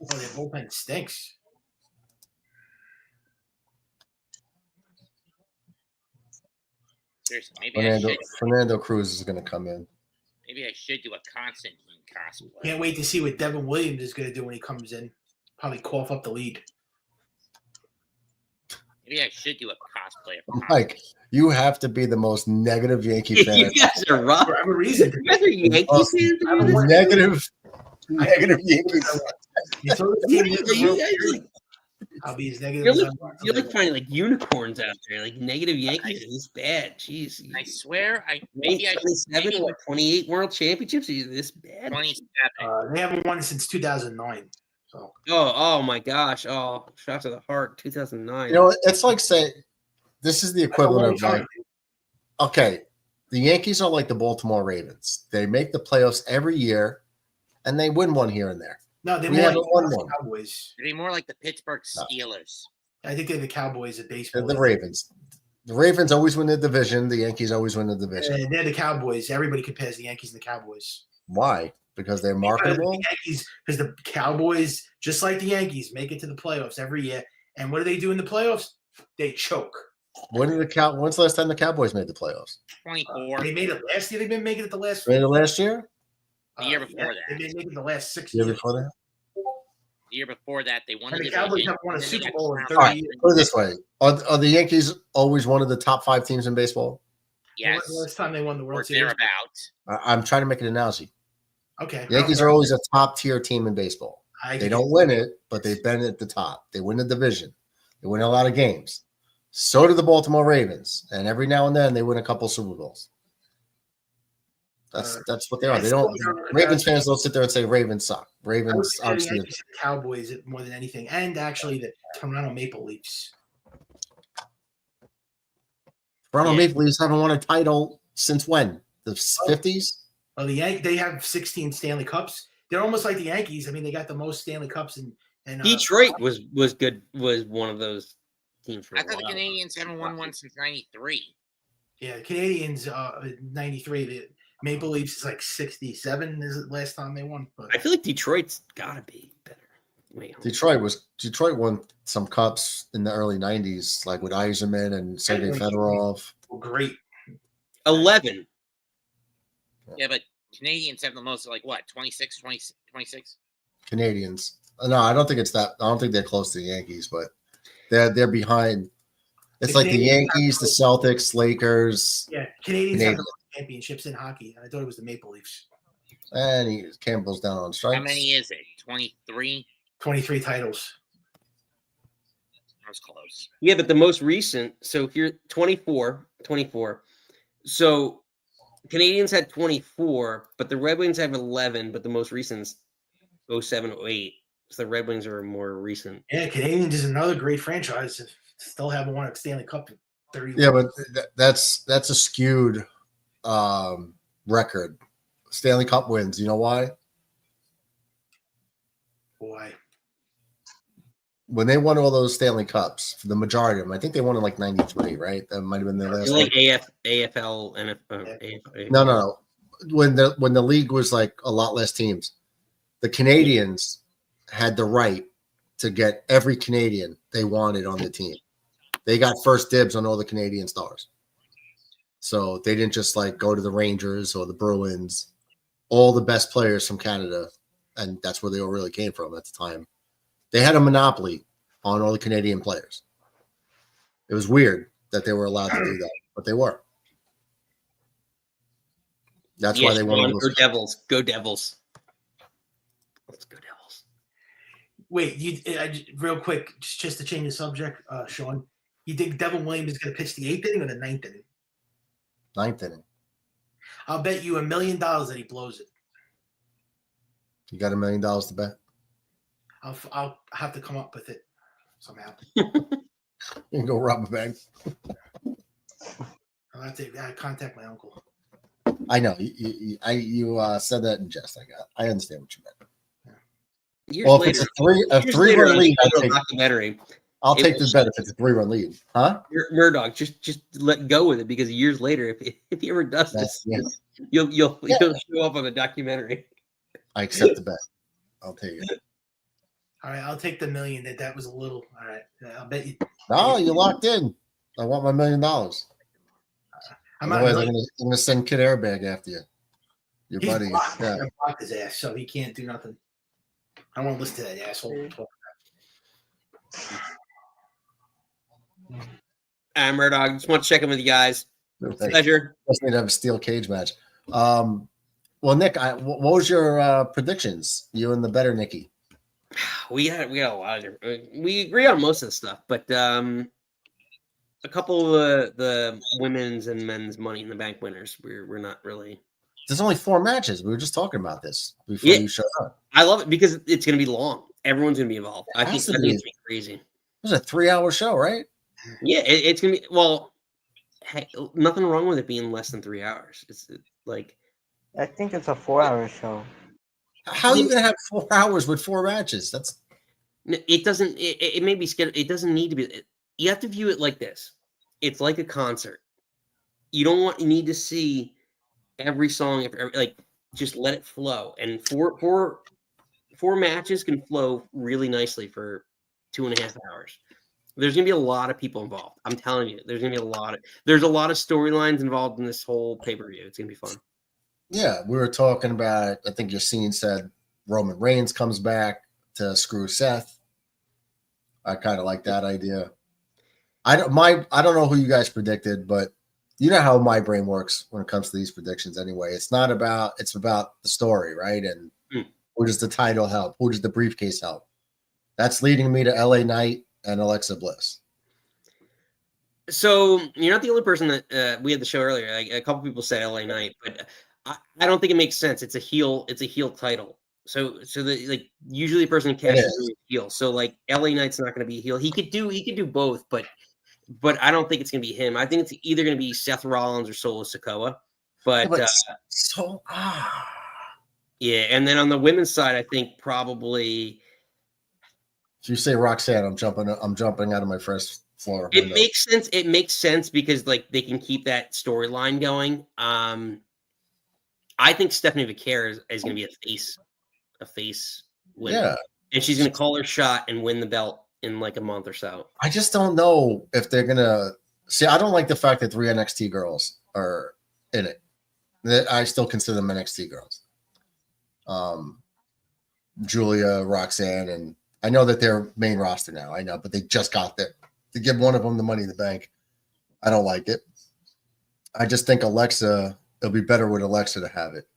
Oh, their bullpen stinks. Seriously, maybe Fernando Cruz is going to come in. I should do a Constantine cosplay. Can't wait to see what Devin Williams is going to do when he comes in. Probably cough up the lead. Maybe I should do a cosplay of Mike, you have to be the most negative Yankee fan. You guys are rough. For every reason. You guys are Yankees fans? Negative Yankees. You told the team You this is guys real- like I'll be as negative as I want. you're like finding like unicorns out there, like negative Yankees are this bad. Jeez. I swear, maybe I should 27 or 28 world championships. Are you this bad? 27. They haven't won since 2009. So Oh my gosh. Oh, shot to the heart, 2009. You know, it's like saying this is the equivalent of like, okay, the Yankees are like the Baltimore Ravens. They make the playoffs every year, and they win one here and there. no, they're We more haven't like won the one. Cowboys. They're more like the Pittsburgh No. Steelers. I think they're the Cowboys of They're baseball. the Ravens. The Ravens always win the division. The Yankees always win the division. They're the Cowboys. Everybody compares the Yankees and the Cowboys. Why? Because they're Because marketable. the Cowboys, just like the Yankees, make it to the playoffs every year. And what do they do in the playoffs? They choke. When's the last time the Cowboys made the playoffs? 24. They made it last year. They've been making it the last. Made it last year? The year before that. They've been making it the last 6 Year years. before that? The year before that, they won And the the Cowboys division, haven't won a and then they Super got Bowl in trounced 30 All right, years. put it this way: are the Yankees always one of the top 5 teams in baseball? Yes, The last time they won the or World Series. thereabouts. I'm trying to make an analogy. Okay. The Yankees are always a top tier team in baseball. I They get don't it. win it, but they've been at the top. They win the division. They win a lot of games. So do the Baltimore Ravens, and every now and then they win a couple Super Bowls. That's what they are. They don't. Ravens fans don't sit there and say Ravens suck. I would Ravens say the obviously. Yankees and the Cowboys more than anything, and actually the Toronto Maple Leafs. Toronto Yeah. Maple Leafs haven't won a title since when? The 50s? Well, they have 16 Stanley Cups. They're almost like the Yankees. I mean, they got the most Stanley Cups and Detroit was good. Was one of those teams for a I thought the while. Canadians haven't won one since '93. Yeah, the Canadians 93. The Maple Leafs is like 67 is the last time they won. But I feel like Detroit's got to be better. Wait, hold on. Detroit won some cups in the early 90s, like with Yzerman and Sergei Fedorov. great. 11. Yeah, but Canadians have the most, like what, 26? Canadians. No, I don't think it's that. I don't think they're close to the Yankees, but they're behind. It's The like the Canadians Yankees, the Celtics, Lakers. Yeah, Canadians have Canadian. the most championships in hockey. I thought it was the Maple Leafs. And Campbell's down on strikes. How many is it? 23? 23 titles. That was close. Yeah, but the most recent, so here 24. So Canadians had 24, but the Red Wings have 11, but the most recent's 07, 08. So the Red Wings are more recent. Yeah, Canadians is another great franchise. Still haven't won a Stanley Cup in 30 Yeah, but that's a skewed record. Stanley Cup wins. You know why? Boy. When they won all those Stanley Cups, for the majority of them, I think they won in like 93, right? That might have been their last Like one. AFL, NFL. No. When the league was like a lot less teams, the Canadians had the right to get every Canadian they wanted on the team. They got first dibs on all the Canadian stars. So they didn't just like go to the Rangers or the Bruins. All the best players from Canada, and that's where they all really came from at the time. They had a monopoly on all the Canadian players. It was weird that they were allowed to do that, but they were. That's why they won. Go Devils. Go Devils. Let's go Devils. Wait, real quick, just to change the subject, Sean, you think Devin Williams is going to pitch the 8th inning or the 9th inning? 9th inning. I'll bet you $1 million that he blows it. You got $1 million to bet? I'll have to come up with it somehow. You can go rob a bank. I'll have to contact my uncle. I know you said that in jest. I understand what you meant. Years Well, if later, it's a three-run lead, documentary. I'll take the bet if it's a 3-run lead, huh? Murdoch, just let go with it because years later, if he ever does this, you'll show up on the documentary. I accept the bet. I'll take it. All right, I'll take the $1 million. That was a little. All right, I'll bet you. No, you're locked in. I want my $1 million. Otherwise, I'm going to send Kid Airbag after you. Your buddy. Blocked. I blocked his ass, so he can't do nothing. I don't want to listen to that asshole. I'm Murdoch. Just want to check in with you guys. Pleasure. Just need to have a steel cage match. Well, Nick, what was your predictions? You and the better Nicky. We had a lot of different. We agree on most of the stuff, but a couple of the women's and men's Money in the Bank winners, we're not really. There's only 4 matches. We were just talking about this before you showed up. I love it because it's going to be long. Everyone's going to be involved. I think it's going to be crazy. It was a 3-hour show, right? Yeah, it's going to be. Well, hey, nothing wrong with it being less than 3 hours. It's like. I think it's a 4-hour show. How are you going to have 4 hours with 4 matches? It doesn't. It may be scheduled. It doesn't need to be. You have to view it like this. It's like a concert. You need to see every song. Like, just let it flow. And four matches can flow really nicely for 2.5 hours. There's gonna be a lot of people involved. I'm telling you, there's a lot of storylines involved in this whole pay-per-view. It's gonna be fun. Yeah, we were talking about. I think Yassine said Roman Reigns comes back to screw Seth. I kind of like that idea. I don't know who you guys predicted, but you know how my brain works when it comes to these predictions. Anyway, it's about the story, right? And who does the title help? Who does the briefcase help? That's leading me to LA Knight and Alexa Bliss. So you're not the only person that we had the show earlier. Like, a couple people said LA Knight, but I don't think it makes sense. It's a heel title. So usually a person cashes a heel. So like LA Knight's not going to be a heel. He could do both, but I don't think it's going to be him. I think it's either going to be Seth Rollins or Solo Sikoa. But yeah, and then on the women's side, I think probably. So you say Roxanne? I'm jumping out of my first floor. It makes sense. It makes sense because like they can keep that storyline going. I think Stephanie Vaquer is going to be a face winner. Yeah, and she's going to call her shot and win the belt in like a month or so. I just don't know if they're going to see. I don't like the fact that 3 NXT girls are in it. I still consider them NXT girls. Julia, Roxanne, and I know that they're main roster now. I know, but they just got there to give one of them the Money in the Bank. I don't like it. I just think Alexa. It'll be better with Alexa to have it.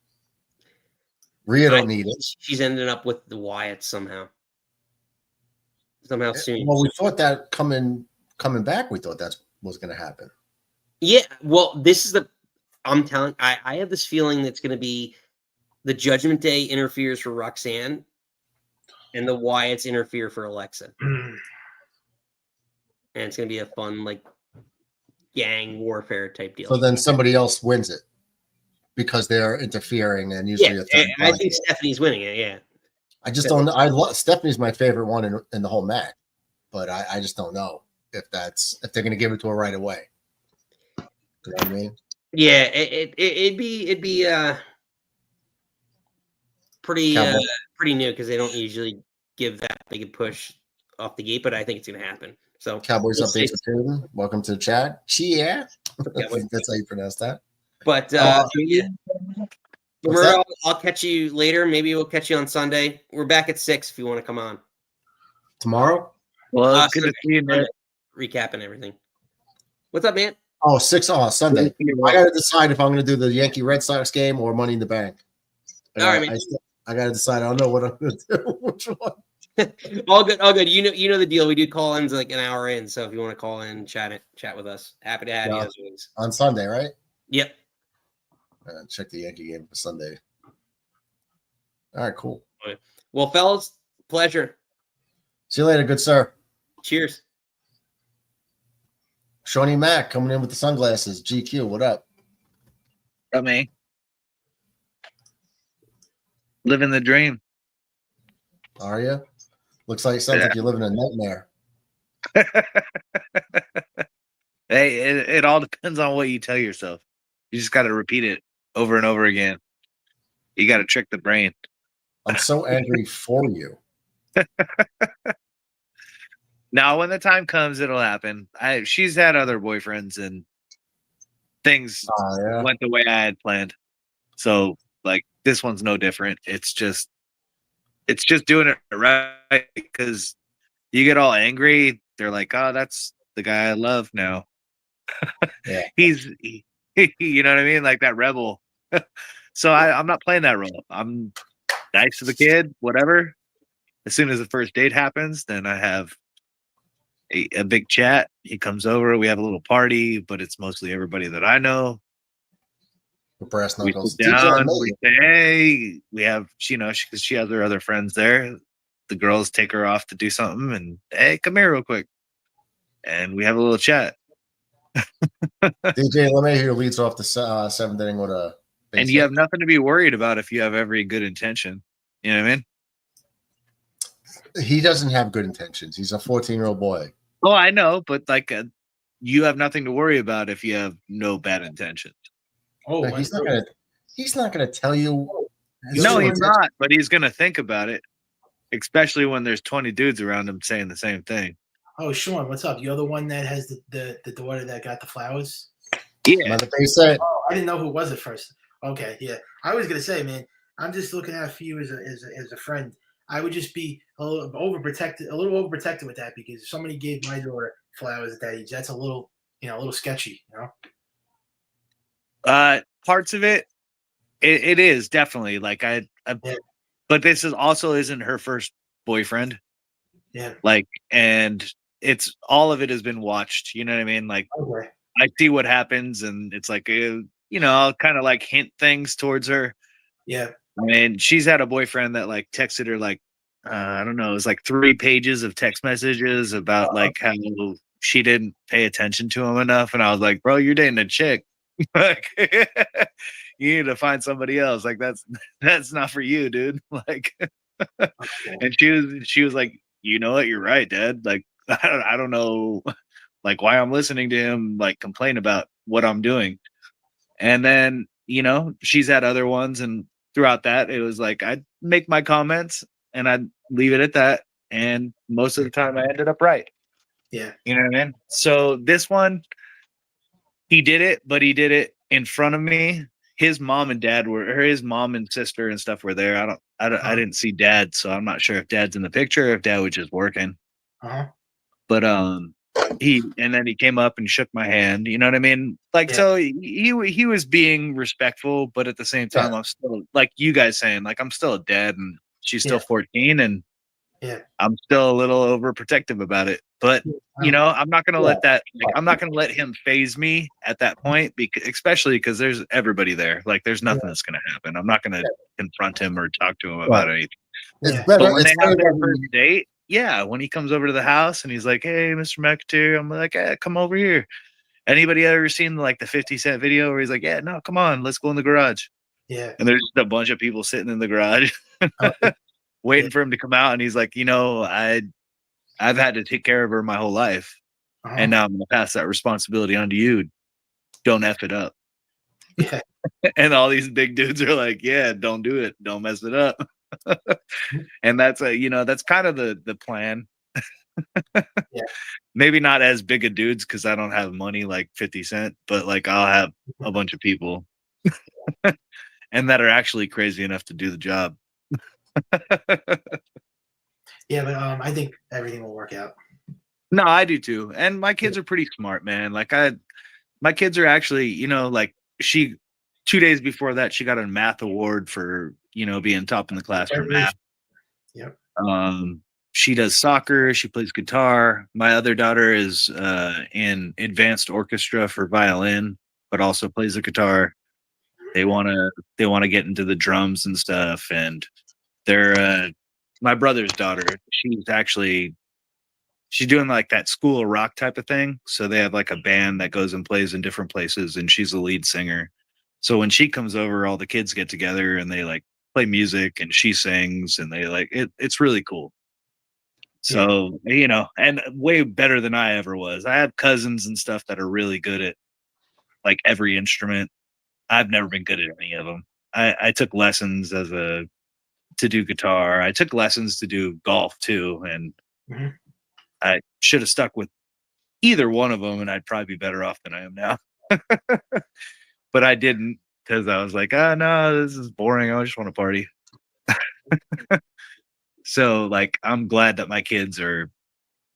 Rhea don't need it. She's ending up with the Wyatts somehow soon. Well, we thought that coming back, we thought that was going to happen. Yeah, well, this is I'm telling. I have this feeling that's going to be the Judgment Day interferes for Roxanne, and the Wyatts interfere for Alexa, and it's going to be a fun like gang warfare type deal. So then somebody else wins it because they're interfering, and usually I think Stephanie's winning it. Yeah, I just don't know. Stephanie's my favorite one in the whole match, but I just don't know if they're going to give it to her right away. You know what I mean? Yeah, it'd be pretty new because they don't usually give that big a push off the gate, but I think it's going to happen. So Cowboys updates with Tatum. Welcome to the chat. Chia. That's how you pronounce that. But I'll catch you later. Maybe we'll catch you on Sunday. We're back at 6 if you want to come on Tomorrow? Well, it's good to see you, man. Recapping everything. What's up, man? Oh, 6 Sunday. I got to decide if I'm going to do the Yankee Red Sox game or Money in the Bank. All right, man. I got to decide. I don't know what I'm going to do. Which one? All good. You know the deal. We do call-ins like an hour in, so if you want to call in, chat with us. Happy to have you as always. On Sunday, right? Yep. Check the Yankee game for Sunday. All right, cool. Okay. Well, fellas, pleasure. See you later, good sir. Cheers. Shawnee Mack coming in with the sunglasses. GQ, what up? What up, man? Living the dream. Are you? Sounds like you're living a nightmare. Hey, it all depends on what you tell yourself. You just got to repeat it over and over again. You got to trick the brain. I'm so angry for you. Now, when the time comes, it'll happen. She's had other boyfriends and things went the way I had planned. So, like, this one's no different. It's just doing it right because you get all angry. They're like, oh, that's the guy I love now. Yeah. You know what I mean? Like that rebel. So I'm not playing that role. I'm nice to the kid, whatever. As soon as the first date happens, then I have a big chat. He comes over. We have a little party, but it's mostly everybody that I know. Brass We knuckles. sit down. We say, hey, we have, because she has her other friends there. The girls take her off to do something, and hey, come here real quick, and we have a little chat. DJ LeMahieu leads off the seventh inning with a base and you hit. have nothing to be worried about if you have every good intention. You know what I mean? He doesn't have good intentions. He's a 14-year-old boy. Oh, I know, but like you have nothing to worry about if you have no bad intentions. Oh, But he's not gonna tell you. No, he's not, but he's gonna think about it, especially when there's 20 dudes around him saying the same thing. Oh, Sean, what's up? You're the one that has the daughter that got the flowers? Yeah. Mother base hit. Oh, I didn't know who it was at first. Okay, yeah. I was gonna say, man, I'm just looking out for you as a friend. I would just be a little overprotected with that, because if somebody gave my daughter flowers at that age, that's a little sketchy, Parts of it is definitely like but this also isn't her first boyfriend. Yeah. Like, and it's all of it has been watched. You know what I mean? Like, Okay. I see what happens, and it's like, I'll kind of like hint things towards her. Yeah. I mean, she's had a boyfriend that like texted her like, I don't know, it was like 3 pages of text messages about like how she didn't pay attention to him enough. And I was like, bro, you're dating a chick. Like, you need to find somebody else. Like, that's not for you, dude. Like, and she was like, you know what? You're right, Dad. Like, I don't know, like, why I'm listening to him like complain about what I'm doing. And then, she's had other ones, and throughout that, it was like I'd make my comments and I'd leave it at that. And most of the time, I ended up right. Yeah. You know what I mean? So this one, he did it, but he did it in front of me. His mom and sister and stuff were there. I didn't see Dad, so I'm not sure if Dad's in the picture or if Dad was just working. Uh-huh. But then he came up and shook my hand. You know what I mean? Like, so he was being respectful, but at the same time, I'm still like you guys saying, like, I'm still a dad and she's still 14 and I'm still a little overprotective about it. But you know, I'm not gonna let that. Like, I'm not gonna let him phase me at that point, because especially because there's everybody there. Like, there's nothing that's gonna happen. I'm not gonna confront him or talk to him about anything. It's better. But when It's they have better their first date, when he comes over to the house and he's like, "Hey, Mr. McIntyre," I'm like, "Hey, come over here." Anybody ever seen like the 50 Cent video where he's like, "Yeah, no, come on, let's go in the garage." Yeah. And there's just a bunch of people sitting in the garage waiting for him to come out, and he's like, "You know, I've had to take care of her my whole life, and now I'm going to pass that responsibility on to you. Don't F it up." Yeah. And all these big dudes are like, "Yeah, don't do it. Don't mess it up." And that's that's kind of the plan. Maybe not as big a dudes because I don't have money like 50 Cent, but like I'll have a bunch of people and that are actually crazy enough to do the job. Yeah, but I think everything will work out. No, I do too. And my kids are pretty smart, man. Like my kids are actually, like 2 days before that, she got a math award for, being top in the class for math. Yep. She does soccer. She plays guitar. My other daughter is in advanced orchestra for violin, but also plays the guitar. They want to get into the drums and stuff. And they're my brother's daughter. She's doing like that School of Rock type of thing. So they have like a band that goes and plays in different places, and she's the lead singer. So when she comes over, all the kids get together and they like play music and she sings, and they like it's really cool. So, and way better than I ever was. I have cousins and stuff that are really good at like every instrument. I've never been good at any of them. I took lessons to do guitar. I took lessons to do golf too. And I should have stuck with either one of them and I'd probably be better off than I am now. But I didn't, because I was like, oh no, this is boring. I just want to party. So like, I'm glad that my kids are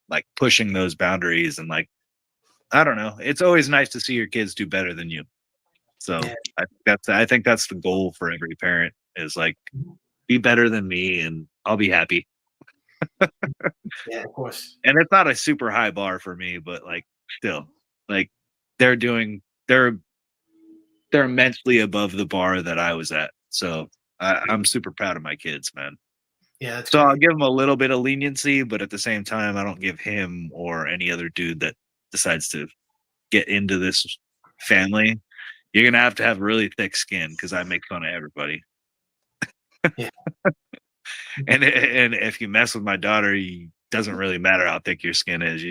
like pushing those boundaries, and like, I don't know. It's always nice to see your kids do better than you. So I think that's the goal for every parent, is like, be better than me and I'll be happy. Yeah, of course. And it's not a super high bar for me, but like still, like they're immensely above the bar that I was at. So I'm super proud of my kids, man. Yeah. That's So great. I'll give him a little bit of leniency, but at the same time, I don't give him or any other dude that decides to get into this family. You're going to have really thick skin, because I make fun of everybody. Yeah. And if you mess with my daughter, it doesn't really matter how thick your skin is.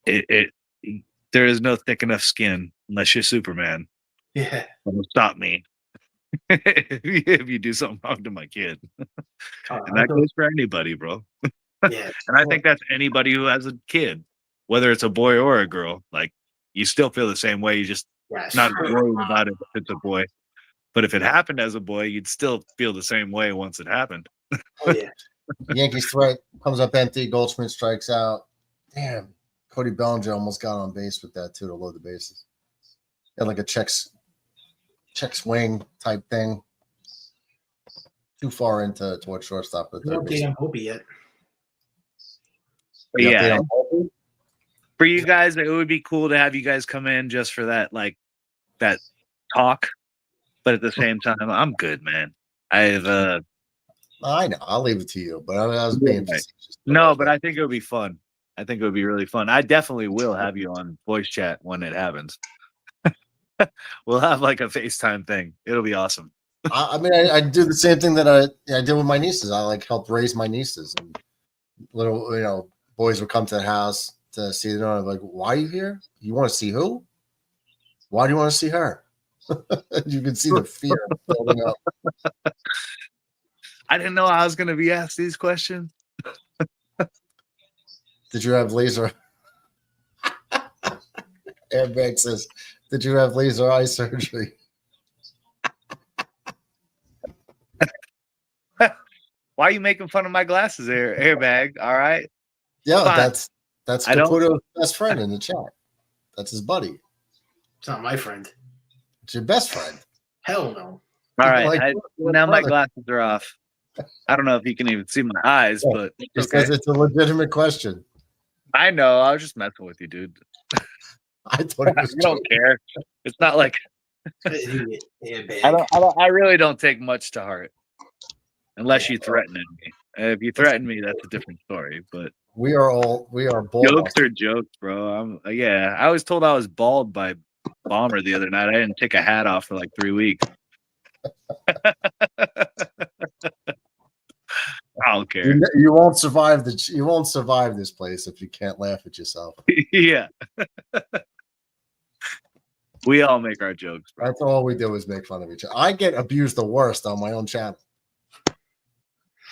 There is no thick enough skin unless you're Superman. Yeah. It'll stop me if you do something wrong to my kid. And that goes for anybody, bro. Yeah. And I think that's anybody who has a kid, whether it's a boy or a girl. Like, you still feel the same way. You just not worried about it if it's a boy. But if it happened as a boy, you'd still feel the same way once it happened. Oh yeah. Yankees threat comes up empty. Goldschmidt strikes out. Damn. Cody Bellinger almost got on base with that too, to load the bases. Had like a check swing type thing. Too far into towards shortstop. But No update on Hobie yet. Yeah. For you guys, it would be cool to have you guys come in just for that, like that talk. But at the same time, I'm good, man. I know. I'll leave it to you. But I was being facetious. No, but I think it would be fun. I think it would be really fun. I definitely will have you on voice chat when it happens. We'll have like a FaceTime thing. It'll be awesome. I mean, I do the same thing that I did with my nieces. I like help raise my nieces, and little boys would come to the house to see them. I'm like, why are you here? You want to see who? Why do you want to see her? You can see the fear building up. I didn't know I was going to be asked these questions. Did you have laser? Airbag says, did you have laser eye surgery? Why are you making fun of my glasses there, airbag? All right. Yeah, Fine. that's I don't- Caputo's best friend in the chat. That's his buddy. It's not my friend. It's your best friend. Hell no. All right. Like, Now my brother. glasses are off. I don't know if you can even see my eyes, Yeah, but it's Because okay. it's a legitimate question. I know. I was just messing with you, dude. I thought it I was don't care. It's not like Airbag. I really don't take much to heart, unless you threaten me. If you threaten me, that's a different story. But we are bald. jokes are jokes, bro. I was told I was bald by Bomber the other night. I didn't take a hat off for like 3 weeks. I don't care. You won't survive you won't survive this place if you can't laugh at yourself. Yeah. We all make our jokes, bro. That's all we do is make fun of each other. I get abused the worst on my own channel.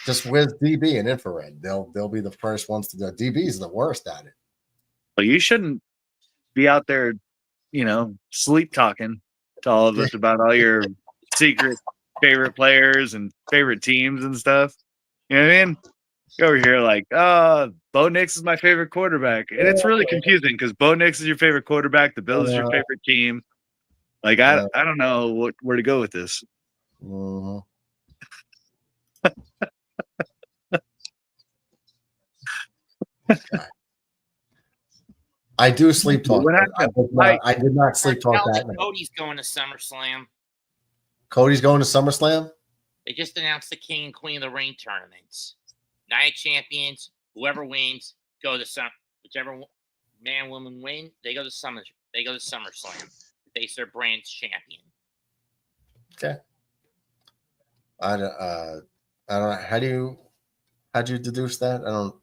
Just with DB and infrared. They'll be the first ones to do it. DB is the worst at it. But you shouldn't be out there, sleep talking to all of us about all your secret favorite players and favorite teams and stuff. You know what I mean? You're over here like, Bo Nix is my favorite quarterback. And it's really confusing because Bo Nix is your favorite quarterback. The Bills is your favorite team. Like, I don't know where to go with this. Mhm. I do sleep talk. What happened? I did not sleep talk Tell that me night. Cody's going to SummerSlam. Cody's going to SummerSlam? They just announced the King and Queen of the Ring tournaments. Night champions, whoever wins, go to whichever man, woman win, they go to SummerSlam. Face their brand's champion. Okay. I don't know. How'd you deduce that? I don't.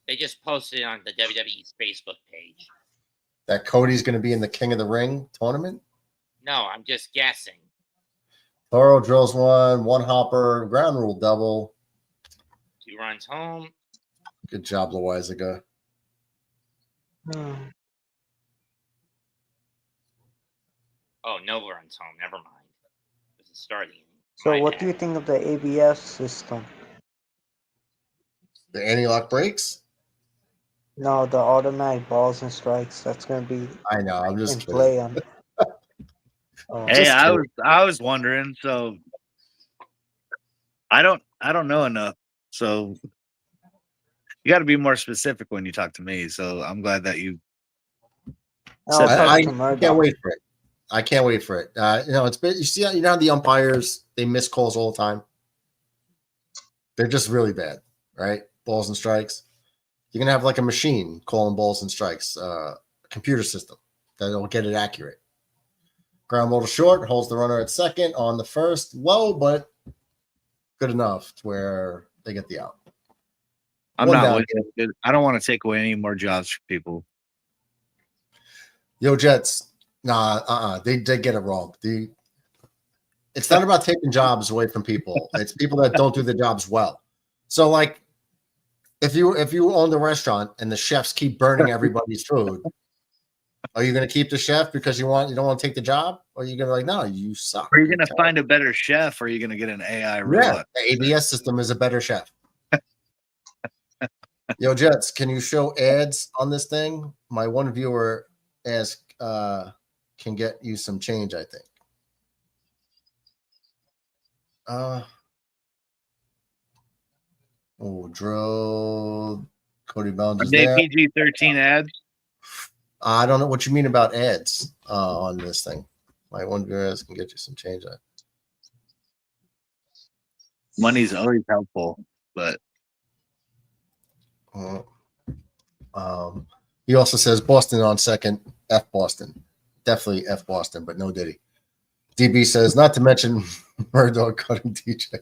They just posted it on the WWE's Facebook page. That Cody's going to be in the King of the Ring tournament? No, I'm just guessing. Toro drills one hopper, ground rule double. 2 runs home. Good job, Loizaga. Oh, no runs home. Never mind. This is starting. So what do you think of the ABS system? The anti-lock breaks? No, the automatic balls and strikes. That's going to be I know. I'm just in kidding. play on. Hey, I was wondering, so I don't know enough. So you got to be more specific when you talk to me. So I'm glad that you said that. I can't wait for it. I can't wait for it. It's been, you see, how the umpires, they miss calls all the time. They're just really bad, right? Balls and strikes. You're gonna have like a machine calling balls and strikes, a computer system that'll get it accurate. Ground ball to short, holds the runner at second on the first, low, but good enough to where they get the out. I'm not with it, dude. I don't want to take away any more jobs from people. Yo, Jets, they get it wrong. It's not about taking jobs away from people. It's people that don't do the jobs well. So, like, if you own the restaurant and the chefs keep burning everybody's food, are you going to keep the chef because you don't want to take the job, or are you going to like, no, you suck? Are you going to find a better chef, or are you going to get an AI robot? Yeah, the ABS system is a better chef. Yo, Jets, can you show ads on this thing? My one viewer asked, can get you some change, I think. Drill. Cody Bounds is there. PG-13 ads? I don't know what you mean about ads on this thing. My one viewer can get you some change. Money's always helpful, but he also says Boston on second. F Boston. Definitely F Boston, but no Diddy. DB says, not to mention Murdoch cutting DJ.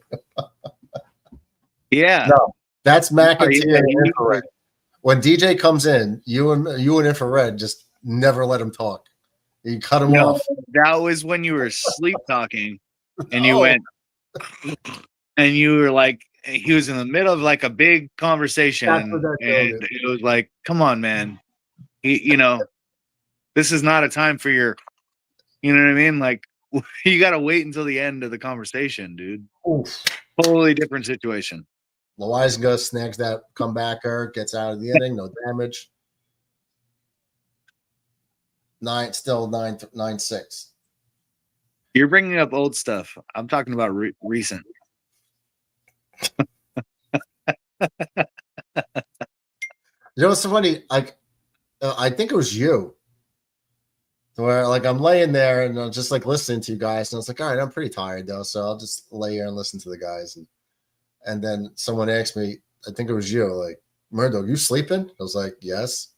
Yeah. No, that's McIntyre and Infrared. When DJ comes in, you and Infrared just never let him talk. You cut him off. That was when you were sleep talking and you went and you were like, he was in the middle of like a big conversation and it was like, come on, man. This is not a time for your, you know what I mean? Like, you got to wait until the end of the conversation, dude. Oof. Totally different situation. Loizaga snags that comebacker, gets out of the inning, no damage. Still 9-6. You're bringing up old stuff. I'm talking about recent. You know what's so funny? Like, I think it was you. Where like I'm laying there and I'm just like listening to you guys, and I was like, all right, I'm pretty tired though, so I'll just lay here and listen to the guys. And then someone asked me, I think it was you, like, Murdo, you sleeping? I was like, yes.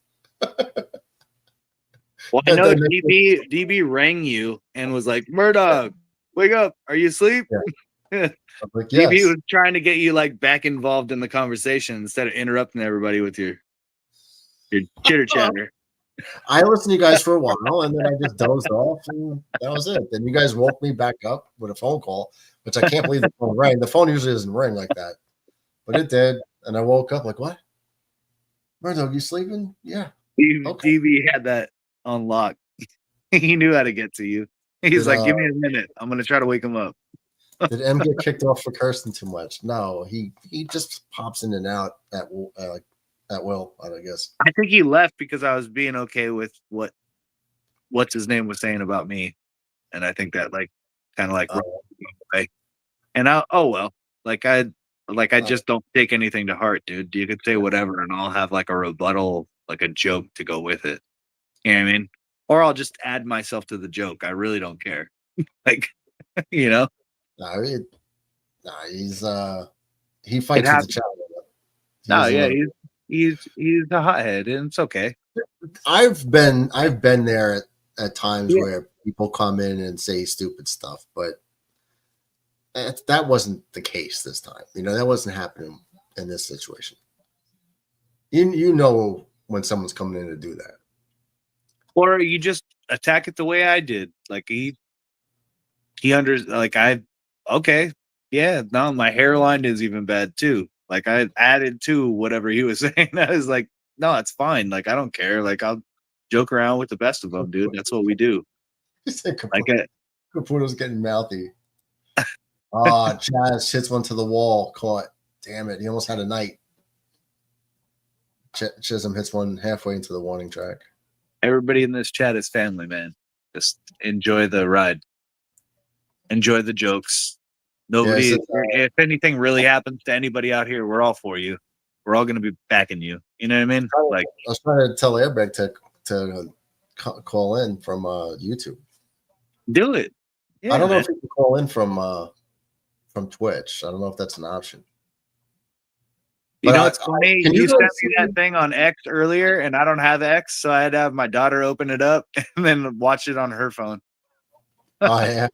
Well, I know DB rang you and was like, Murdoch, wake up. Are you asleep? Yeah. I'm like, yes. DB was trying to get you like back involved in the conversation instead of interrupting everybody with your chitter chatter. I listened to you guys for a while, and then I just dozed off, and that was it. Then you guys woke me back up with a phone call, which I can't believe the phone rang. The phone usually doesn't ring like that, but it did. And I woke up like, what? Murdo, you sleeping? Yeah. Okay. DB had that on lock. He knew how to get to you. He's like, give me a minute. I'm going to try to wake him up. Did M get kicked off for cursing too much? No, he just pops in and out at will, I guess. I think he left because I was being okay with what's his name was saying about me, and I think that like kind of like away. And I just don't take anything to heart, dude. You could say whatever, and I'll have like a rebuttal, like a joke to go with it. You know what I mean? Or I'll just add myself to the joke. I really don't care. Like, you know. He fights with the child. He's a hothead, and it's okay. I've been there at times where people come in and say stupid stuff, but that wasn't the case this time. You know, that wasn't happening in this situation. You know when someone's coming in to do that, or you just attack it the way I did. Like he okay, yeah, no, my hairline is even bad too. Like I added to whatever he was saying. I was like, no, it's fine. Like I don't care. Like I'll joke around with the best of them, dude. That's what we do. Caputo's getting mouthy. Chaz hits one to the wall. Caught. Damn it. He almost had a night. Chisholm hits one halfway into the warning track. Everybody in this chat is family, man. Just enjoy the ride. Enjoy the jokes. Nobody, if anything really happens to anybody out here, we're all for you. We're all going to be backing you. You know what I mean? Like I was trying to tell Airbag to call in from YouTube. Do it. Yeah, I don't know if you can call in from Twitch. I don't know if that's an option. You know, it's funny. You sent me that thing on X earlier, and I don't have X, so I had to have my daughter open it up and then watch it on her phone. Oh, yeah.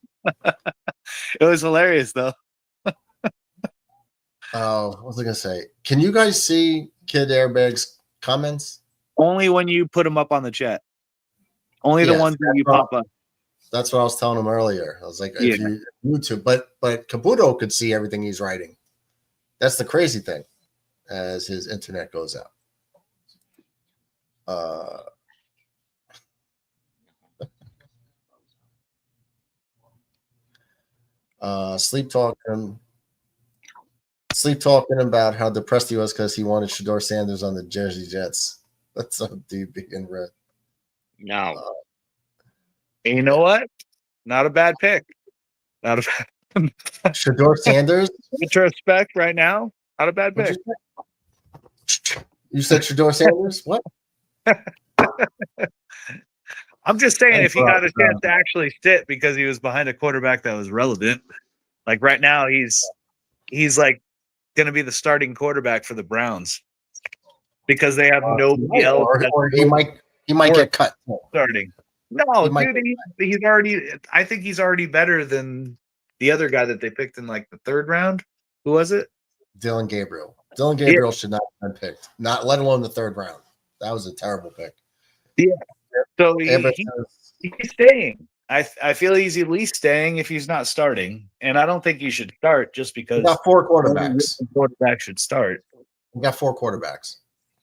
It was hilarious, though. What was I going to say? Can you guys see Kid Airbag's comments? Only when you put them up on the chat. Only the ones that you pop up. That's what I was telling him earlier. I was like, if you YouTube, but Caputo could see everything he's writing. That's the crazy thing as his internet goes out. Sleep talking about how depressed he was because he wanted Shedeur Sanders on the Jersey Jets. That's so DB in red. No. And you know what? Not a bad pick. Not a bad Shedeur Sanders? Retrospect right now, not a bad pick. You said Shedeur Sanders? What? I'm just saying if he got a chance to actually sit because he was behind a quarterback that was relevant. Like right now, he's like going to be the starting quarterback for the Browns because they have nobody else. Or he might get cut. Starting. No, dude, he's already. I think he's already better than the other guy that they picked in like the third round. Who was it? Dylan Gabriel. Dylan Gabriel should not have been picked. Not let alone the third round. That was a terrible pick. Yeah. So he's staying. I feel he's at least staying if he's not starting, and I don't think you should start just because. You got 4 quarterbacks. Quarterback should start. You got 4 quarterbacks.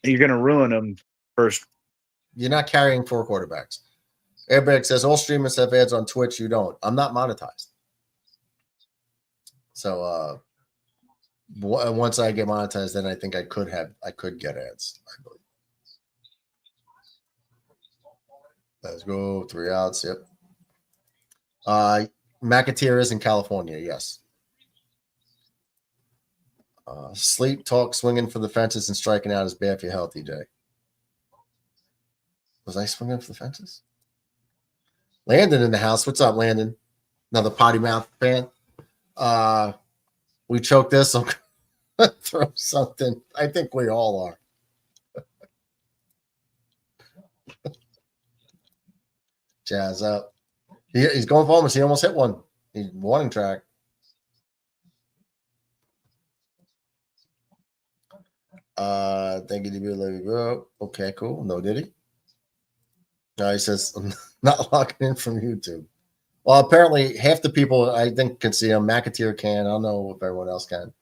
You're going to ruin them first. You're not carrying 4 quarterbacks. Airbag says all streamers have ads on Twitch. You don't. I'm not monetized. So once I get monetized, then I think I could get ads, I believe. Let's go. 3 outs. Yep. McAteer is in California. Yes. Sleep, talk, swinging for the fences and striking out is bad for your health, DJ. Was I swinging for the fences? Landon in the house. What's up, Landon? Another potty mouth fan. We choked this. I'm gonna throw something. I think we all are. Jazz up. He's going for almost. He almost hit one. He's warning track. Thank you, DB. Okay, cool. No, did he? No, he says I'm not logging in from YouTube. Well, apparently half the people I think can see him. McAteer can. I don't know if everyone else can.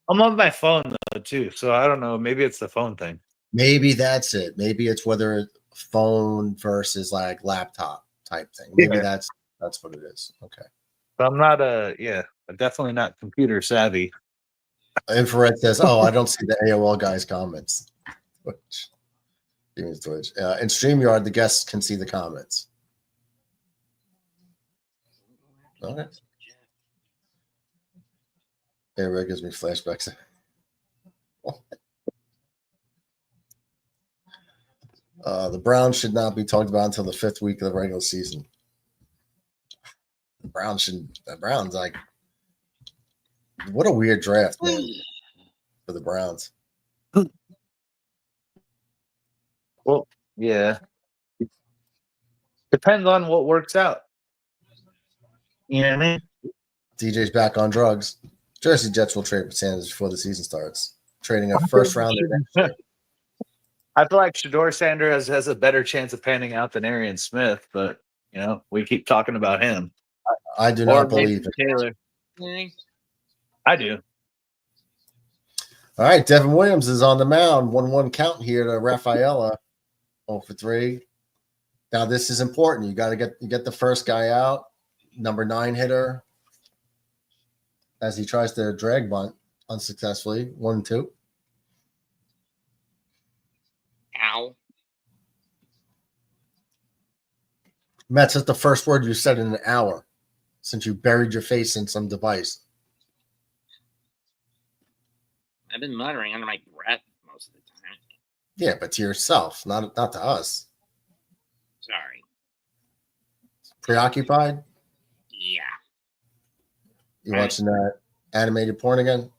I'm on my phone though too, so I don't know. Maybe it's the phone thing. Maybe that's it. Maybe it's whether it's phone versus like laptop type thing. Maybe that's what it is. Okay. But I'm not I'm definitely not computer savvy. Infrared says, "Oh, I don't see the AOL guys' comments." Twitch. In StreamYard, the guests can see the comments. Okay. It gives me flashbacks. The Browns should not be talked about until the 5th week of the regular season. The Browns, like, what a weird draft, man, for the Browns. Well, yeah. Depends on what works out. You know what I mean? DJ's back on drugs. Jersey Jets will trade for Sanders before the season starts. Trading a first rounder next year. I feel like Shador Sanders has a better chance of panning out than Arian Smith, but we keep talking about him. I do not believe it. Taylor. I do. All right, Devin Williams is on the mound. 1-1 count here to Rafaela. 0 for 3. Now this is important. You got to get the first guy out. Number 9 hitter. As he tries to drag bunt unsuccessfully. 1-2. Ow. Mets, that's the first word you said in an hour since you buried your face in some device. I've been muttering under my breath most of the time. Yeah, but to yourself, not to us. Sorry. Preoccupied? Yeah. You watching that animated porn again?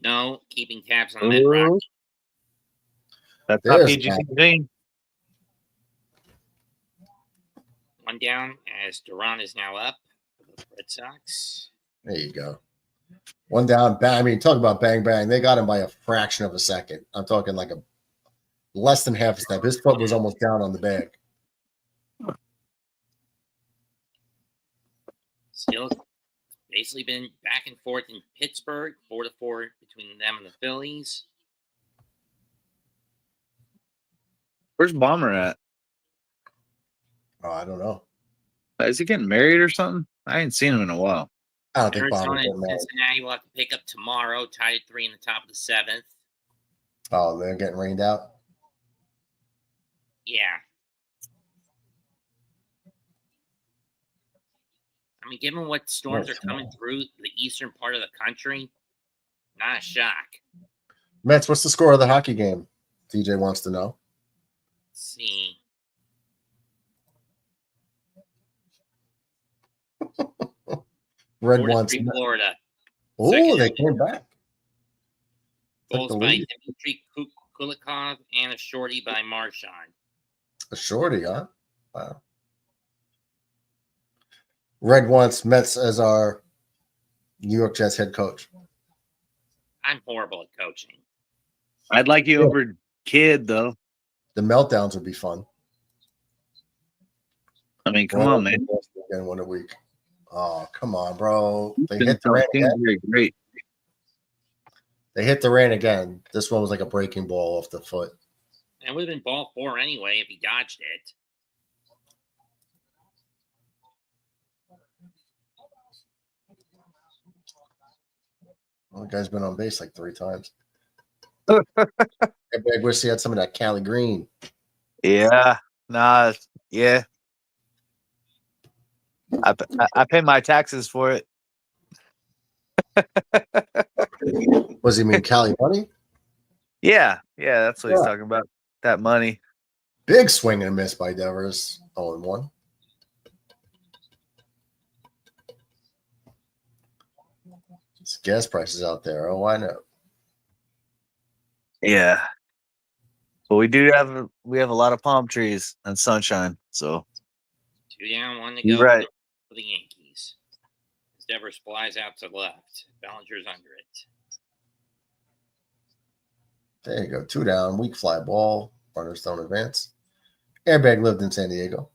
No, keeping tabs on that rock. That's not PG-13. One down as Duran is now up for the Red Sox. There you go. One down. Bang. I mean, talk about bang, bang. They got him by a fraction of a second. I'm talking like a less than half a step. His foot was almost down on the bag. Still basically been back and forth in Pittsburgh, 4-4 between them and the Phillies. Where's Bomber at? Oh, I don't know. Is he getting married or something? I ain't seen him in a while. I don't think Arizona and Cincinnati will have to pick up tomorrow, tied at 3 in the top of the 7th. Oh, they're getting rained out? Yeah. I mean, given what storms are coming through the eastern part of the country, not a shock. Mets, what's the score of the hockey game? DJ wants to know. Let's see. Red wants Florida. Oh, they came back. Goals by Dmitry Kulikov and a shorty by Marchand. A shorty, huh? Wow. Red wants Mets as our New York Jets head coach. I'm horrible at coaching. I'd like you over Kidd, though. The meltdowns would be fun. I mean, come on, man. Again, 1 a week. Oh, come on, bro. They hit the rain again. Great. They hit the rain again. This one was like a breaking ball off the foot. It would have been ball 4 anyway if he dodged it. Well, the guy's been on base like 3 times. I wish he had some of that Cali Green. Yeah. Nah. Yeah. I pay my taxes for it. What does he mean, Cali money? Yeah. Yeah. That's what he's Yeah. talking about. That money. Big swing and a miss by Devers. 0-1. It's gas prices out there. Oh, I know. Yeah. But we have a lot of palm trees and sunshine. So 2 down, 1 to you're go right. for the Yankees. Devers flies out to left. Bellinger's under it. There you go. 2 down. Weak fly ball. Runners don't advance. Airbag lived in San Diego.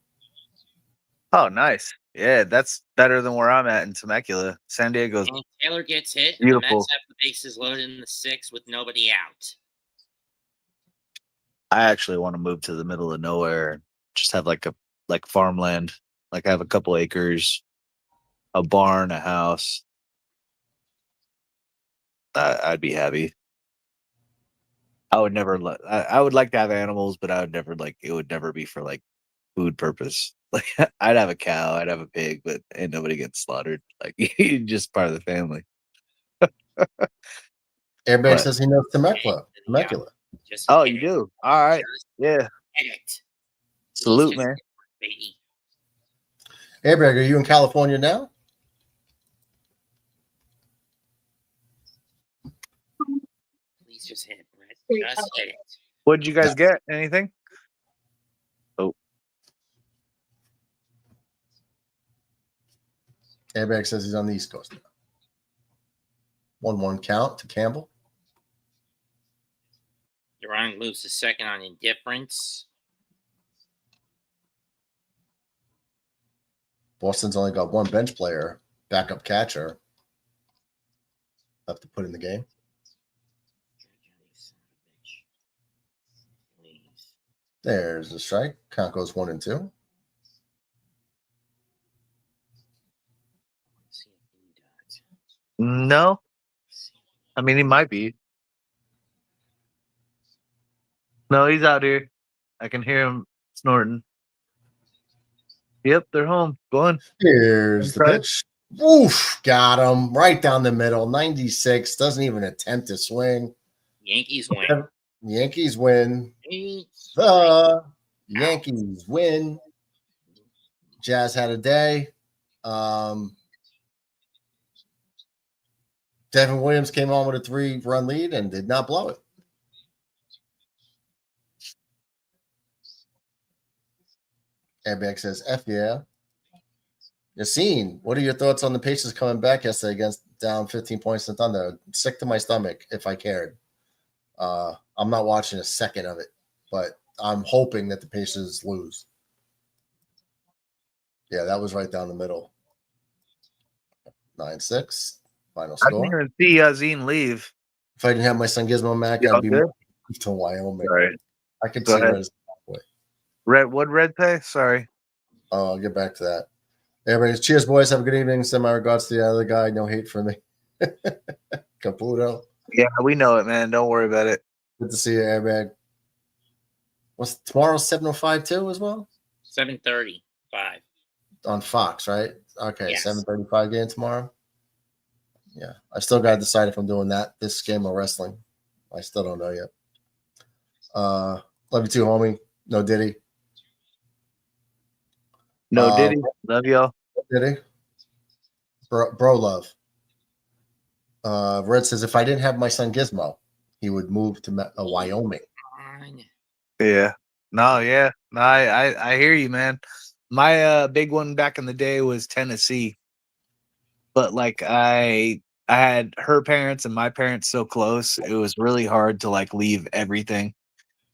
Oh, nice. Yeah, that's better than where I'm at in Temecula. San Diego's And Taylor gets hit. beautiful. The Mets have the bases loaded in the 6th with nobody out. I actually want to move to the middle of nowhere and just have like farmland. Like have a couple acres, a barn, a house. I'd be happy. I would never I would like to have animals, but I would never it would never be for like food purpose. Like I'd have a cow, I'd have a pig, but ain't nobody getting slaughtered. Like you're just part of the family. Airbag But- says he knows Temecula. Temecula. Just Oh, hit you it. do? All right. Just Yeah. hit it. Salute, Just man. hit it, baby. Airbag, are you in California now? Please just hit it, Brett. Just hit it. What did you guys get? Anything? Airbag says he's on the East Coast now. 1-1 count to Campbell. Durant moves to second on indifference. Boston's only got 1 bench player, backup catcher, left to put in the game. There's the strike. Count goes 1-2. No. I mean, he might be. No, he's out here. I can hear him snorting. Yep, they're home. Go on. Here's the Okay. pitch. Oof, got him right down the middle. 96, doesn't even attempt to swing. Yankees win. Yankees win. Yankees. The Yankees win. Jazz had a day. Devin Williams came on with a 3-run lead and did not blow it. Airbag says, F yeah. Yassine, what are your thoughts on the Pacers coming back yesterday against down 15 points to Thunder? Sick to my stomach if I cared. I'm not watching a second of it, but I'm hoping that the Pacers lose. Yeah, that was right down the middle. 9-6. Final I didn't score. even see Yazine leave. If I didn't have my son Gizmo Mac, Yeah, I'd be good. moved to Wyoming. Right. I could Go see ahead. Red as halfway. What Red pay? Sorry. I'll get back to that. Everybody, cheers, boys. Have a good evening. Send my regards to the other guy. No hate for me. Caputo. Yeah, we know it, man. Don't worry about it. Good to see you, Airbag. What's tomorrow? 7:05 too, as well 7:35. on Fox, right? Okay, Yes. 7:35 game tomorrow. Yeah, I still got to decide if I'm doing that this game or wrestling. I still don't know yet. Love you too, homie. No Diddy. No Diddy. Love y'all. Diddy. Bro love. Red says if I didn't have my son Gizmo, he would move to Wyoming. Fine. Yeah. No, yeah. No, I hear you, man. My big one back in the day was Tennessee. But like I had her parents and my parents so close, it was really hard to like leave everything.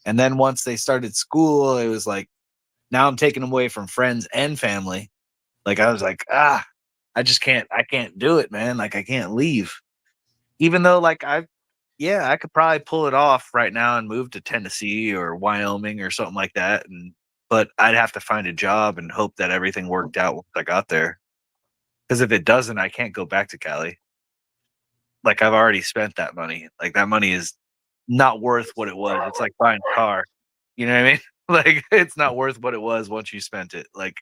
And then once they started school, it was like now I'm taking them away from friends and family. Like I was like, I can't do it, man. Like I can't leave. Even though like I could probably pull it off right now and move to Tennessee or Wyoming or something like that. But I'd have to find a job and hope that everything worked out once I got there. Because if it doesn't, I can't go back to Cali. like I've already spent that money. Like that money is not worth what it was. It's like buying a car. You know what I mean? Like it's not worth what it was once you spent it. Like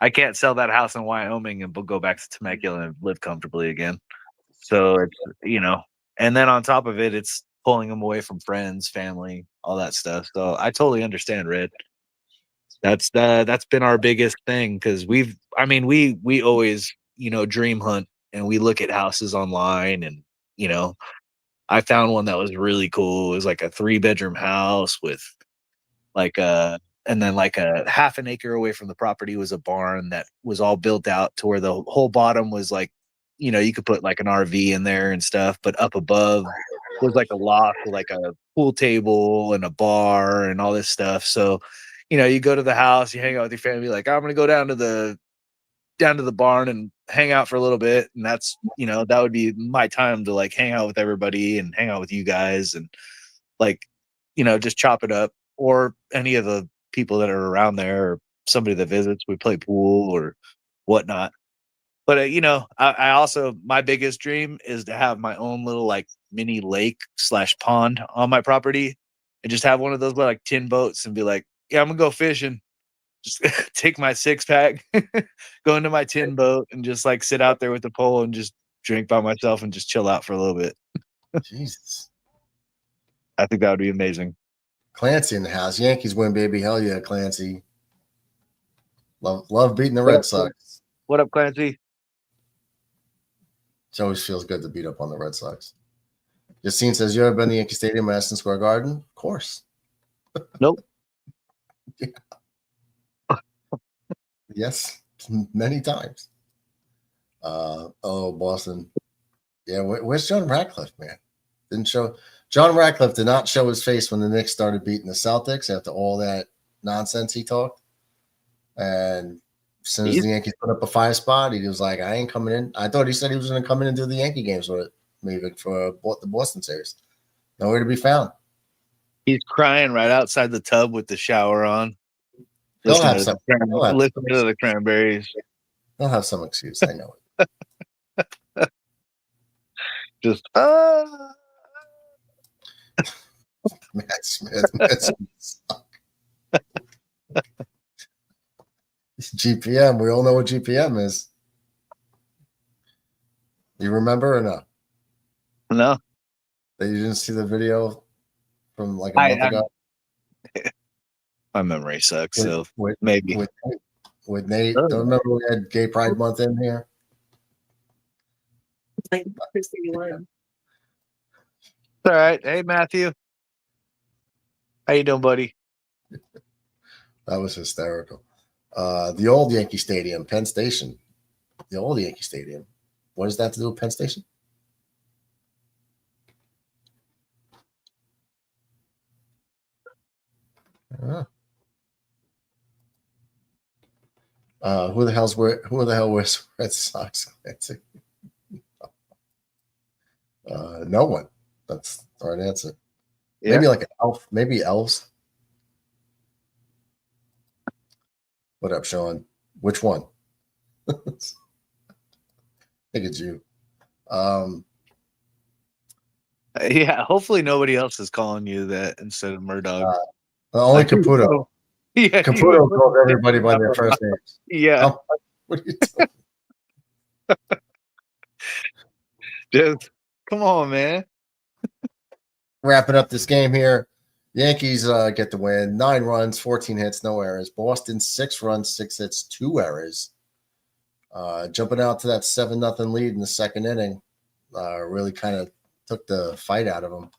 I can't sell that house in Wyoming and go back to Temecula and live comfortably again. So it's, and then on top of it, it's pulling them away from friends, family, all that stuff. So I totally understand, Red. That's been our biggest thing because we always, dream hunt and we look at houses online and, I found one that was really cool. It was like a 3-bedroom house with and then like a half an acre away from the property was a barn that was all built out to where the whole bottom was like, you could put like an RV in there and stuff, but up above was like a loft with like a pool table and a bar and all this stuff. So, you go to the house, you hang out with your family, like, I'm gonna go down to the barn and hang out for a little bit. And that's, that would be my time to like hang out with everybody and hang out with you guys and like, just chop it up, or any of the people that are around there or somebody that visits, we play pool or whatnot. But, I also, my biggest dream is to have my own little like mini lake / pond on my property and just have one of those like tin boats and be like, yeah, I'm gonna go fishing. Just take my 6-pack, go into my tin boat and just like sit out there with the pole and just drink by myself and just chill out for a little bit. Jesus. I think that would be amazing. Clancy in the house. Yankees win, baby. Hell yeah, Clancy. Love beating the Red Sox. What up, Clancy? It always feels good to beat up on the Red Sox. Justine says, you ever been to Yankee Stadium, Madison Square Garden? Of course. Nope. Yeah. Yes, many times. Boston. Yeah, where's John Ratcliffe, man? John Ratcliffe did not show his face when the Knicks started beating the Celtics after all that nonsense he talked. And as soon as the Yankees put up a 5 spot, he was like, I ain't coming in. I thought he said he was going to come in and do the Yankee games with it, maybe for the Boston series. Nowhere to be found. He's crying right outside the tub with the shower on. He'll have some. Listen to the Cranberries. He'll have some excuse. I know it. Just Matt Smith. GPM. We all know what GPM is. You remember or no? No. That you didn't see the video from like a month ago? My memory sucks, maybe. With Nate. Don't remember we had Gay Pride Month in here? All right. Hey, Matthew. How you doing, buddy? That was hysterical. The old Yankee Stadium, Penn Station. The old Yankee Stadium. What does that have to do with Penn Station? I don't know. Who the hell wears Red Sox? No one. That's the right answer. Yeah. Maybe like an elf. Maybe elves. What up, Sean? Which one? I think it's you. Yeah, hopefully nobody else is calling you that instead of Murdoch. Only Caputo. Yeah, Caputo calls everybody by their first names. Yeah. What are you doing? Just come on, man. Wrapping up this game here. Yankees get the win. 9 runs, 14 hits, no errors. Boston, 6 runs, 6 hits, 2 errors. Jumping out to that 7-0 lead in the second inning. Really kind of took the fight out of them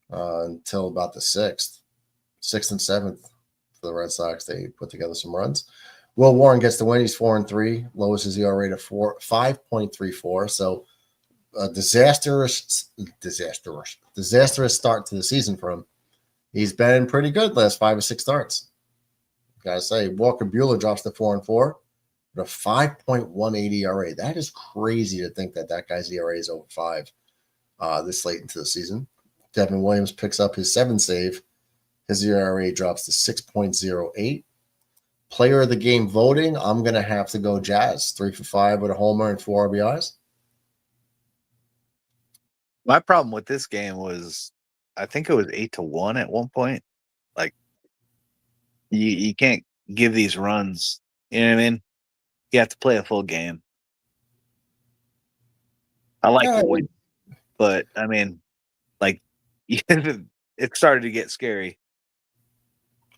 until about the 6th. 6th and 7th for the Red Sox. They put together some runs. Will Warren gets the win. He's 4-3. Lowest his ERA to 5.34. So a disastrous start to the season for him. He's been pretty good last 5 or 6 starts. Gotta say, Walker Buehler drops to 4-4 with a 5.18 ERA. That is crazy to think that guy's ERA is over 5 this late into the season. Devin Williams picks up his 7th save. His ERA drops to 6.08. Player of the game voting, I'm going to have to go Jazz. 3 for 5 with a homer and 4 RBIs. My problem with this game was, I think it was 8-1 at one point. Like, you can't give these runs. You know what I mean? You have to play a full game. I like Yeah, to win, but I mean, like, it started to get scary.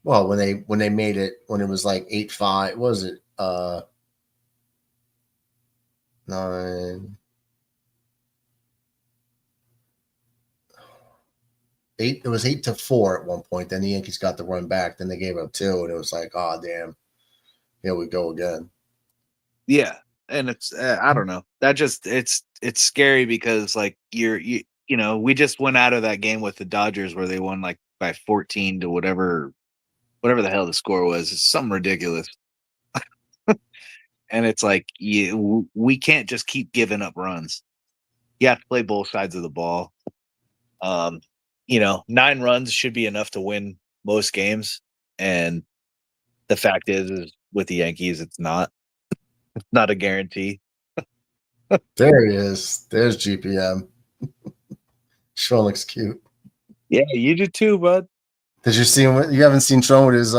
well, when they made it, when it was like 8-5, what was it 9 8? It was 8-4 at one point. Then the Yankees got the run back. Then they gave up 2, and it was like, oh damn, here we go again. Yeah, and it's I don't know. That just it's scary because like you know, we just went out of that game with the Dodgers where they won like by 14 to whatever the hell the score was. It's something ridiculous. And it's like we can't just keep giving up runs. You have to play both sides of the ball. You know, 9 runs should be enough to win most games, and the fact is with the Yankees, it's not. It's not a guarantee. There he is. There's GPM. Sean looks cute. Yeah, you do too, bud. Did you see him? You haven't seen Sean with his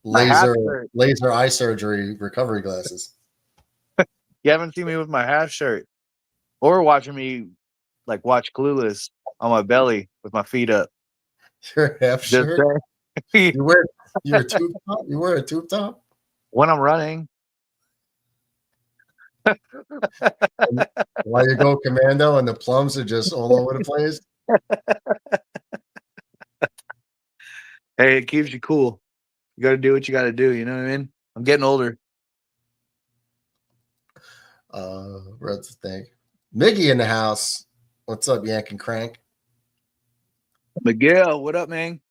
laser eye surgery recovery glasses. You haven't seen me with my half shirt, or watching me like watch Clueless on my belly with my feet up. Your half Just shirt. saying. You wear a tube top. You wear a tube top. When I'm running. While you go commando and the plums are just all over the place. Hey, it keeps you cool. You got to do what you got to do. You know what I mean? I'm getting older. What's the thing? Miggy in the house. What's up, Yank and Crank? Miguel, what up, man?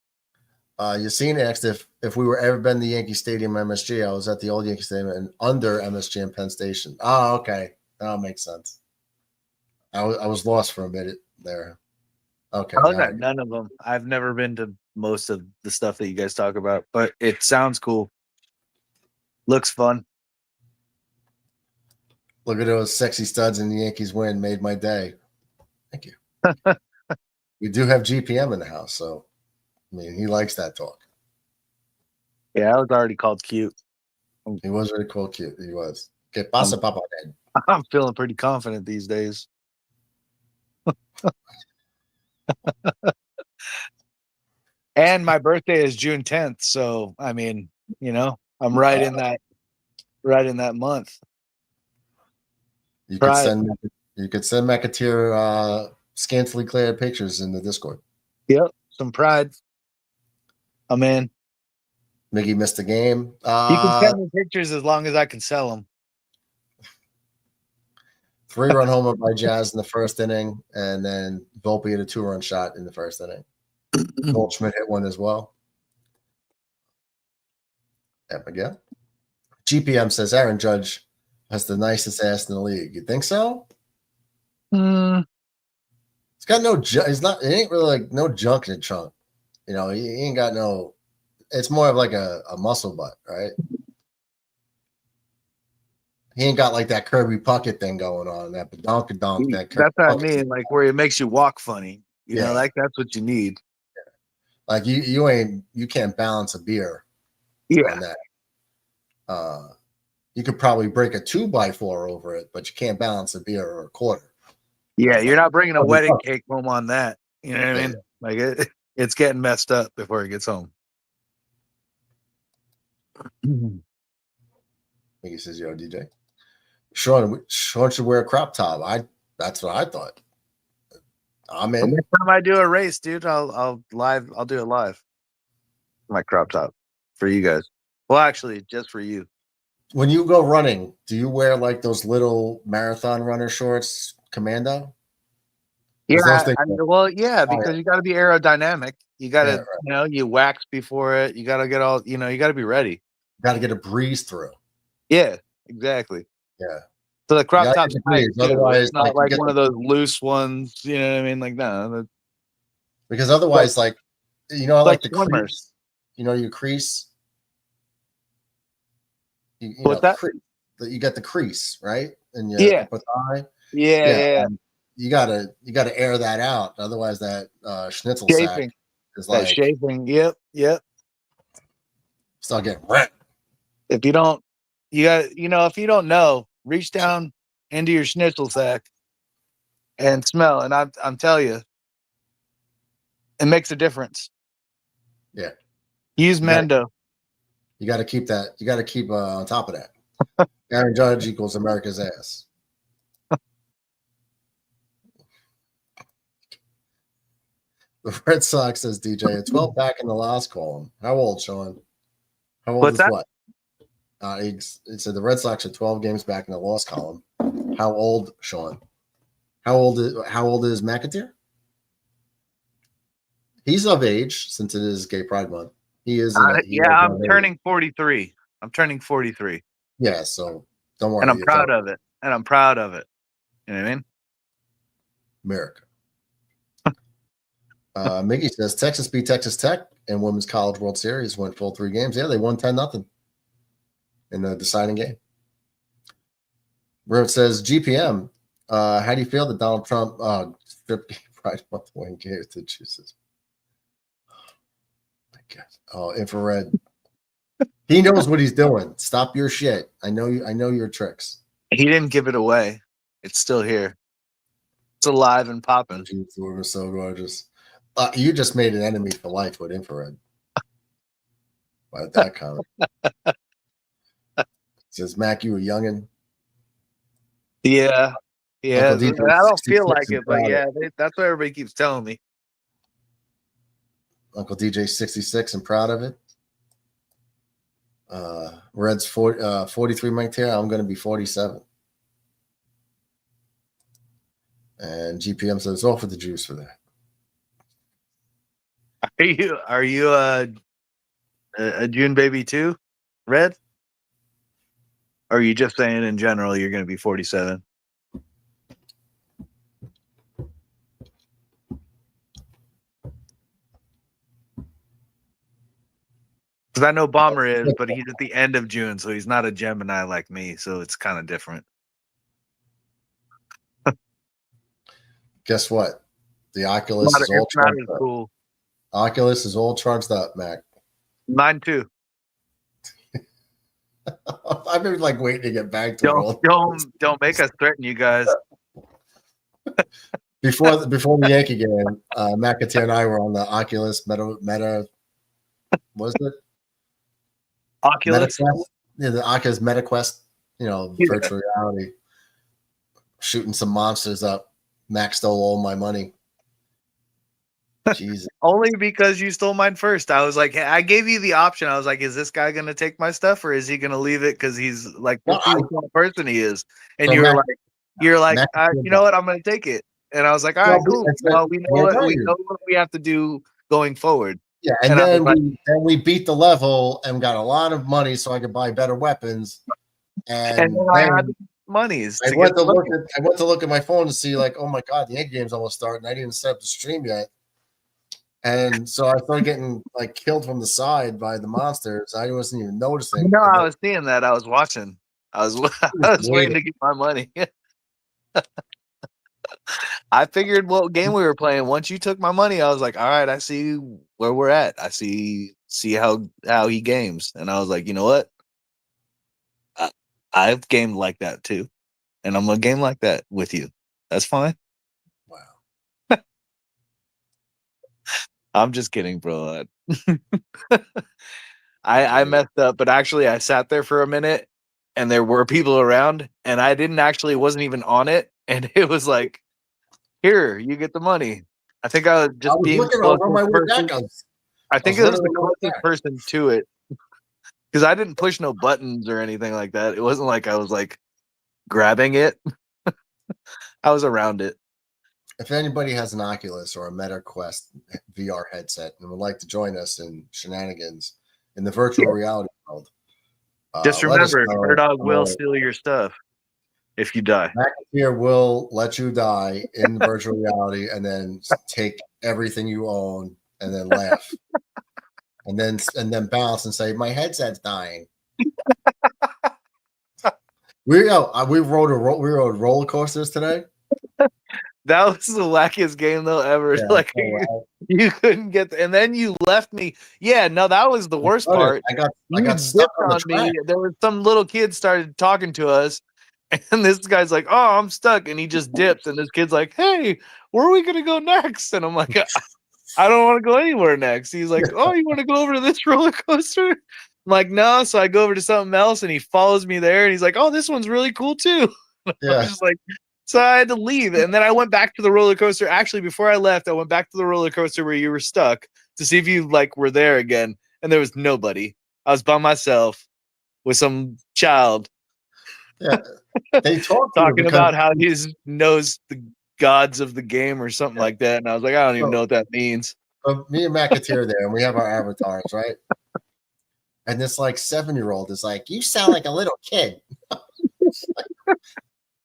You seen asked if we were ever been to Yankee Stadium MSG. I was at the old Yankee Stadium and under MSG in Penn Station. Oh, okay. That makes sense. I was lost for a minute there. Okay. None of them. I've never been to most of the stuff that you guys talk about, but it sounds cool. Looks fun. Look at those sexy studs in the Yankees win. Made my day. Thank you. We do have GPM in the house, so I mean, he likes that talk. Yeah, I was already called cute. He was really cool, cute. He was. Que pasa, Papa Dad? I'm feeling pretty confident these days. And my birthday is June 10th, so I mean, you know, I'm right in that month. You could send McAteer scantily clad pictures in the Discord. Yep, some pride. I'm in. Miggy missed the game. You can send me pictures as long as I can sell them. 3-run homer by Jazz in the first inning, and then Volpe had a 2-run shot in the first inning. Goldschmidt hit one as well. Yep, again. GPM says Aaron Judge has the nicest ass in the league. You think so? He's got no. He's not. It ain't really like no junk in the trunk. You know, he ain't got no. It's more of like a muscle butt, right? He ain't got like that Kirby Puckett thing going on. That badonkadonk. That's what I mean. Like where it makes you walk funny. You know, like that's what you need. Like you can't balance a beer. Yeah. On that. You could probably break a 2x4 over it, but you can't balance a beer or a quarter. Yeah, you're not bringing a wedding cake home on that. You know what I mean? Like it's getting messed up before it gets home. He says, "Yo, DJ, Sean should wear a crop top." That's what I thought. I'm in. Next time I do a race, dude, I'll do it live. My crop top for you guys. Well, actually, just for you. When you go running, do you wear like those little marathon runner shorts, commando? Yeah, because you got to be aerodynamic. You got to, you wax before it. You got to get all, you got to be ready. Got to get a breeze through. Yeah, exactly. Yeah. So the crop top's nice. Otherwise, it's not like one of those loose ones. You know what I mean? Like no. Because otherwise, I like the swimmers. crease. You crease. What's that? You get the crease, right? And yeah. Eye. Yeah. You gotta air that out. Otherwise, that schnitzel sack Chafing. is That like chafing. Yep. start getting rent. If you don't, if you don't know, reach down into your schnitzel sack and smell. And I'm telling you, it makes a difference. Yeah. Use Mando. You got to keep that. You got to keep on top of that. Aaron Judge equals America's ass. The Red Sox, says DJ, a 12 back in the last column. How old, Sean? How old What's is that? what? It said the Red Sox are 12 games back in the loss column. How old, Sean? How old is McAteer? He's of age since it is Gay Pride Month. He is. I'm turning 43. I'm turning 43. Yeah, so don't worry. And I'm proud of it. You know what I mean? America. Mickey says Texas beat Texas Tech in Women's College World Series, went full 3 games. Yeah, they won 10-0 in the deciding game. Where it says GPM, how do you feel that Donald Trump stripped Gay Pride Month when he gave it to Jesus? Oh, my God. Oh, infrared. He knows what he's doing. Stop your shit. I know your tricks. He didn't give it away. It's still here. It's alive and popping. Jesus, we were so gorgeous. You just made an enemy for life with infrared. By that comment. Says Mac, you were youngin'. Yeah. I don't feel like it, but yeah, that's what everybody keeps telling me. Uncle DJ 66 and proud of it. Red's 43 Mike here. I'm going to be 47. And GPM says off with the juice for that. Are you a June baby too, Red? Or are you just saying in general you're going to be 47? Because I know Bomber is, but he's at the end of June, so he's not a Gemini like me, so it's kind of different. Guess what? The Oculus is all charged up. Cool. Oculus is all charged up, Mac. Mine too. I've been like waiting to get back to Don't make us threaten you guys. Before the Yankee game, McAteer and I were on the Oculus Meta. What is it? Oculus. Yeah, the Oculus MetaQuest. Virtual reality. Shooting some monsters up. Mac stole all my money. Jesus. Only because you stole mine first. I was like, I gave you the option. I was like, is this guy going to take my stuff or is he going to leave it because he's like the kind of person he is? And so you're like, you know what? I'm going to take it. And I was like, all right, cool. Well, we know what we have to do going forward. Yeah, and then we beat the level and got a lot of money so I could buy better weapons. And then I had monies. I went to look at my phone to see, like, oh my God, the Yankee game's almost starting. I didn't set up the stream yet. And so I started getting like killed from the side by the monsters. I wasn't even noticing. No, I was seeing that. I was watching. I was waiting to get my money. I figured what game we were playing. Once you took my money, I was like, all right, I see where we're at. I see how he games. And I was like, you know what? I've gamed like that too. And I'm gonna game like that with you. That's fine. Wow. I'm just kidding, bro. I messed up, but actually I sat there for a minute and there were people around and I wasn't even on it. And it was like, here, you get the money. I think I was just being I think it was the closest person to it. Because I didn't push no buttons or anything like that. It wasn't like I was like grabbing it. I was around it. If anybody has an Oculus or a MetaQuest VR headset and would like to join us in shenanigans in the virtual reality world, just remember, Murdog will steal your stuff if you die. McAteer will let you die in virtual reality and then take everything you own and then laugh. And then bounce and say, my headset's dying. We rode roller coasters today. That was the wackiest game though ever. Yeah, Like oh, wow. you couldn't get, and then you left me. Yeah, no, that was the worst part. I got You stuck dipped on the on me. track. There was some little kid started talking to us, and this guy's like, "Oh, I'm stuck," and he just dipped. And this kid's like, "Hey, where are we gonna go next?" And I'm like, "I don't want to go anywhere next." He's like, "Oh, you want to go over to this roller coaster?" I'm like, "No." So I go over to something else, and he follows me there, and he's like, "Oh, this one's really cool too." I Yeah. was just like, so I had to leave. And then I went back to the roller coaster. Actually, before I left, I went back to the roller coaster where you were stuck to see if you like were there again. And there was nobody. I was by myself with some child Yeah. They talked to you talking because about how he knows the gods of the game or something like that. And I was like, I don't even know what that means. me and McAteer there, and we have our avatars, right? And this like 7-year-old is like, "You sound like a little kid."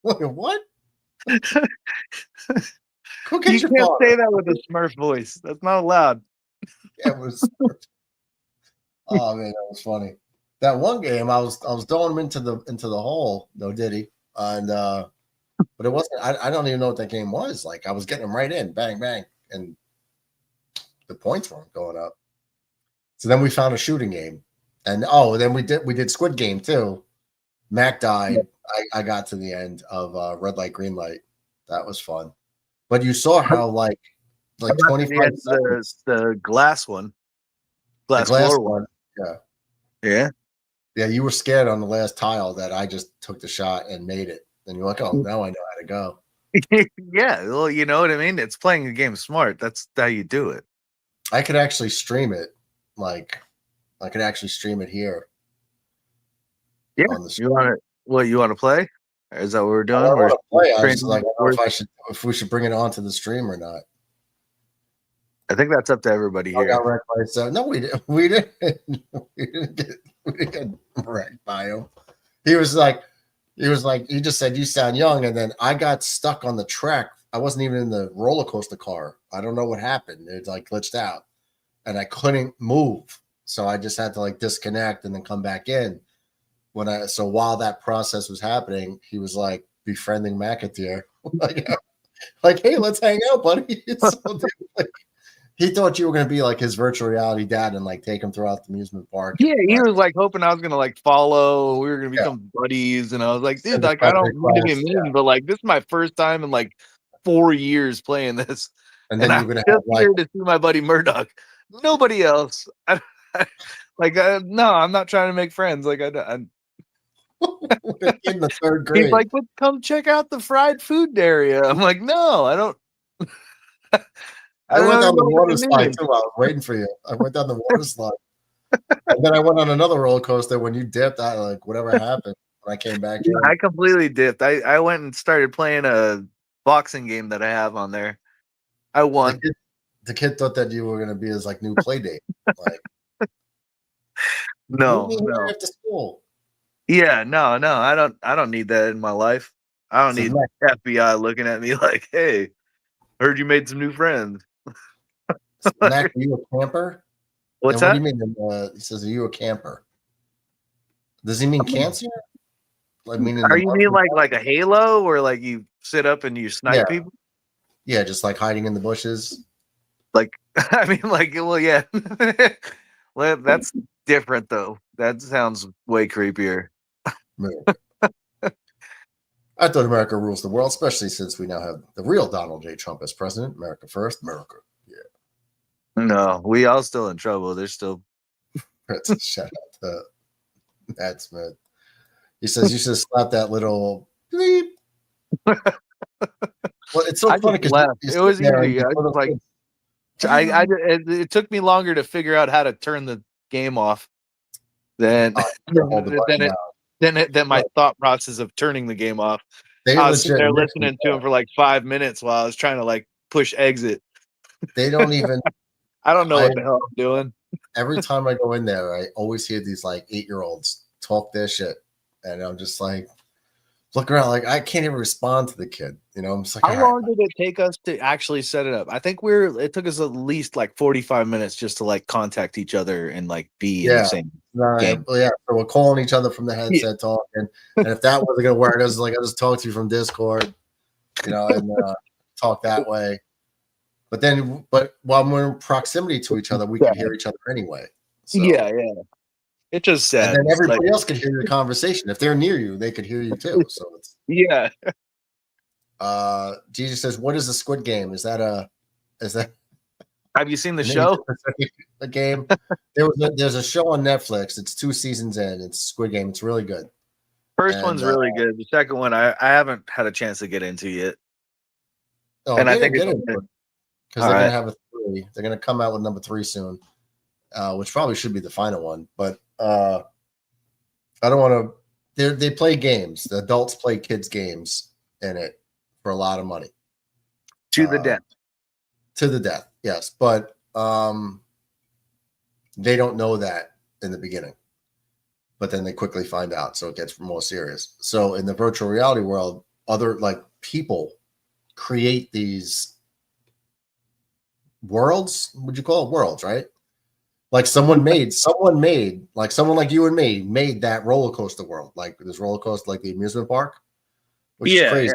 Wait, what? Who You gets your can't say father? that with a Smurf voice. That's not allowed. Yeah, it was. Oh man, that was funny. That one game, I was throwing him into the hole. No diddy, and but it wasn't. I don't even know what that game was. Like I was getting him right in, bang bang, and the points weren't going up. So then we found a shooting game, and then we did Squid Game too. Mac died. I got to the end of red light, green light. That was fun. But you saw how like 25 seconds, the glass one. the Glass glass floor one. Yeah. Yeah. Yeah, you were scared on the last tile that I just took the shot and made it. And you're like, oh, now I know how to go. Yeah, well, you know what I mean? It's playing the game smart. That's how you do it. I could actually stream it. Like, I could actually stream it here. Yeah. On the You want to you want to play? Is that what we're doing? I want to play. I was training- just like, I don't know if we should bring it onto the stream or not. I think that's up to everybody I here. got wrecked by so no, we didn't. We didn't get wrecked by him. He just said, "You sound young," and then I got stuck on the track. I wasn't even in the roller coaster car. I don't know what happened. It like glitched out, and I couldn't move. So I just had to like disconnect and then come back in. So while that process was happening, he was like befriending McAteer, like, "Hey, let's hang out, buddy." He thought you were going to be like his virtual reality dad and like take him throughout the amusement park. Yeah, he was like hoping I was gonna like follow. We were gonna become buddies, and I was like, dude, like I don't mean to be mean, but like this is my first time in like 4 years playing this, and then you're I'm gonna just have here to see my buddy Murdoch. Nobody else. No, I'm not trying to make friends. Like in the third grade. He's like, but come check out the fried food area. I'm like, no, I don't. I went down the water slide too. I was waiting for you. I went down the water slide, and then I went on another roller coaster. When you dipped, I like whatever happened. When I came back, I completely dipped. I went and started playing a boxing game that I have on there. I won. The kid thought that you were going to be his like new play date. Like, no. After school. Yeah, no. I don't need that in my life. I don't need FBI looking at me like, hey, heard you made some new friends. Mac, are you a camper? What's that? What do you mean? He says, "Are you a camper?" Does he mean cancer? I mean, are you mean like a Halo, or like you sit up and you snipe people? Yeah, just like hiding in the bushes. Like, I mean, like, well, yeah. Well, that's different though. That sounds way creepier. I thought America rules the world, especially since we now have the real Donald J. Trump as president. America first, America. Yeah. No, we all still in trouble. They're still. Shout out to Matt Smith. He says you should slap that little bleep. Well, it's so funny because it was easy. It took me longer to figure out how to turn the game off than my thought process of turning the game off. I was sitting there listening to him for like 5 minutes while I was trying to like push exit. They don't even. I don't know what the hell I'm doing. Every time I go in there, I always hear these like 8-year-olds talk their shit, and I'm just like, looking around like I can't even respond to the kid. You know, I'm just like, How all right. long did it take us to actually set it up? I think it took us at least like 45 minutes just to like contact each other and like be in the Yeah. same Right. game. Well, yeah. So we're calling each other from the headset talking. And if that wasn't going to work, I was like, I'll just talk to you from Discord, you know, and talk that way. But while we're in proximity to each other, we could hear each other anyway. So, Yeah. It just and said then everybody else could hear your conversation. If they're near you, they could hear you too. So it's yeah. Jesus says, "What is a Squid Game? Is that Have you seen the an show? Asia-Pacific game?" There's a show on Netflix. It's 2 seasons in. It's Squid Game. It's really good. First And, one's really good. The second one I haven't had a chance to get into yet. Oh, And I think get it's it because they're gonna have a 3. They're gonna come out with number 3 soon, which probably should be the final one. But I don't want to. They play games. The adults play kids' games in it for a lot of money. To the death. To the death, yes. But they don't know that in the beginning. But then they quickly find out, so it gets more serious. So in the virtual reality world, other like people create these worlds. Would you call it worlds, right? Like someone like you and me made that roller coaster world, like this roller coaster, like the amusement park, which is crazy.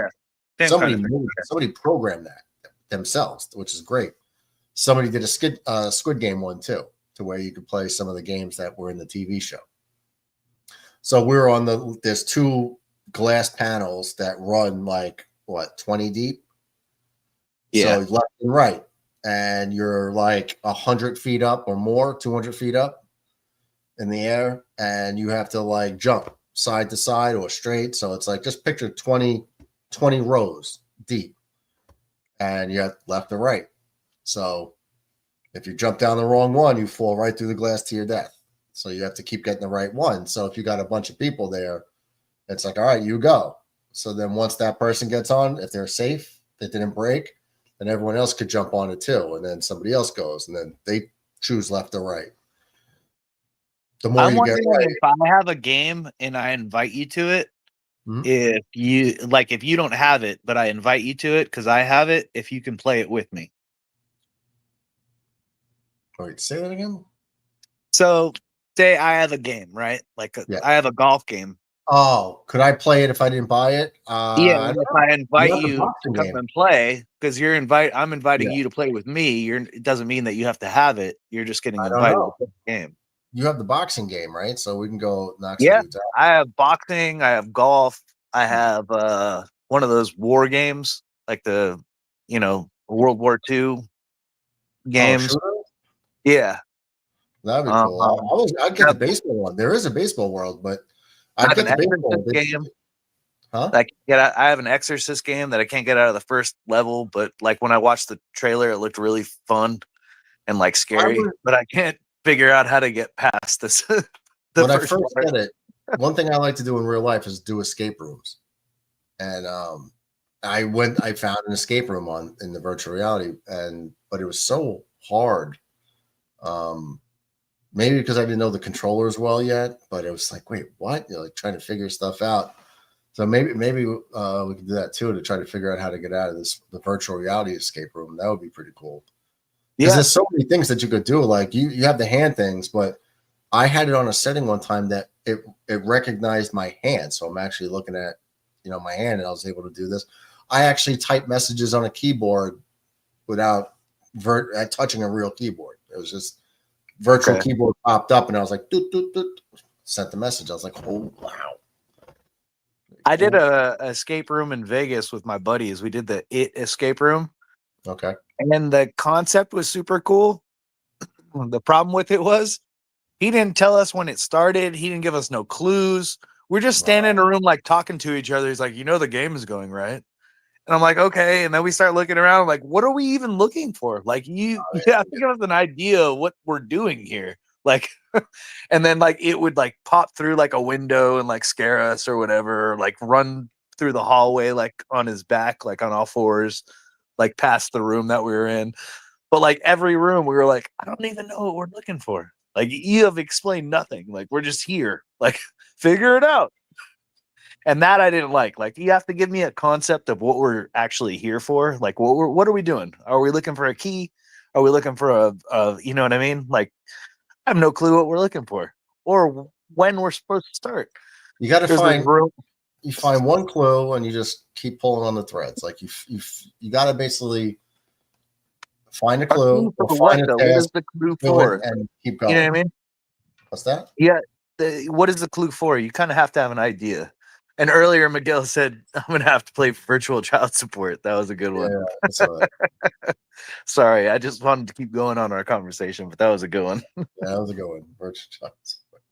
Yeah. Somebody programmed that themselves, which is great. Somebody did a Squid Game one too, to where you could play some of the games that were in the TV show. So we're on there's 2 glass panels that run like 20 deep. Yeah. So left and right. And you're like 100 feet up or more, 200 feet up in the air. And you have to like jump side to side or straight. So it's like, just picture 20 rows deep. And you have left and right. So if you jump down the wrong one, you fall right through the glass to your death. So you have to keep getting the right one. So if you got a bunch of people there, it's like, all right, you go. So then once that person gets on, if they're safe, they didn't break, then everyone else could jump on it too. And then somebody else goes, and then they choose left or right. The more I'm you get wondering right. if I have a game and I invite you to it, Mhm. if you don't have it, but I invite you to it because I have it, if you can play it with me. Wait, say that again? So say I have a game, right? Like I have a golf game. Oh, could I play it if I didn't buy it? Yeah, and if I invite you to boxing come game. and play, because I'm inviting you to play with me. It doesn't mean that you have to have it. You're just getting I don't invited to know. play the game. You have the boxing game, right? So we can go knock some Yeah, dudes out. I have boxing. I have golf. I have one of those war games, like the World War II games. shooter? Yeah, That'd be cool. I'd get the baseball one. There is a baseball world, but I'd get the baseball game. Huh? I have an Exorcist game that I can't get out of the first level, but like when I watched the trailer, it looked really fun and like scary. But I can't figure out how to get past this. When I first get it, one thing I like to do in real life is do escape rooms. And I found an escape room in the virtual reality, but it was so hard. Maybe because I didn't know the controllers well yet, but it was like, wait, what? You're like trying to figure stuff out. So maybe we can do that too, to try to figure out how to get out of the virtual reality escape room. That would be pretty cool. Because there's so many things that you could do. Like you have the hand things, but I had it on a setting one time that it recognized my hand. So I'm actually looking at my hand, and I was able to do this. I actually typed messages on a keyboard without touching a real keyboard. It was just virtual keyboard popped up, and I was like, doot, doot, doot, sent the message. I was like, oh wow. I did a escape room in Vegas with my buddies. We did the escape room. Okay. And the concept was super cool. The problem with it was he didn't tell us when it started. He didn't give us no clues. We're just standing in a room like talking to each other. He's like, the game is going, right? And I'm like, okay. And then we start looking around like, what are we even looking for? Like you have to give us an idea of what we're doing here. Like, and then like it would like pop through like a window and like scare us or whatever, or, like run through the hallway like on his back, like on all fours, like past the room that we were in. But like every room we were like, I don't even know what we're looking for. Like you have explained nothing. Like we're just here. Like figure it out. And that I didn't like. Like, you have to give me a concept of what we're actually here for. Like, what are we doing? Are we looking for a key? Are we looking for a you know what I mean? Like, I have no clue what we're looking for or when we're supposed to start. You got to There's find this you find one clue and you just keep pulling on the threads. Like you got to basically find a clue or what find a though? What is task, the clue do for? it, and keep You know going. what I mean? What's that? Yeah. What is the clue for? You kind of have to have an idea. And earlier, Miguel said, I'm going to have to play virtual child support. That was a good one. Yeah, that's what, Sorry, I just wanted to keep going on our conversation, but that was a good one. yeah, that was a good one. Virtual child support.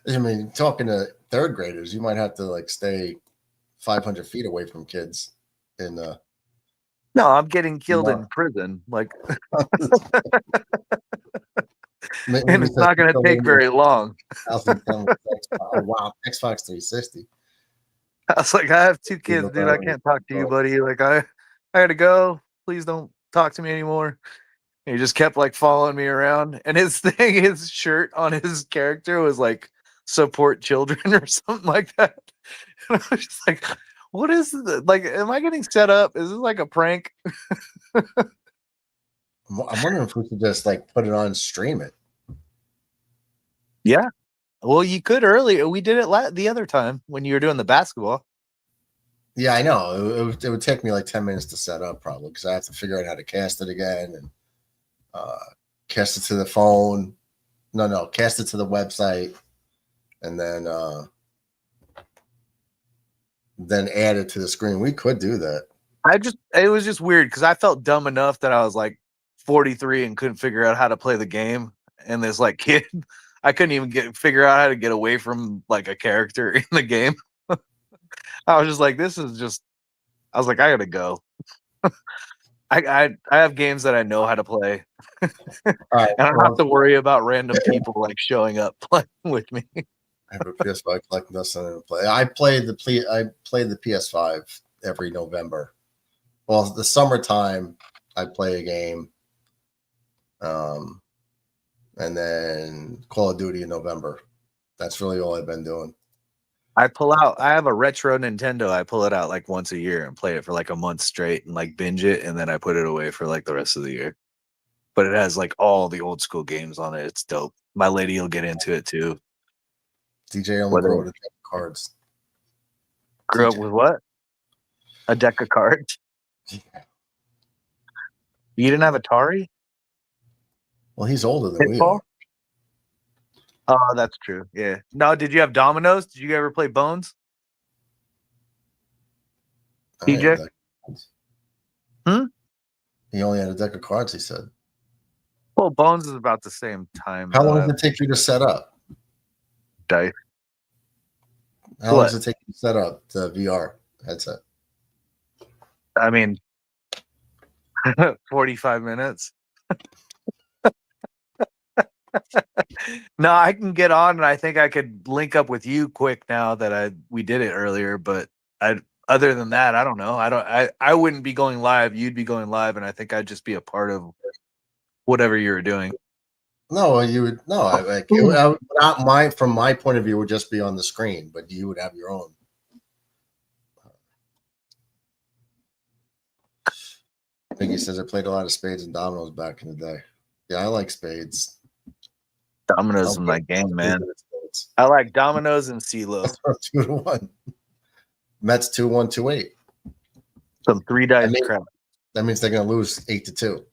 I mean, talking to third graders, you might have to like stay 500 feet away from kids. In No, I'm getting killed No. in prison. Like, maybe and it's not going to take very long. Oh wow, Xbox 360. I was like, I have 2 kids, dude. I can't talk to you, buddy. Like, I gotta go. Please don't talk to me anymore. And he just kept like following me around. And his thing, his shirt on his character was like support children or something like that. And I was just like, what is this? Like, am I getting set up? Is this like a prank? I'm wondering if we could just like put it on and stream it. Yeah. Well, you could earlier. We did it the other time when you were doing the basketball. Yeah, I know. It would take me like 10 minutes to set up probably because I have to figure out how to cast it again and cast it to the phone. No, cast it to the website and then add it to the screen. We could do that. It was just weird because I felt dumb enough that I was like 43 and couldn't figure out how to play the game. And this like kid, I couldn't even figure out how to get away from like a character in the game. I was just like, I was like, I gotta go. I have games that I know how to play. All right, and I don't have to worry about random people like showing up playing with me. I have a PS5 collecting nothing to play. I played the PS5 every November. Well, the summertime I play a game. And then Call of Duty in November. That's really all I've been doing. I have a retro Nintendo. I pull it out like once a year and play it for like a month straight and like binge it. And then I put it away for like the rest of the year. But it has like all the old school games on it. It's dope. My lady will get into it too. DJ only grew up with a deck of cards. Grew up with what? A deck of cards? Yeah. You didn't have Atari? Well, he's older than we are. Oh, that's true. Yeah. No, did you have dominoes? Did you ever play Bones? DJ? He only had a deck of cards, he said. Well, Bones is about the same time. How long does it take you to set up? Dice. How long does it take you to set up the VR headset? I mean, 45 minutes. No, I can get on, and I think I could link up with you quick now that we did it earlier. But other than that, I don't know. I wouldn't be going live. You'd be going live, and I think I'd just be a part of whatever you were doing. No, you would from my point of view, would just be on the screen, but you would have your own. Biggie says I played a lot of spades and dominoes back in the day. Yeah, I like spades. Dominoes is my game, man. I like dominoes and CeeLo. 2-1. Mets 2-1, 2-8. Some 3 dice crap. That means they're going to lose 8-2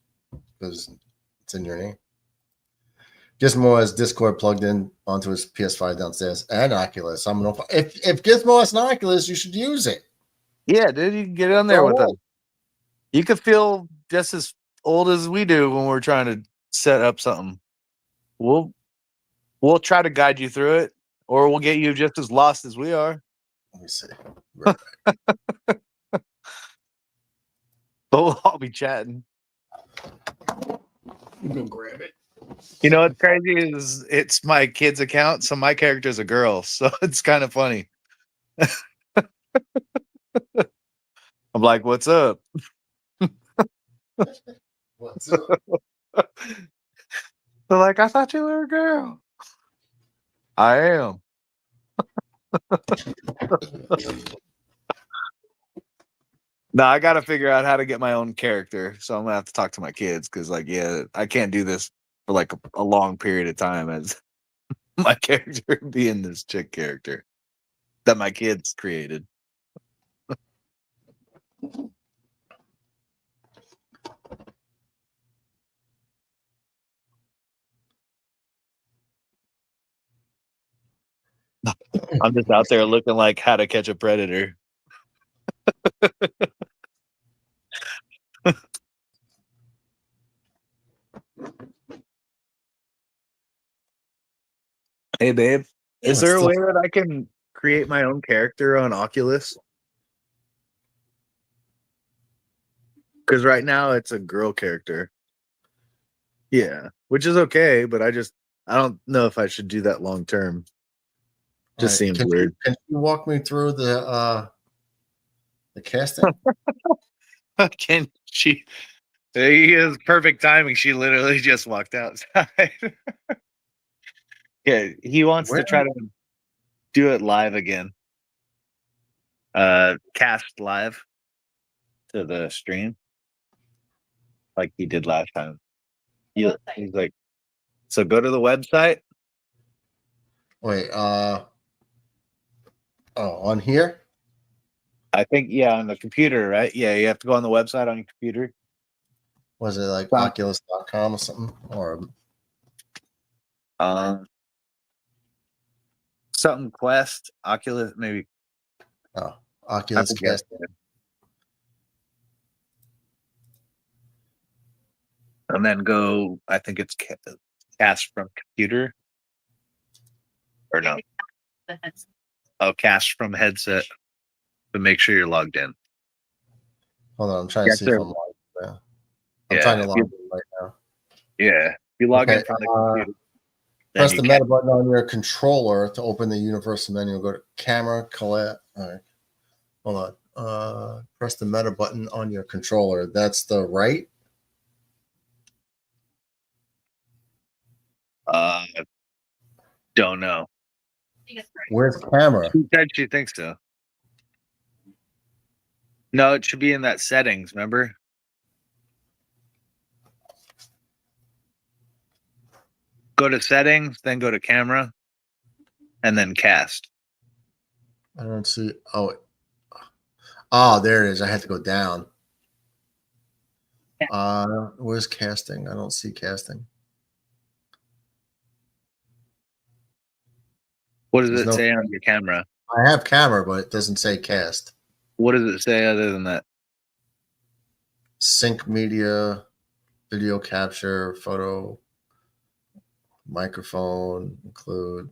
because it's in your name. Gizmo has Discord plugged in onto his PS5 downstairs and Oculus. If Gizmo has an Oculus, you should use it. Yeah, dude, you can get on there with us. You could feel just as old as we do when we're trying to set up something. We'll try to guide you through it, or we'll get you just as lost as we are. Let me see. But we'll all be chatting. You can grab it. You know what's crazy is it's my kid's account, so my character's a girl, so it's kind of funny. I'm like, what's up? What's up? They're like, I thought you were a girl. I am. No, I got to figure out how to get my own character. So I'm gonna have to talk to my kids because, like, yeah, I can't do this for like a long period of time as my character being this chick character that my kids created. I'm just out there looking like How to Catch a Predator. Hey, babe, is there a way that I can create my own character on Oculus? Because right now it's a girl character. Yeah, which is okay, but I don't know if I should do that long term. Just seems weird. Can you walk me through the casting? Can she? He is perfect timing. She literally just walked outside. Yeah, he wants to try to do it live again. Cast live to the stream like he did last time. He's like, so go to the website. Wait, on here? I think, yeah, on the computer, right? Yeah, you have to go on the website on your computer. Was it like Oculus.com or something? Or something Quest, Oculus, maybe. oh, Oculus Cast. And then go, I think it's cast from computer. Or no. Oh, cast from headset. But make sure you're logged in. Hold on, I'm trying to see if I'm logged in. I'm trying to log in right now. Yeah. If you log in from the computer. Press the meta button on your controller to open the universal menu. Go to camera, collect. All right. Hold on. Press the meta button on your controller. That's the right. Don't know. Where's camera? She said she thinks so. No, it should be in that settings, remember? Go to settings, then go to camera, and then cast. I don't see. Oh, there it is. I had to go down. Where's casting? I don't see casting. What does it say on your camera? I have camera, but it doesn't say cast. What does it say other than that? Sync media, video capture, photo, microphone, include.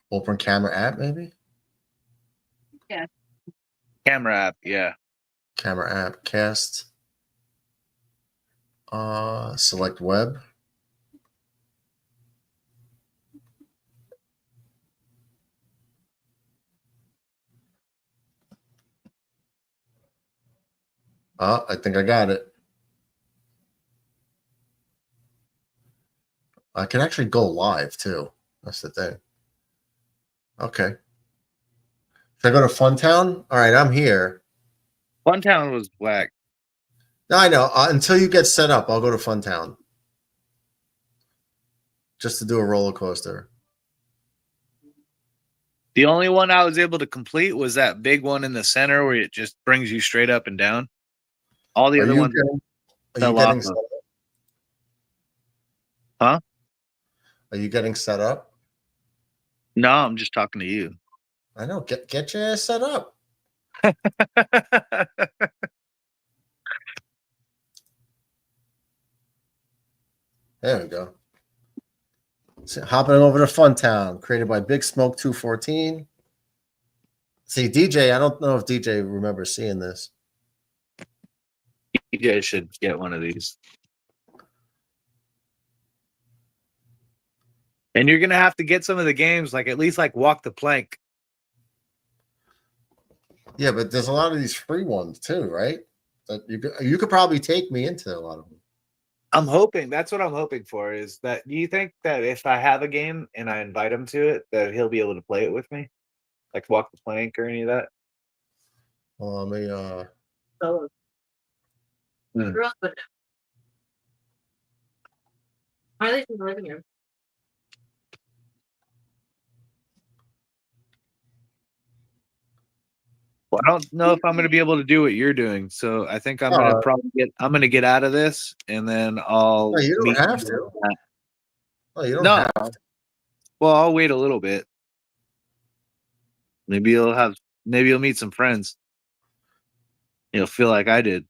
Open camera app, maybe? Yeah. Camera app, yeah. Camera app, cast. Select web. I think I got it. I can actually go live too. That's the thing. Okay. Should I go to Funtown? All right, I'm here. Funtown was whack. No, I know. Until you get set up, I'll go to Funtown. Just to do a roller coaster. The only one I was able to complete was that big one in the center where it just brings you straight up and down. All the other ones fell off. Huh? Are you getting set up? No, I'm just talking to you. I know. Get your ass set up. There we go. So hopping over to Funtown, created by Big Smoke 214. See, DJ, I don't know if DJ remembers seeing this. You guys should get one of these. And you're gonna have to get some of the games, like at least like Walk the Plank. Yeah, but there's a lot of these free ones too, right? That you could probably take me into a lot of them. I'm hoping that's what I'm hoping for. Is that do you think that if I have a game and I invite him to it, that he'll be able to play it with me, like walk the plank or any of that? Well, let me So, Hmm. grew up with him. Harley's been living here. Well, I don't know if I'm going to be able to do what you're doing, so I think I'm going to probably get out of this, and then I'll. no, you don't meet have you to. at that. Oh, you don't No, have to. well, I'll wait a little bit. Maybe you'll meet some friends. You'll feel like I did.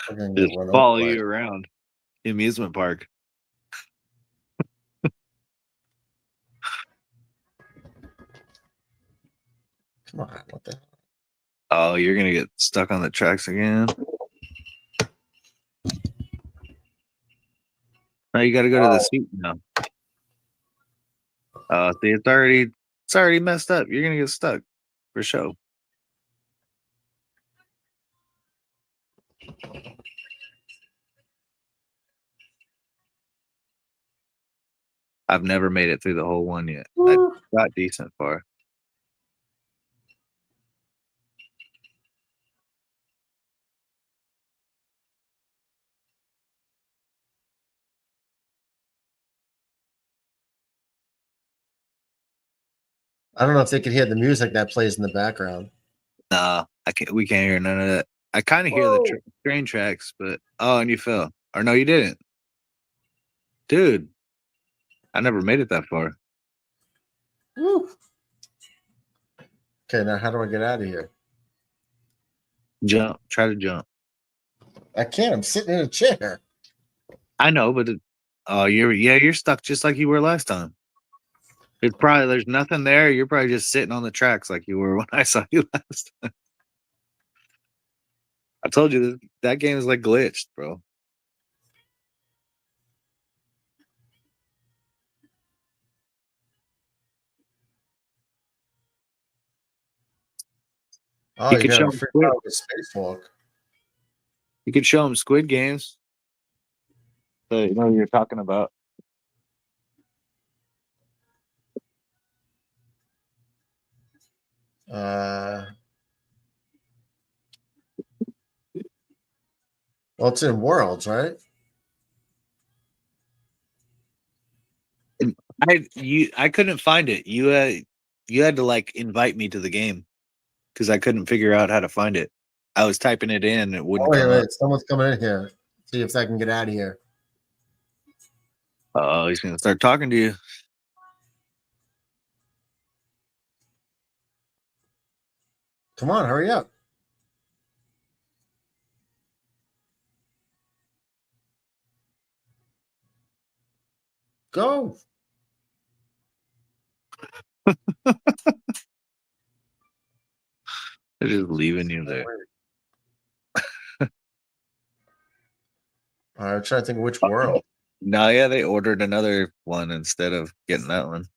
I'm gonna Just get run follow over by you around the amusement park. Come on, what the hell? Oh, you're gonna get stuck on the tracks again. Now you got to go to the seat now. See, it's already messed up. You're gonna get stuck for sure. I've never made it through the whole one yet. I got decent far. I don't know if they could hear the music that plays in the background. Nah, I can't. We can't hear none of that. I kind of hear the train tracks, but and you fell, or no, you didn't, dude. I never made it that far. Woo. Okay, now how do I get out of here? Jump. Try to jump. I can't. I'm sitting in a chair. I know, but you're stuck just like you were last time. There's nothing there. You're probably just sitting on the tracks like you were when I saw you last time. I told you that game is like glitched, bro. Oh, You you could show gotta him figure Squid. out the spacewalk. You could show him Squid Games. So you know what you're talking about. Well, it's in Worlds, right? I couldn't find it. You had to like invite me to the game because I couldn't figure out how to find it. I was typing it in, and it Oh, wouldn't wait, come wait. up. Someone's coming in here. See if I can get out of here. Oh, he's gonna start talking to you. Come on, hurry up. Go. They're just leaving you there. All right, I'm trying to think of which world. No, yeah, they ordered another one instead of getting that one.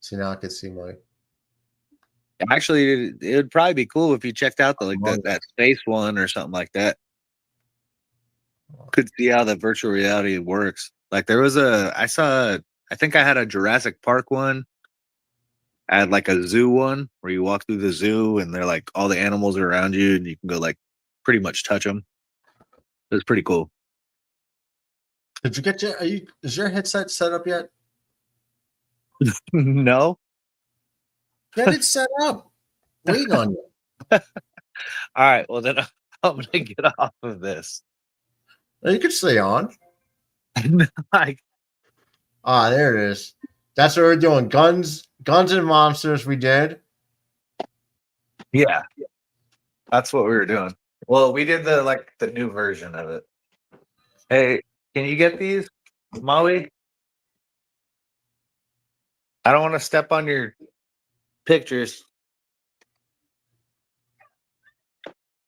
See, now I can see my. Actually, it would probably be cool if you checked out that space one or something like that. Could see how the virtual reality works. Like I think I had a Jurassic Park one. I had like a zoo one where you walk through the zoo and they're like all the animals are around you and you can go like pretty much touch them. It was pretty cool. Did you get is your headset set up yet? No. Get it set up. Waiting on you. All right. Well, then I'm going to get off of this. You could stay on. Like, there it is. That's what we're doing. Guns and monsters. We did. yeah. That's what we were doing. Well, we did the new version of it. Hey, can you get these, Maui? I don't want to step on your pictures.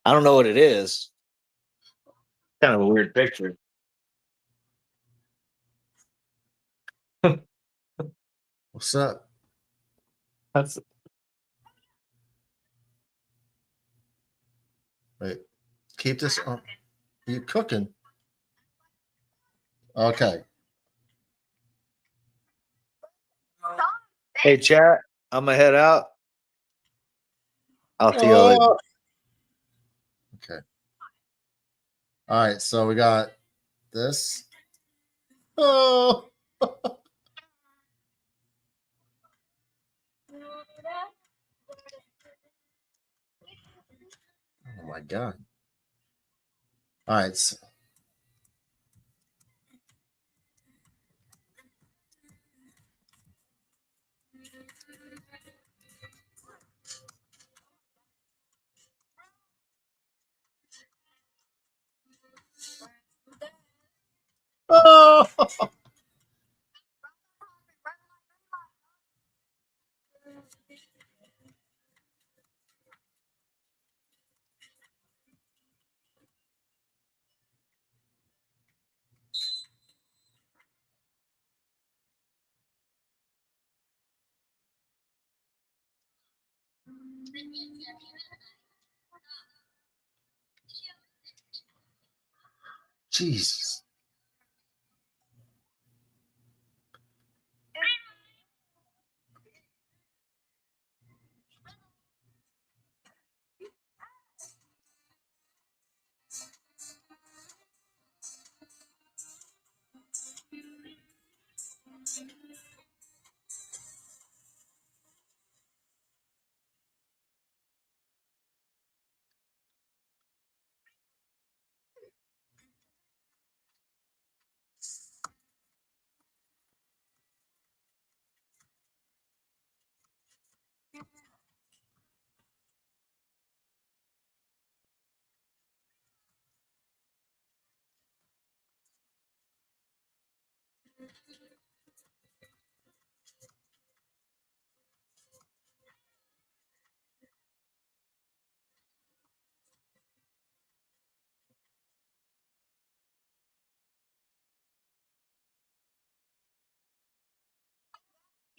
I don't know what it is. Kind of a weird picture. What's up? That's Wait, keep this on. You cooking? Okay. Hey, chat. I'm gonna head out. I'll see you later. Okay. All right. So we got this. Oh. Oh my God. All right. So, oh. Jesus.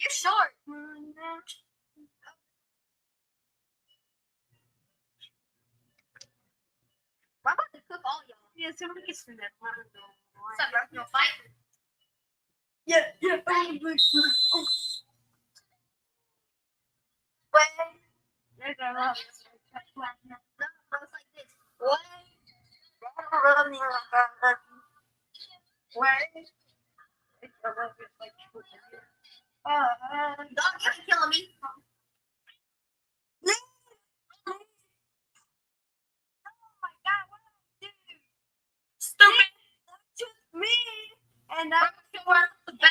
You're short. I'm about to cook all y'all. Yeah, somebody gets from that. What's up, bro? You wanna fight? Yeah. Wait. There's a lot. No, bro, it's like this. What? Rub me like that. Wait. Dog, you ain't killing me. Oh my God, what did I do? Stupid. That's just me. And I'm sure the bag.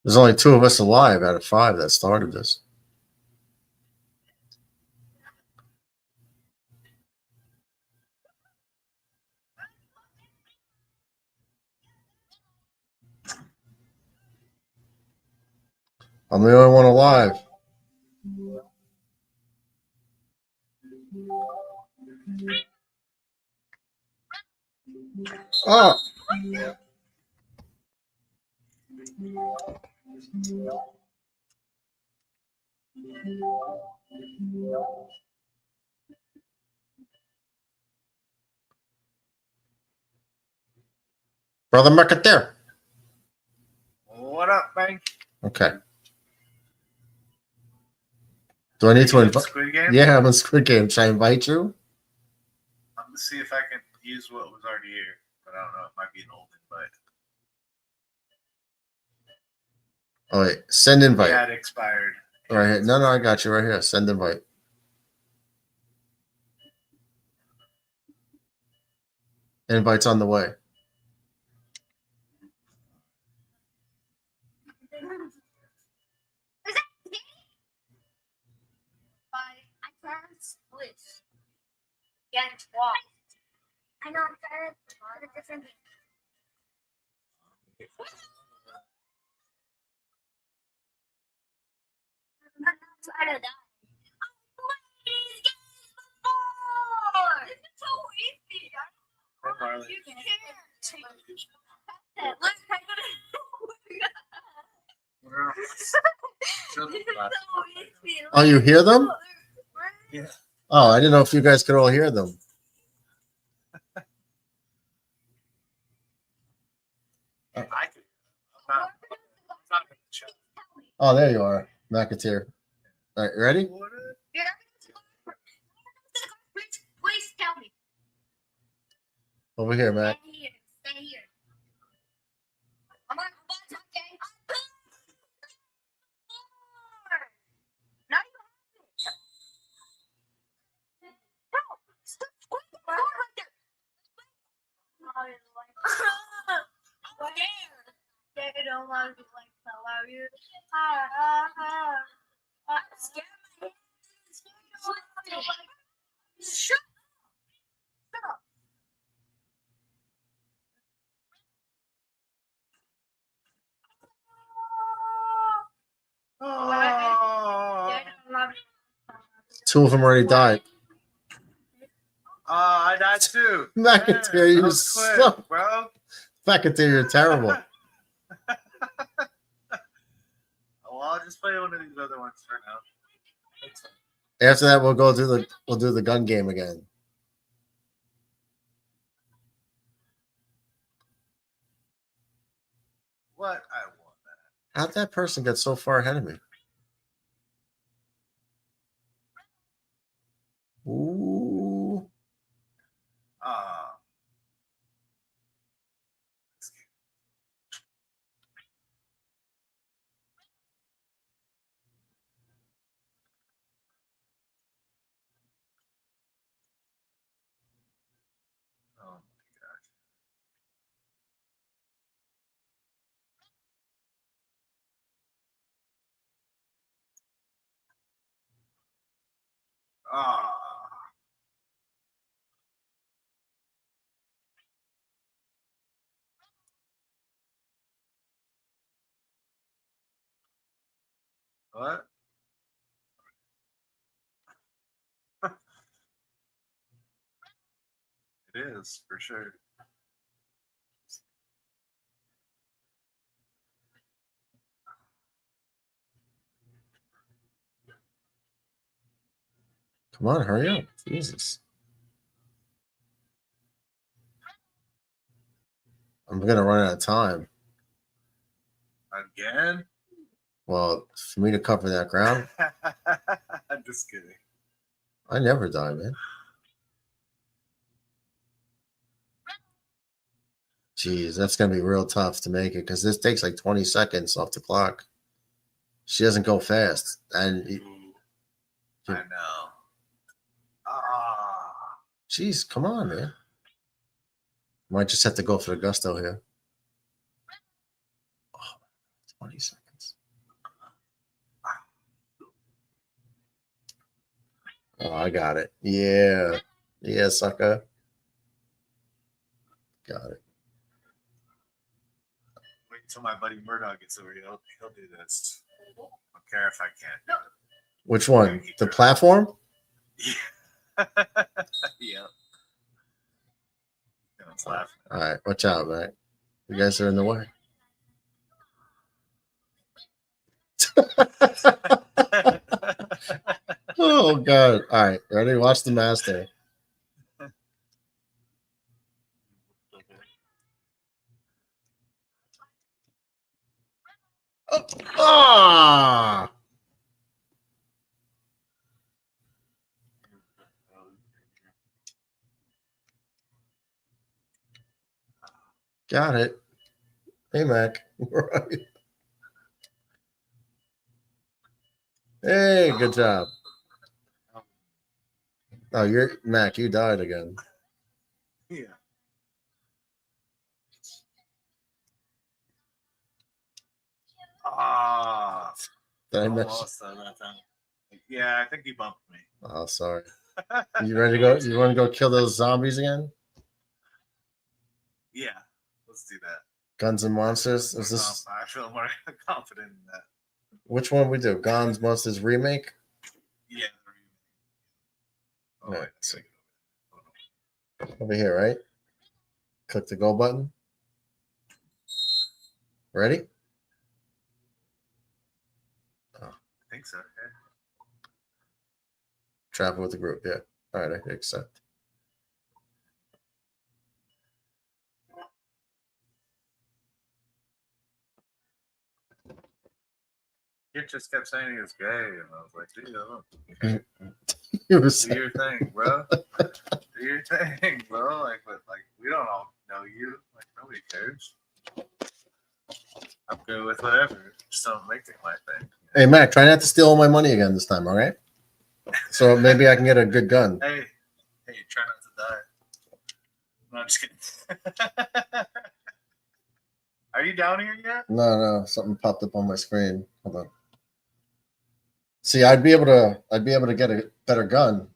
There's only 2 of us alive out of 5 that started this. I'm the only one alive. Oh. Brother Mercader. What up, man? Okay. Do I need to invite? Squid Game? Yeah, I'm in Squid Game. Should I invite you? I'm gonna see if I can use what was already here, but I don't know. It might be an old invite. Oh wait, send invite. Yeah, it expired. Right here. No, I got you right here. Send invite. Invite's on the way. I can't split. Against what? I know I'm trying to different. I'm not trying to die. I played these games before. This is so easy. Carly. Oh, you hear them? Yeah. Oh, I didn't know if you guys could all hear them. I could. I'm not in the chat. Oh, there you are, McAteer. All right, ready? Please tell me. Over here, Mac. Stay here. Stay here. I'm on the okay? Now you have it. No, stop squeezing the door right there. I'm scared. They don't love you like I love you. I'm scared. Shut up. Oh, Two of them already died. I died too. McAteer, Man, you that was quick, suck. bro. McAteer, you're terrible. Well, I'll just play one of these other ones for now. That's fine. After that, we'll do the gun game again. What I want that. How'd that person get so far ahead of me? Ooh. Oh my gosh. What? It is for sure. Come on, hurry up. Jesus. I'm going to run out of time. Again? Well, for me to cover that ground, I'm just kidding. I never die, man. Jeez, that's going to be real tough to make it because this takes like 20 seconds off the clock. She doesn't go fast. And I know. Jeez, come on, man. Might just have to go for the gusto here. Oh, 20 seconds. Oh, I got it. Yeah. Yeah, sucker. Got it. Wait until my buddy Murdoch gets over here. He'll do this. I don't care if I can't. Which one? The platform? Yeah. Yeah. It's laughing. All right, watch out, man. You guys are in the way. Oh, God. All right, ready? Watch the master. Ah! Got it. Hey, Mac. Right. Hey, good job. Oh, you're Mac. You died again. Yeah. Did I miss? Almost that time. Yeah, I think he bumped me. Oh, sorry. You ready to go? You want to go kill those zombies again? Yeah, let's do that. Guns and Monsters. Is this I feel more confident in that. which one we do? Guns Monsters remake. Yeah. Oh, All wait, right, so over here, right? Click the go button. Ready? I think so. Yeah. Travel with the group. Yeah. All right. I hit accept. He just kept saying he was gay, and I was like, dude, okay. It was Do your thing, bro. Do your thing, bro. Like, but like, we don't all know you. Like, nobody cares. I'm good with whatever. Just don't make it my thing. Hey, Mac, try not to steal all my money again this time, all right? So maybe I can get a good gun. Hey, try not to die. No, I'm just kidding. Are you down here yet? No, something popped up on my screen. Hold on. See, I'd be able to get a better gun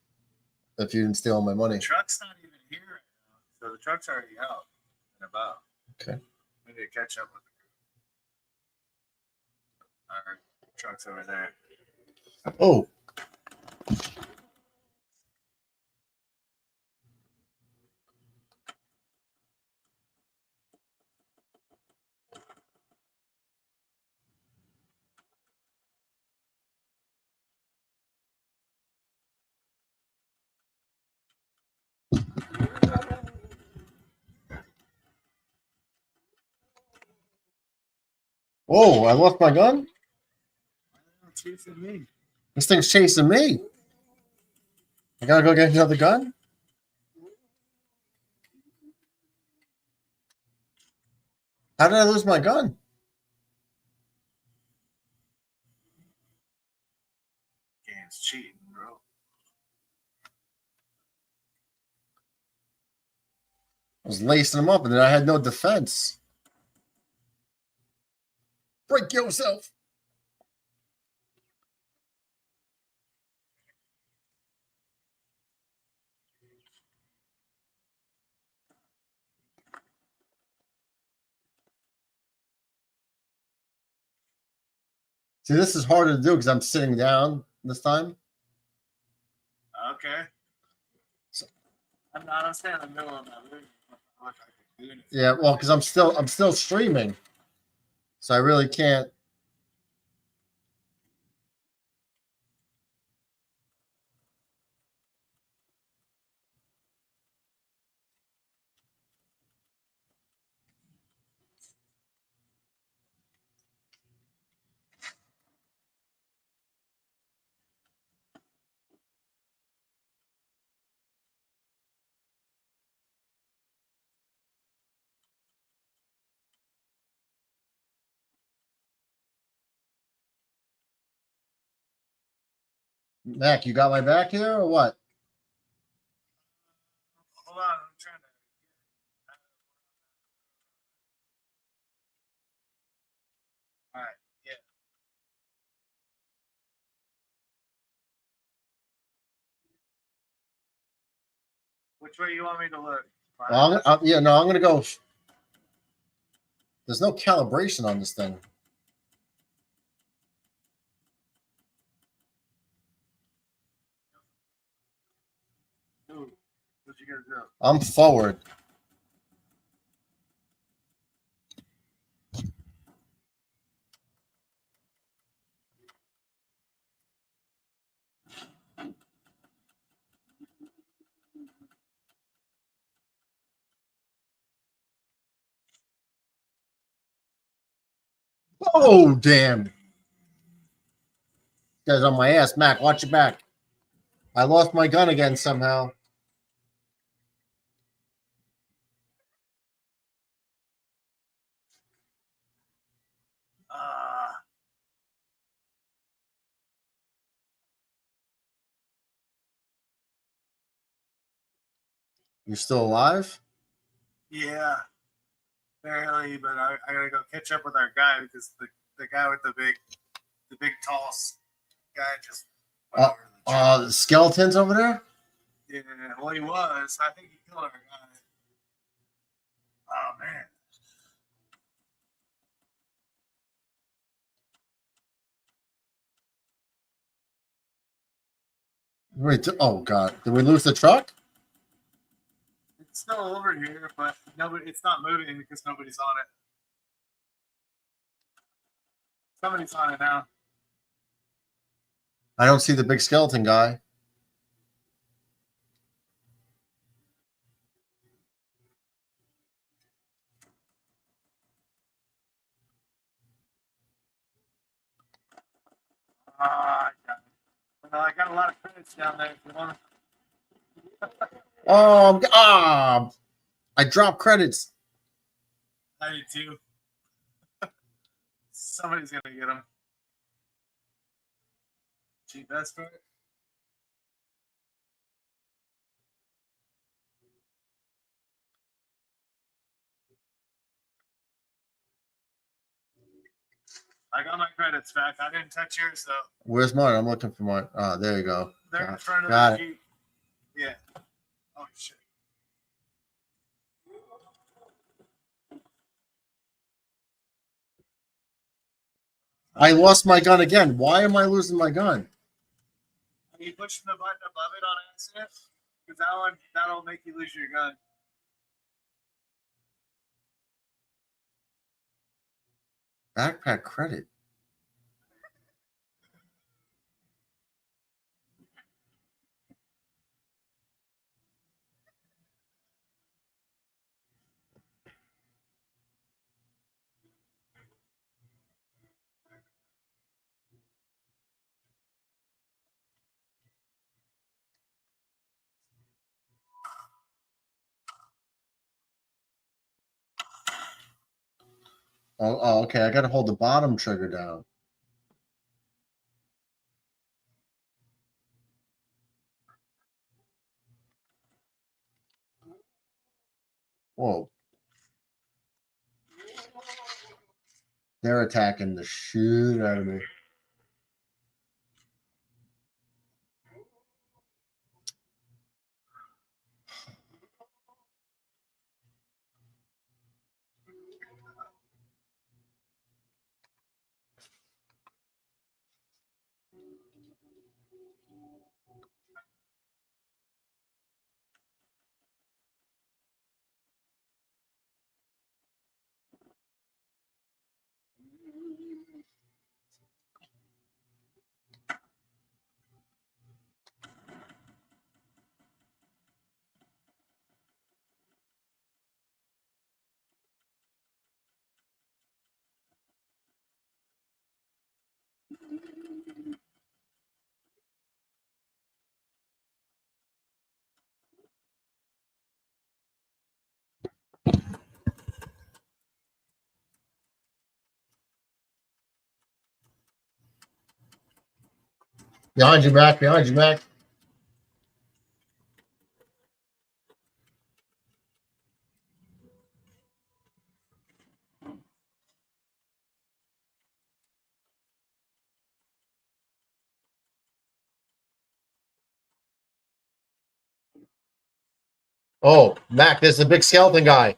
if you didn't steal all my money. The truck's not even here right now, so the truck's already out and about. Okay. We need to catch up with the group. Our truck's over there. Oh. Whoa, I lost my gun? Chasing me. This thing's chasing me. I gotta go get another gun? How did I lose my gun? Game's cheating, bro. I was lacing them up and then I had no defense. Break yourself. See, this is harder to do because I'm sitting down this time. Okay. I'm not. I'm standing in the middle of my room. Yeah, well, because I'm still streaming, so I really can't. Mac, you got my back here or what? Hold on, I'm trying to. All right. Yeah. Which way you want me to look? Well, I'm gonna go. There's no calibration on this thing. Dude, what you gonna do? I'm forward. Oh, damn. This guy's on my ass. Mac, watch your back. I lost my gun again somehow. You still alive? Yeah, barely, but I gotta go catch up with our guy because the guy with the big tall guy just went over the The skeletons over there? Yeah, well, he was. I think he killed our guy. Oh man. Wait, oh god, did we lose the truck? still over here, but nobody. It's not moving because nobody's on it. Somebody's on it now. I don't see the big skeleton guy. I got a lot of credits down there. If you want. I dropped credits. I did too. Somebody's gonna get them. Cheap estimate. I got my credits back. I didn't touch yours though. Where's mine? I'm looking for mine. Ah, there you go. They're in front of Got the it. Jeep. Yeah. Oh shit. I lost my gun again. Why am I losing my gun? Are you pushing the button above it on accident? Because that'll make you lose your gun. Backpack credit. Oh, okay. I got to hold the bottom trigger down. Whoa. They're attacking the shit out of me. Behind you, Mac. Behind you, Mac. Oh, Mac, there's the big skeleton guy.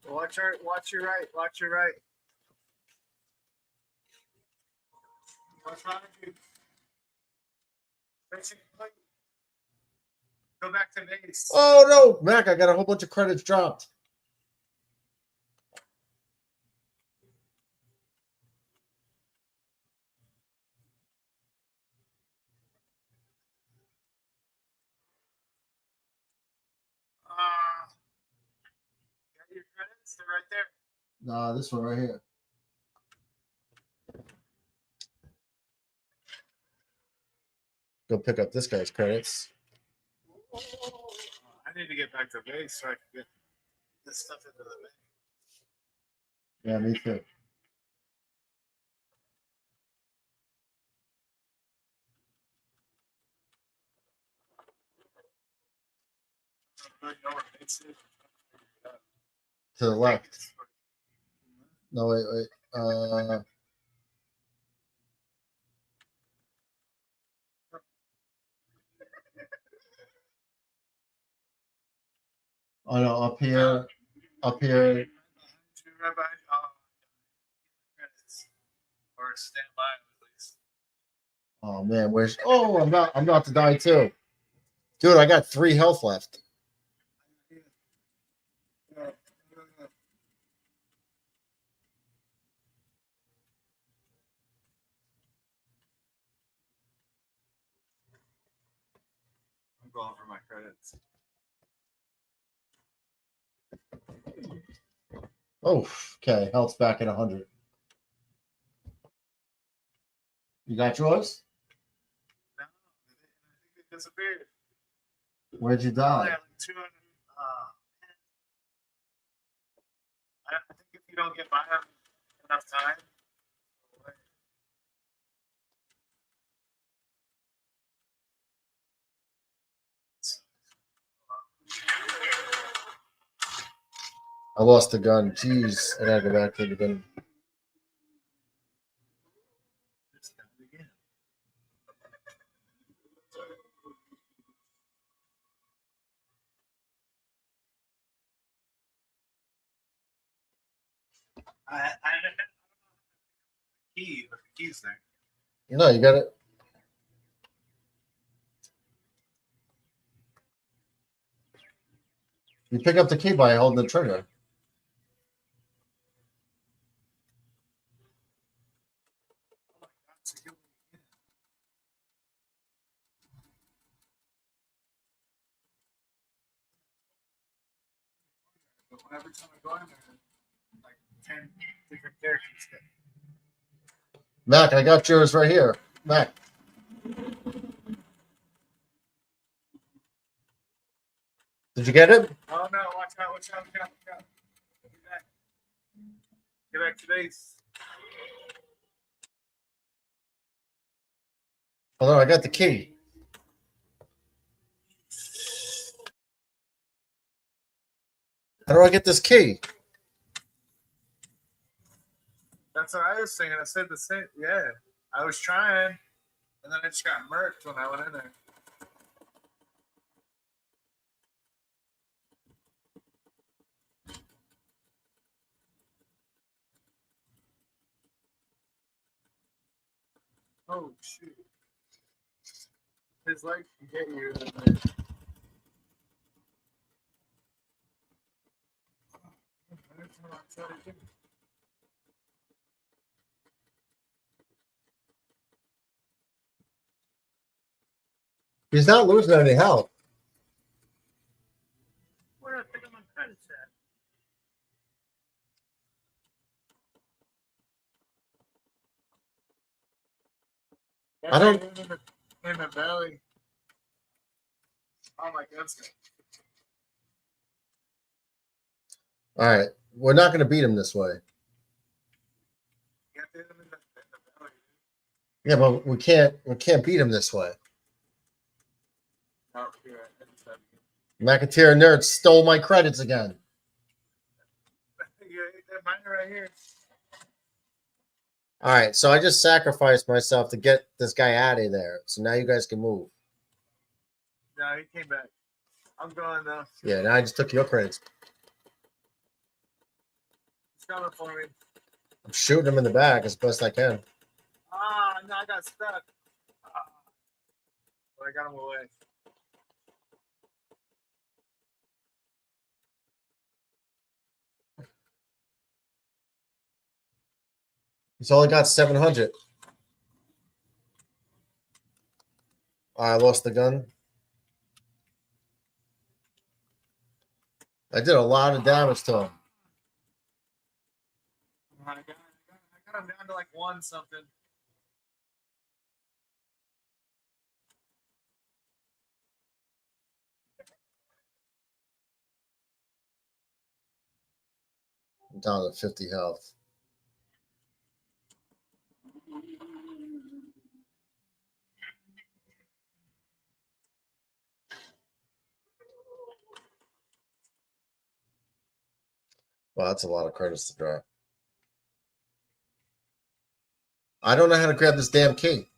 Watch your right. Watch your right. What's wrong with you? Go back to base. Oh, no. Mac, I got a whole bunch of credits dropped. Got your credits? They're right there. Nah, this one right here. Go pick up this guy's credits. I need to get back to base so I can get this stuff into the bank. Yeah, me too. To the left. No, wait. Oh, no, up here. Credits. Or stand by at least. Oh man, where's? Oh, I'm not to die too, dude. I got 3 health left. I'm going for my credits. Oh, okay. Health's back at 100. You got yours? No, I think it disappeared. Where'd you I only die? have like 200. I think if you don't get by enough time. I lost the gun. Jeez, I gotta go back to the gun. I don't know the key, but the key's there. No, you got it. You pick up the key by holding the trigger. But every time I go in there, like 10 different characters get. Mac, I got yours right here. Mac. Did you get it? Oh no, watch out, watch out, watch out, watch out. Get back. Get back to base. Oh no, I got the key. How do I get this key? That's what I was saying. I said the same. Yeah, I was trying, and then I just got murked when I went in there. Oh shoot! His legs can get you. He's not losing any health. Where did I pick up my credits at? I don't. In the belly. Oh my goodness. All right, we're not going to beat him this way. You got to hit him in the belly. Yeah, but we can't beat him this way. Oh, you're right. McAteer Nerd stole my credits again. Mine are right here. All right, so I just sacrificed myself to get this guy out of there. So now you guys can move. No, he came back. I'm going though. Yeah, now I just took your credits. He's coming for me. I'm shooting him in the back as best I can. Ah, no, I got stuck. But I got him away. He's only got 700. I lost the gun. I did a lot of damage to him. I got him down to like 1 something. I'm down to 50 health. Wow, that's a lot of credits to drop. I don't know how to grab this damn key.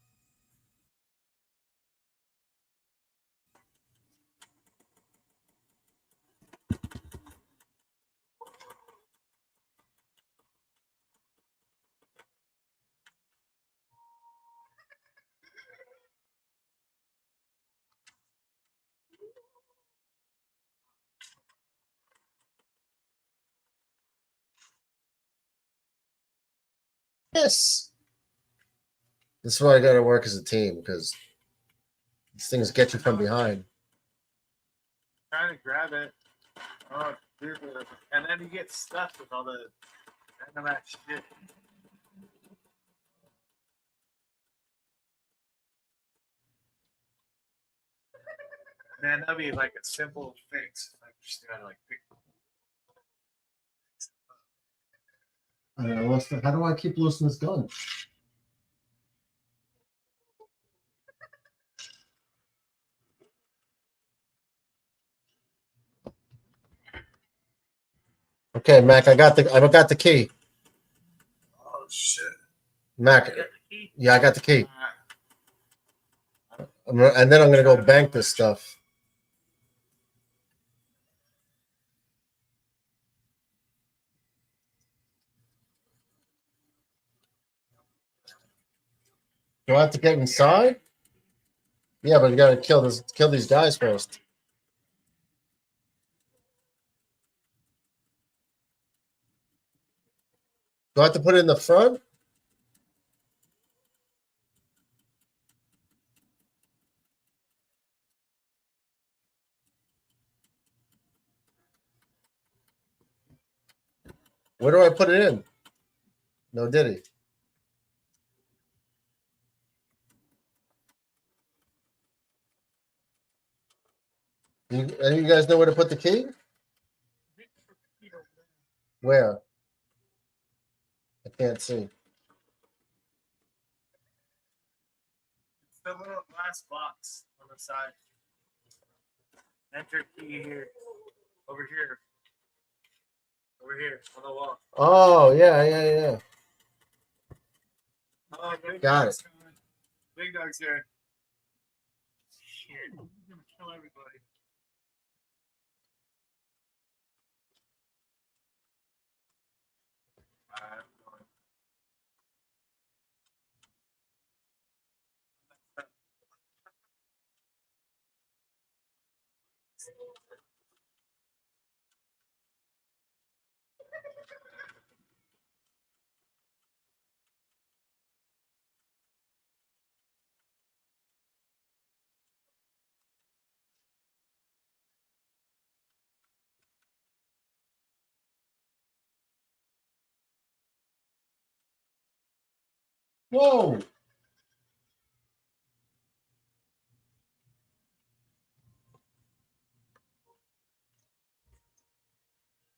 Yes. This is why I got to work as a team because these things get you from behind. Trying to grab it. Oh, dude. And then you get stuck with all the random ass shit. Man, that'd be like a simple fix. Like just gotta like pick. How do I keep losing this gun? Okay, Mac, I got the key. Oh shit. Mac, yeah, I got the key. And then I'm gonna go bank this stuff. Do I have to get inside? Yeah, but you gotta kill these guys first. Do I have to put it in the front? Where do I put it in? No, did he? Any of you guys know where to put the key? Where? I can't see. It's the little glass box on the side. Enter key here. Over here. Over here on the wall. Oh, yeah. Oh, big Got dog's coming. Big dog's here. Shit, I'm gonna kill everybody. I'm going. Whoa!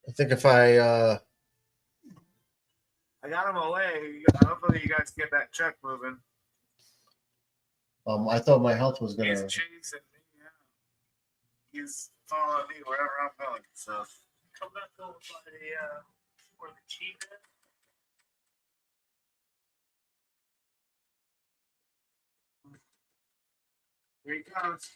I think if I got him away. Hopefully you guys get that truck moving. I thought my health was He's gonna. chasing me. Yeah. He's following me wherever I'm going. So come back over by the where the chief is. Here he comes.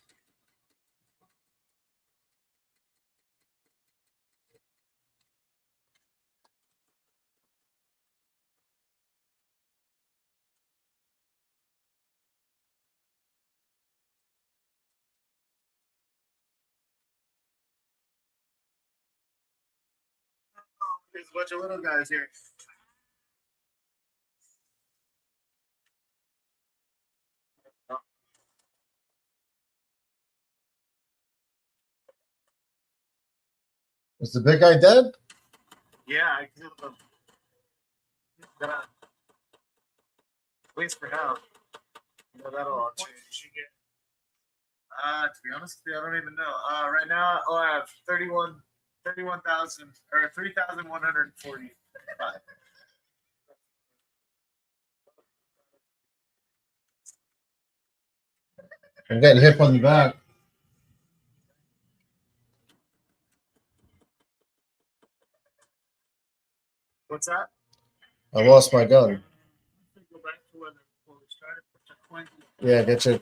There's a bunch of little guys here. Is the big guy dead? Yeah, I killed them. At least for now. You know, that'll all change. To be honest with you, I don't even know. Right now, I have 31,000 or 3,145. I'm getting hit from the back. What's that? I lost my gun. Go back to where we started. Put the coin. Yeah, get you. Yeah,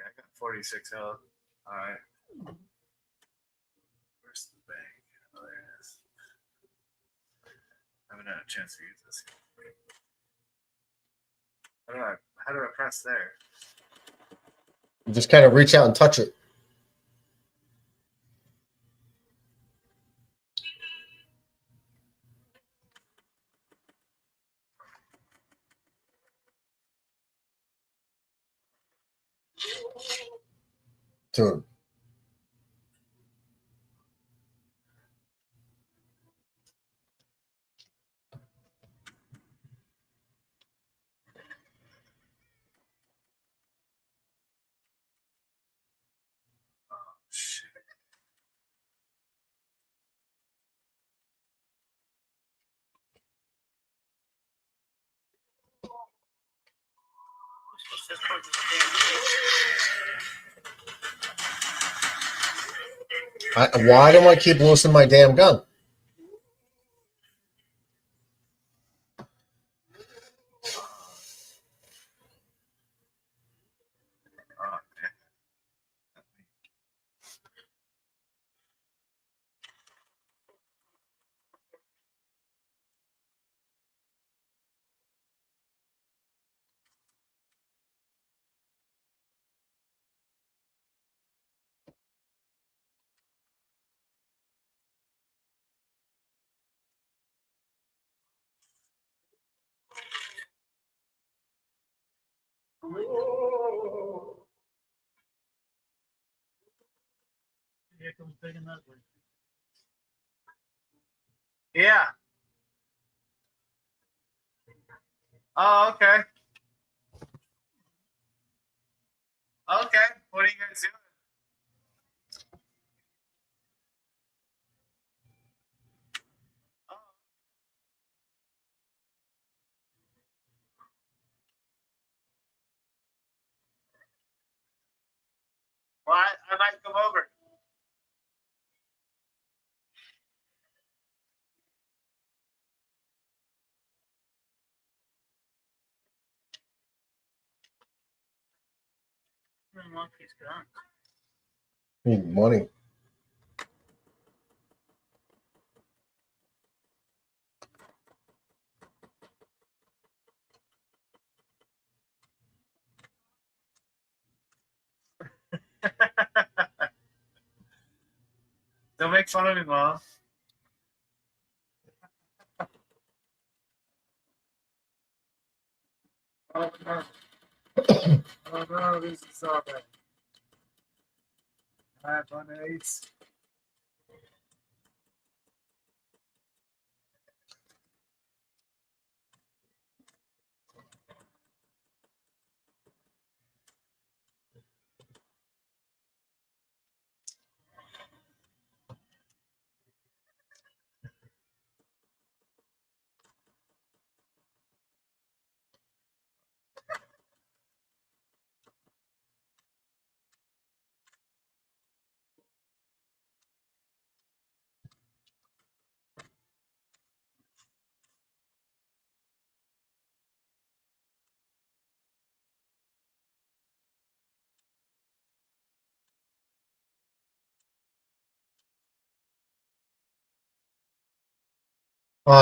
I got 46 health. All right. Where's the bank? Oh, there it is. I haven't had a chance to use this. How do I press there? You just kind of reach out and touch it. Dude. Why do I keep losing my damn gun? Here comes big and ugly. Yeah. Oh, okay. Okay. What are you guys doing? Well, I might come over. Monkey's gone. Need money. Don't make fun of me, Mom. Oh no. Oh no, this is so bad. 5 on 8.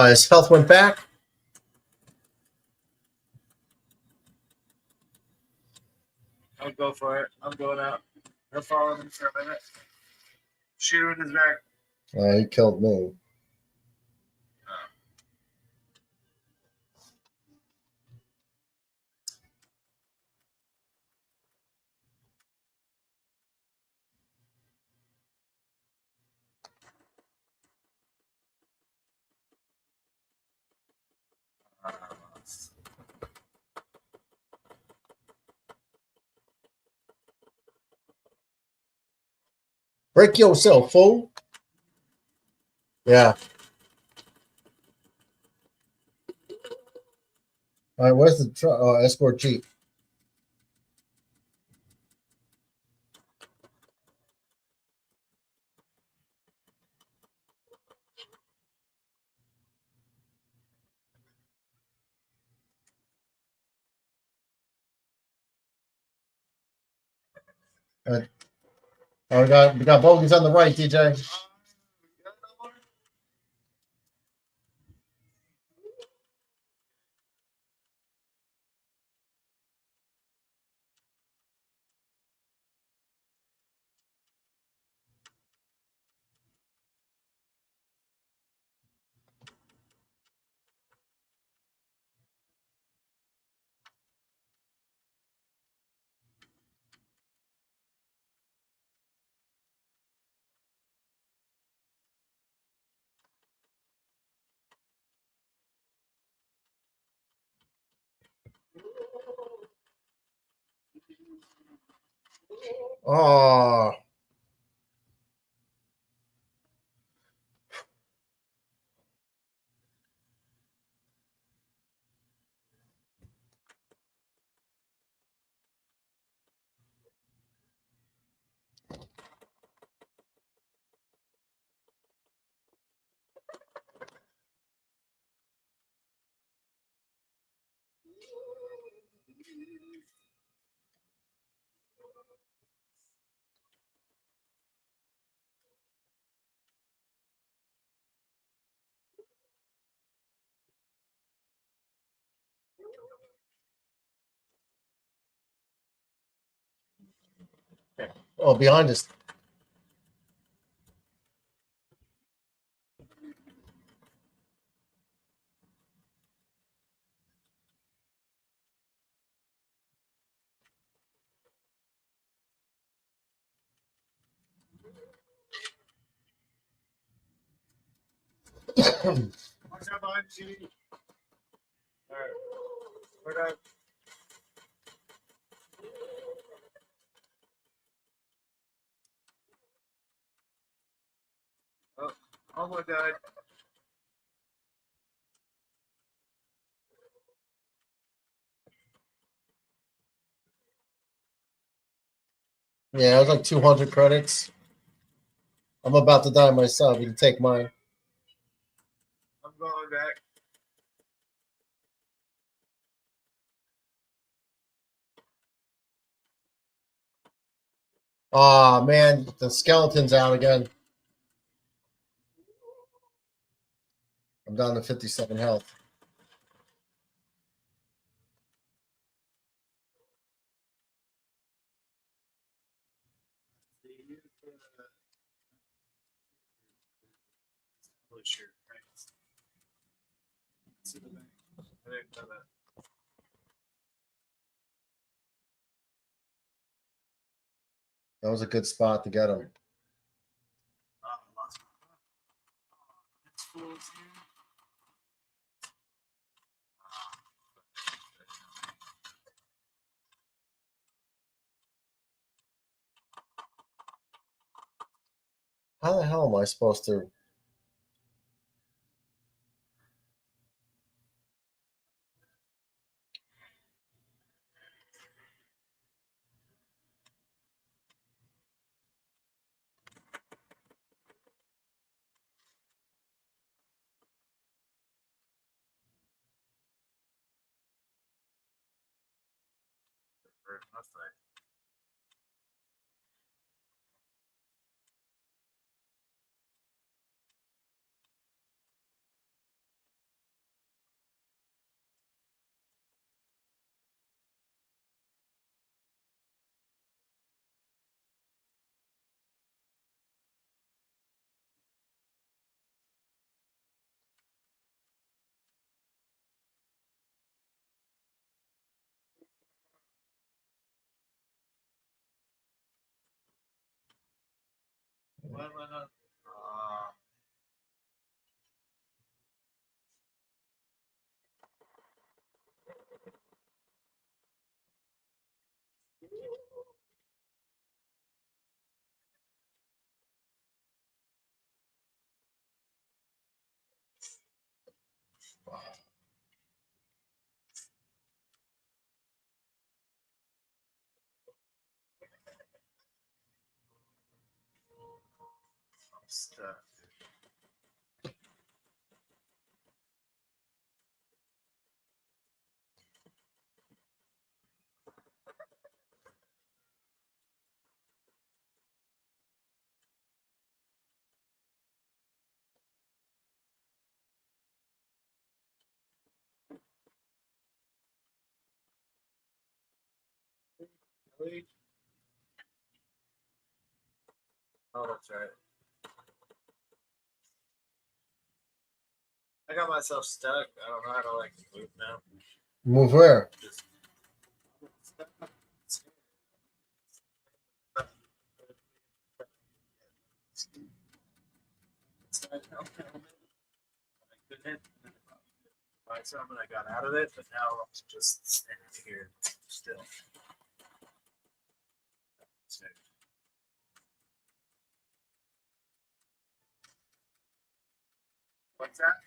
His health went back. I'll go for it. I'm going out. I'll follow him for a minute. Shoot him in his back. He killed me. Break yourself, fool. Yeah. All right, where's the escort jeep? We got bogeys on the right, DJ. Oh, oh, behind us. Watch out behind you. All right. We're done. Oh, almost died. Yeah, it was like 200 credits. I'm about to die myself. You can take mine. I'm going back. Oh man, the skeleton's out again. I'm down to 57 health. Sure. Right. To the bank. I didn't know that. That was a good spot to get him. It's full here. How the hell am I supposed to? Why am I not? Stuff. Really? Oh, that's right. I got myself stuck. I don't know how to like move now. Move where? Just buy some and I got out of it, but now I'm just standing here still. So, What's that?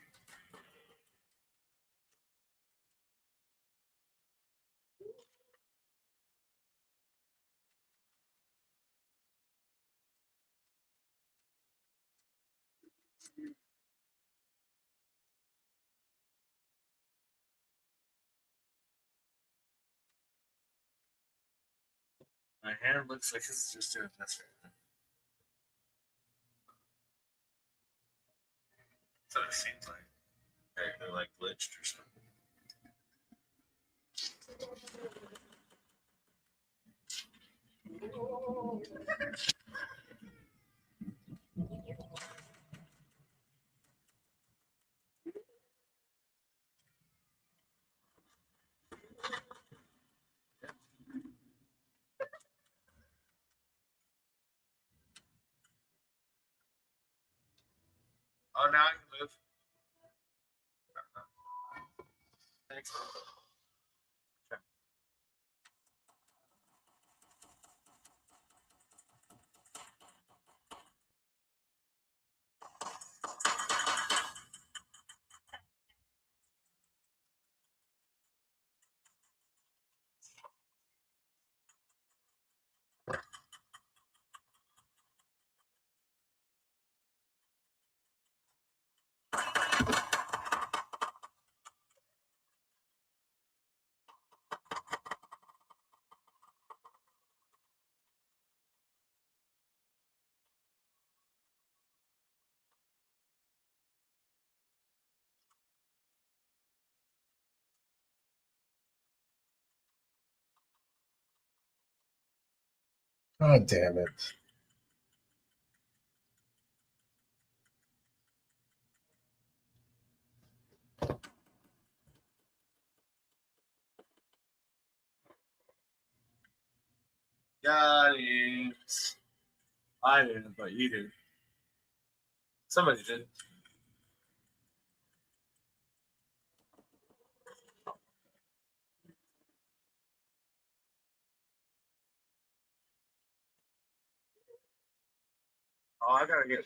My hand looks like it's just doing this right now. So it seems like they're like glitched or something. Oh, now I can move. Thanks. God damn it. Got it. I didn't, but you did. Somebody did. Oh, I gotta get.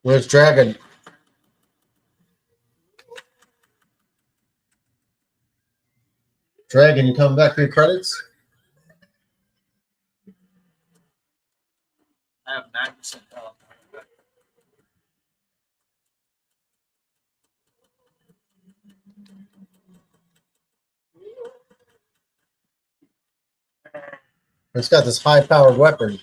Where's Dragon? Dragon, you coming back for your credits? I have 9% health. It's got this high-powered weapon.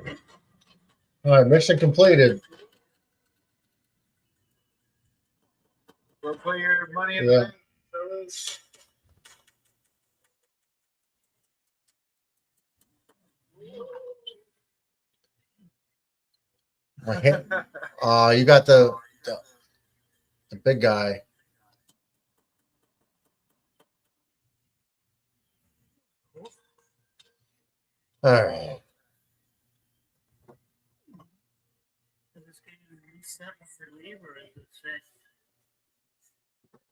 All right, mission completed. Go put your money in Yeah. the bank, fellas. You got the big guy. All right. Is this game reset for leave or is it fixed?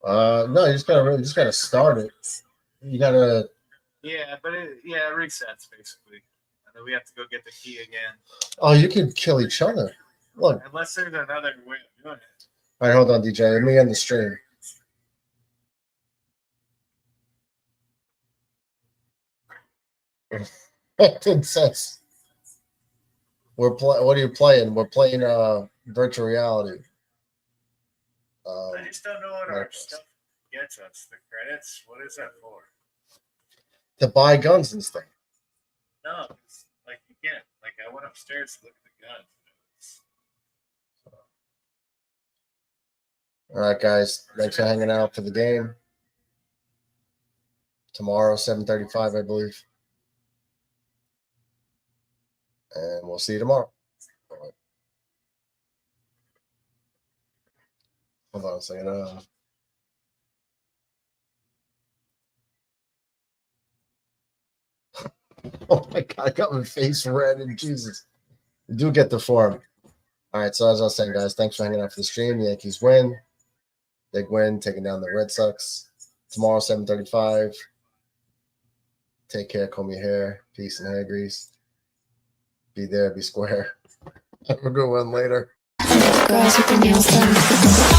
No, you just gotta start it. You gotta. Yeah, but it resets basically. And then we have to go get the key again. Oh, you can kill each other. Look. Unless there's another way of doing it. All right, hold on, DJ. Let me end the stream. It says what are you playing? We're playing virtual reality. I just don't know what our stuff gets us. The credits, what is that for? To buy guns and stuff. No, it's like you can't. Like I went upstairs to look at the guns. All right, guys. Thanks for hanging out for the game. Tomorrow, 7:35, I believe. And we'll see you tomorrow. All right. Hold on a second. Oh my God, I got my face red and Jesus. You do get the form. All right, so as I was saying, guys, thanks for hanging out for the stream. The Yankees win. Big win, taking down the Red Sox. Tomorrow, 7:35. Take care, comb your hair. Peace and hair grease. Be there, be square. Have a good one later. Girls with their nails done.